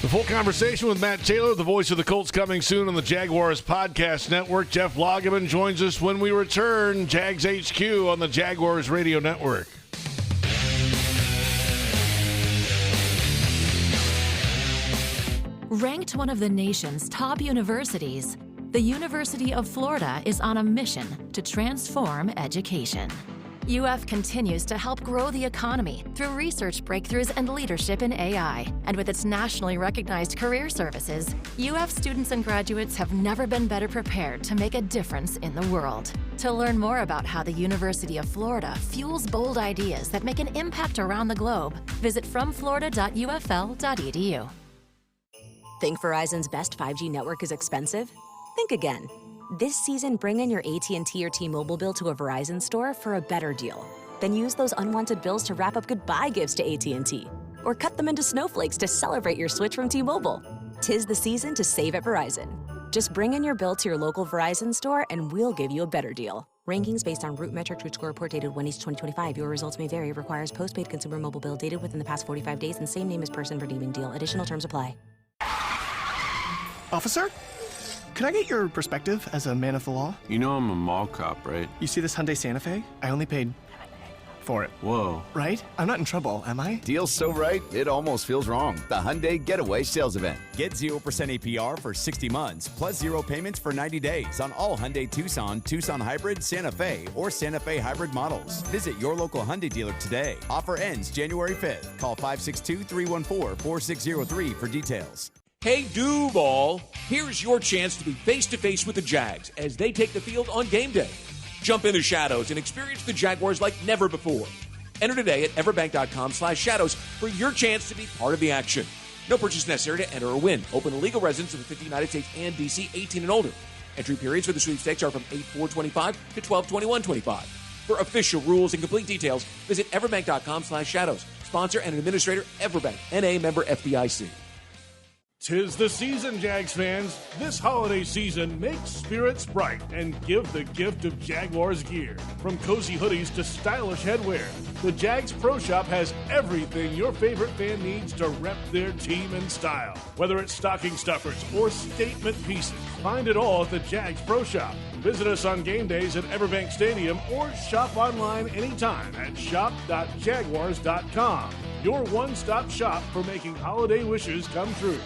The full conversation with Matt Taylor, the voice of the Colts, coming soon on the Jaguars Podcast Network. Jeff Lageman joins us when we return. Jags HQ on the Jaguars Radio Network. Ranked one of the nation's top universities, the University of Florida is on a mission to transform education. UF continues to help grow the economy through research breakthroughs and leadership in AI. And with its nationally recognized career services, UF students and graduates have never been better prepared to make a difference in the world. To learn more about how the University of Florida fuels bold ideas that make an impact around the globe, visit fromflorida.ufl.edu. Think Verizon's best 5G network is expensive? Think again. This season, bring in your AT&T or T-Mobile bill to a Verizon store for a better deal. Then use those unwanted bills to wrap up goodbye gifts to AT&T. Or cut them into snowflakes to celebrate your switch from T-Mobile. 'Tis the season to save at Verizon. Just bring in your bill to your local Verizon store and we'll give you a better deal. Rankings based on Root Metric Root Score report dated 1/8/2025. Your results may vary. Requires postpaid consumer mobile bill dated within the past 45 days and same name as person redeeming deal. Additional terms apply. Officer? Could I get your perspective as a man of the law? You know I'm a mall cop, right? You see this Hyundai Santa Fe? I only paid for it. Whoa. Right? I'm not in trouble, am I? Deal's so right, it almost feels wrong. The Hyundai Getaway Sales Event. Get 0% APR for 60 months, plus 0 payments for 90 days on all Hyundai Tucson, Tucson Hybrid, Santa Fe, or Santa Fe Hybrid models. Visit your local Hyundai dealer today. Offer ends January 5th. Call 562-314-4603 for details. Hey, Duval, here's your chance to be face-to-face with the Jags as they take the field on game day. Jump in the shadows and experience the Jaguars like never before. Enter today at everbank.com/shadows for your chance to be part of the action. No purchase necessary to enter or win. Open to legal residents of the 50 United States and D.C., 18 and older. Entry periods for the sweepstakes are from 8/4/25 to 12/21/25. For official rules and complete details, visit everbank.com/shadows. Sponsor and administrator, Everbank, N.A. member FDIC. 'Tis the season, Jags fans. This holiday season, make spirits bright and give the gift of Jaguars gear. From cozy hoodies to stylish headwear, the Jags Pro Shop has everything your favorite fan needs to rep their team in style. Whether it's stocking stuffers or statement pieces, find it all at the Jags Pro Shop. Visit us on game days at Everbank Stadium or shop online anytime at shop.jaguars.com. Your one-stop shop for making holiday wishes come true.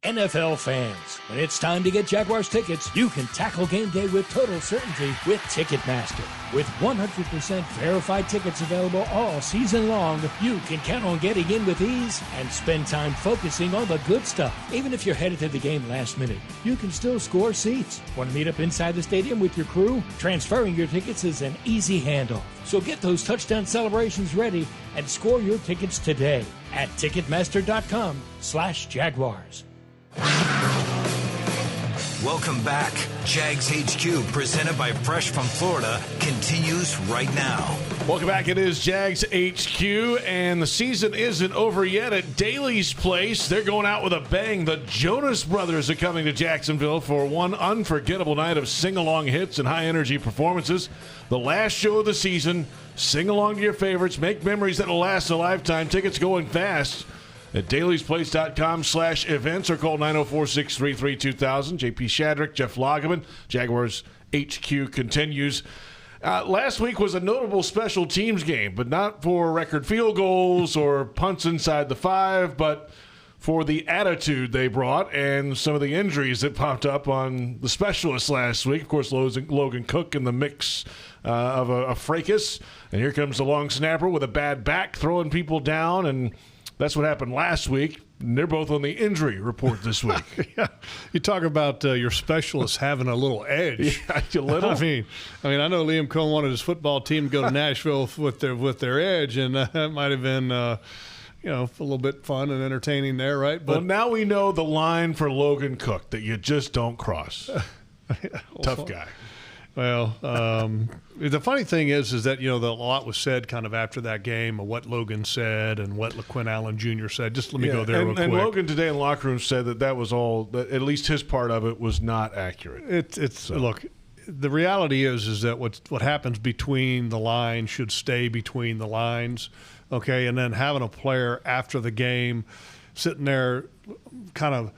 NFL fans, when it's time to get Jaguars tickets, you can tackle game day with total certainty with Ticketmaster. With 100% verified tickets available all season long, you can count on getting in with ease and spend time focusing on the good stuff. Even if you're headed to the game last minute, you can still score seats. Want to meet up inside the stadium with your crew? Transferring your tickets is an easy handoff. So get those touchdown celebrations ready and score your tickets today at Ticketmaster.com/Jaguars. Welcome back. Jags HQ, presented by Fresh from Florida, continues right now. Welcome back. It is Jags HQ, and the season isn't over yet at Daly's Place. They're going out with a bang. The Jonas Brothers are coming to Jacksonville for one unforgettable night of sing-along hits and high-energy performances. The last show of the season. Sing along to your favorites. Make memories that will last a lifetime. Tickets going fast at dailysplace.com/events or call 904-633-2000. JP Shadrick, Jeff Lageman, Jaguars HQ continues. Last week was a notable special teams game, but not for record field goals or punts inside the 5, but for the attitude they brought and some of the injuries that popped up on the specialists last week. Of course, Logan Cook in the mix of a fracas. And here comes the long snapper with a bad back, throwing people down, and that's what happened last week. And they're both on the injury report this week. Yeah, you talk about your specialists having a little edge. Yeah, a little. I mean, I know Liam Coen wanted his football team to go to Nashville with their edge, and that might have been a little bit fun and entertaining there, right? But now we know the line for Logan Cook that you just don't cross. Tough guy. Well, the funny thing is that, a lot was said kind of after that game of what Logan said and what LaQuinn Allen Jr. said. Just let me go there real quick. And Logan today in the locker room said that was all, that at least his part of it was not accurate. Look, the reality is that what happens between the lines should stay between the lines, okay? And then having a player after the game sitting there kind of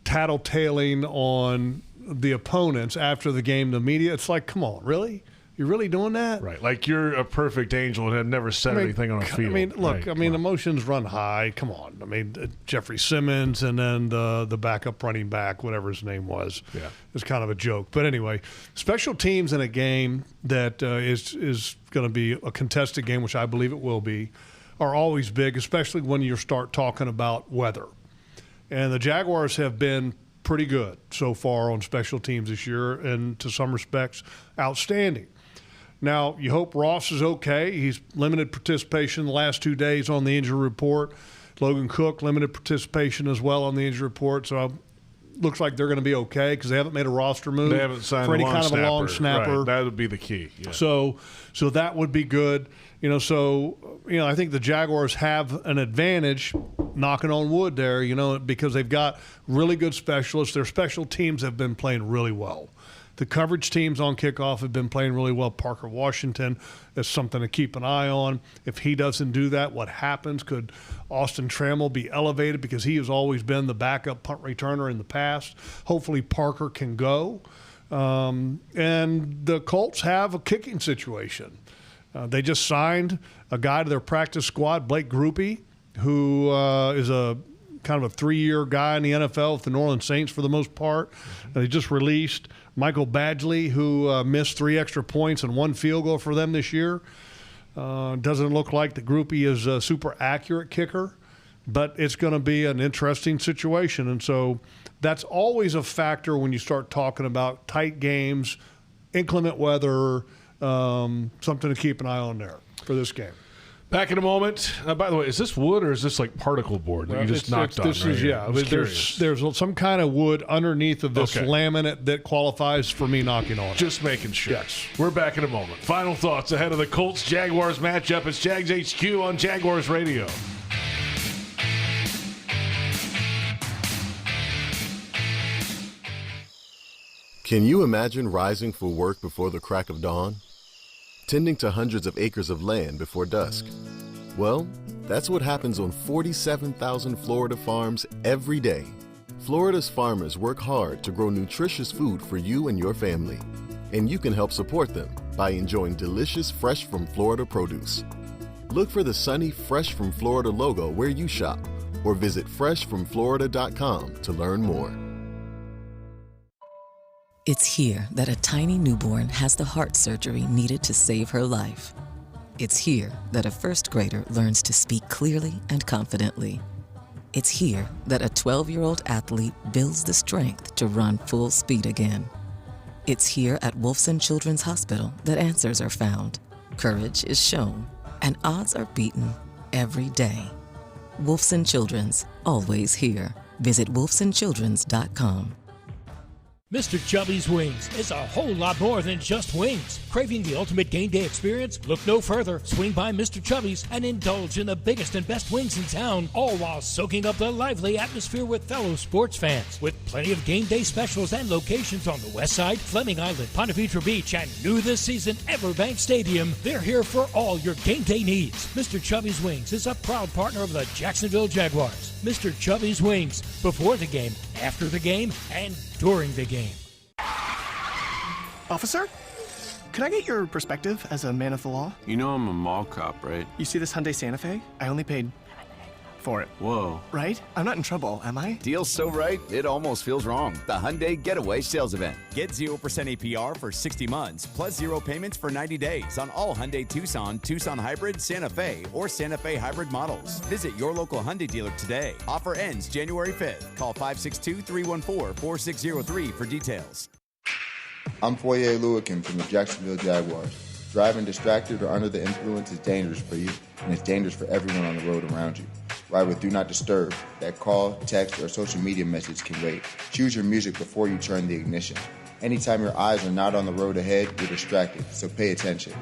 tattletaling on the opponents after the game, the media, it's like, come on, really? You really doing that? Right. Like you're a perfect angel and have never said anything on a field. I mean, look, right. Emotions run high. Come on. I mean, Jeffrey Simmons and then the backup running back, whatever his name was, is kind of a joke. But anyway, special teams in a game that is going to be a contested game, which I believe it will be, are always big, especially when you start talking about weather. And the Jaguars have been pretty good so far on special teams this year, and to some respects, outstanding. Now, you hope Ross is okay. He's limited participation the last 2 days on the injury report. Logan Cook, limited participation as well on the injury report. So looks like they're going to be okay because they haven't made a roster move. They haven't signed for any a long kind snapper. of a long snapper. Right. That would be the key. Yeah. So that would be good. I think the Jaguars have an advantage, knocking on wood there, because they've got really good specialists. Their special teams have been playing really well. The coverage teams on kickoff have been playing really well. Parker Washington is something to keep an eye on. If he doesn't do that, what happens? Could Austin Trammell be elevated because he has always been the backup punt returner in the past? Hopefully Parker can go. And the Colts have a kicking situation. They just signed a guy to their practice squad, Blake Grupe, who is a kind of a 3-year guy in the NFL with the New Orleans Saints for the most part. They just released Michael Badgley, who missed 3 extra points and 1 field goal for them this year. Doesn't look like the Grupe is a super accurate kicker, but it's going to be an interesting situation. And so that's always a factor when you start talking about tight games, inclement weather, something to keep an eye on there for this game. Back in a moment. By the way, is this wood or is this like particle board that you just knocked on? This is, yeah. There's some kind of wood underneath of this laminate that qualifies for me knocking on it. Just making sure. Yes. We're back in a moment. Final thoughts ahead of the Colts-Jaguars matchup. It's Jags HQ on Jaguars Radio. Can you imagine rising for work before the crack of dawn? Tending to hundreds of acres of land before dusk? Well, that's what happens on 47,000 Florida farms every day. Florida's farmers work hard to grow nutritious food for you and your family. And you can help support them by enjoying delicious fresh from Florida produce. Look for the sunny Fresh from Florida logo where you shop or visit freshfromflorida.com to learn more. It's here that a tiny newborn has the heart surgery needed to save her life. It's here that a first grader learns to speak clearly and confidently. It's here that a 12-year-old athlete builds the strength to run full speed again. It's here at Wolfson Children's Hospital that answers are found, courage is shown, and odds are beaten every day. Wolfson Children's, always here. Visit wolfsonchildrens.com. Mr. Chubby's Wings is a whole lot more than just wings. Craving the ultimate game day experience? Look no further. Swing by Mr. Chubby's and indulge in the biggest and best wings in town, all while soaking up the lively atmosphere with fellow sports fans. With plenty of game day specials and locations on the West Side, Fleming Island, Ponte Vedra Beach, and new this season, Everbank Stadium, they're here for all your game day needs. Mr. Chubby's Wings is a proud partner of the Jacksonville Jaguars. Mr. Chubby's Wings, before the game, after the game, and during the game. Officer, could I get your perspective as a man of the law? You know I'm a mall cop, right? You see this Hyundai Santa Fe? I only paid for it. Whoa. Right? I'm not in trouble, am I? Deal's so right, it almost feels wrong. The Hyundai Getaway Sales Event. Get 0% APR for 60 months, plus 0 payments for 90 days on all Hyundai Tucson, Tucson Hybrid, Santa Fe, or Santa Fe Hybrid models. Visit your local Hyundai dealer today. Offer ends January 5th. Call 562-314-4603 for details. I'm Foye Oluwakim from the Jacksonville Jaguars. Driving distracted or under the influence is dangerous for you, and it's dangerous for everyone on the road around you. Ride with Do Not Disturb. That call, text, or social media message can wait. Choose your music before you turn the ignition. Anytime your eyes are not on the road ahead, you're distracted, so pay attention.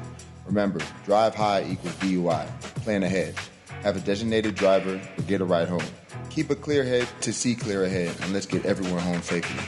Remember, drive high equals DUI. Plan ahead. Have a designated driver or get a ride home. Keep a clear head to see clear ahead, and let's get everyone home safely.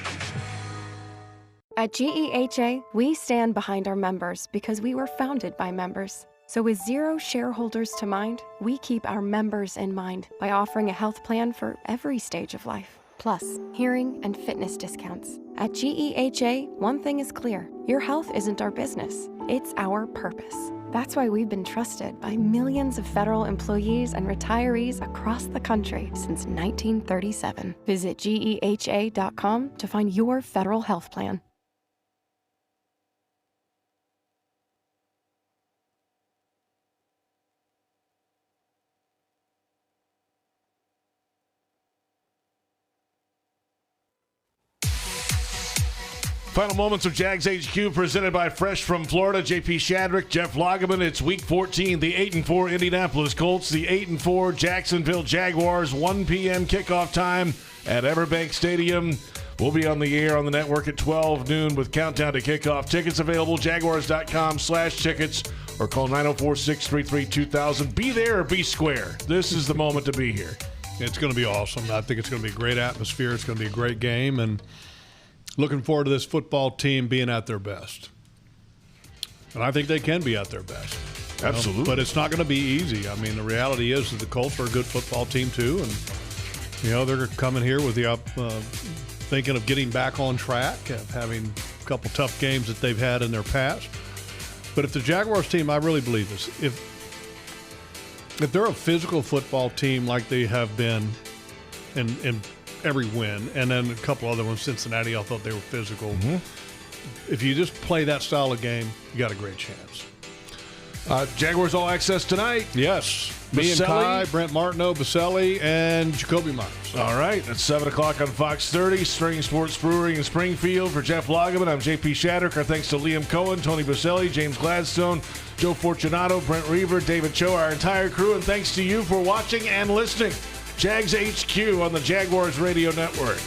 At GEHA, we stand behind our members because we were founded by members. So with 0 shareholders to mind, we keep our members in mind by offering a health plan for every stage of life, plus hearing and fitness discounts. At GEHA, one thing is clear. Your health isn't our business. It's our purpose. That's why we've been trusted by millions of federal employees and retirees across the country since 1937. Visit GEHA.com to find your federal health plan. Final moments of Jags HQ presented by Fresh from Florida. JP Shadrick, Jeff Lageman. It's Week 14. The 8-4 Indianapolis Colts, the 8-4 Jacksonville Jaguars. 1 p.m. kickoff time at Everbank Stadium. We'll be on the air on the network at 12 noon with countdown to kickoff. Tickets available, jaguars.com/tickets, or call 904-633-2000. Be there or be square. This is the moment to be here. It's going to be awesome. I think it's going to be a great atmosphere. It's going to be a great game, and looking forward to this football team being at their best. And I think they can be at their best. Absolutely. But it's not going to be easy. I mean, the reality is that the Colts are a good football team too. And, they're coming here with the thinking of getting back on track, of having a couple tough games that they've had in their past. But if the Jaguars team, I really believe this, if they're a physical football team like they have been in every win, and then a couple other ones, Cincinnati, I thought they were physical. Mm-hmm. If you just play that style of game, you got a great chance. Jaguars All Access tonight. Yes. Boselli. Me and Kai, Brent Martineau, Boselli, and Jacoby Myers. All right. That's 7 o'clock on Fox 30. String Sports Brewery in Springfield. For Jeff Lageman, I'm JP Shadrick. Our thanks to Liam Coen, Tony Boselli, James Gladstone, Joe Fortunato, Brent Reaver, David Cho, our entire crew. And thanks to you for watching and listening. Jags HQ on the Jaguars Radio Network.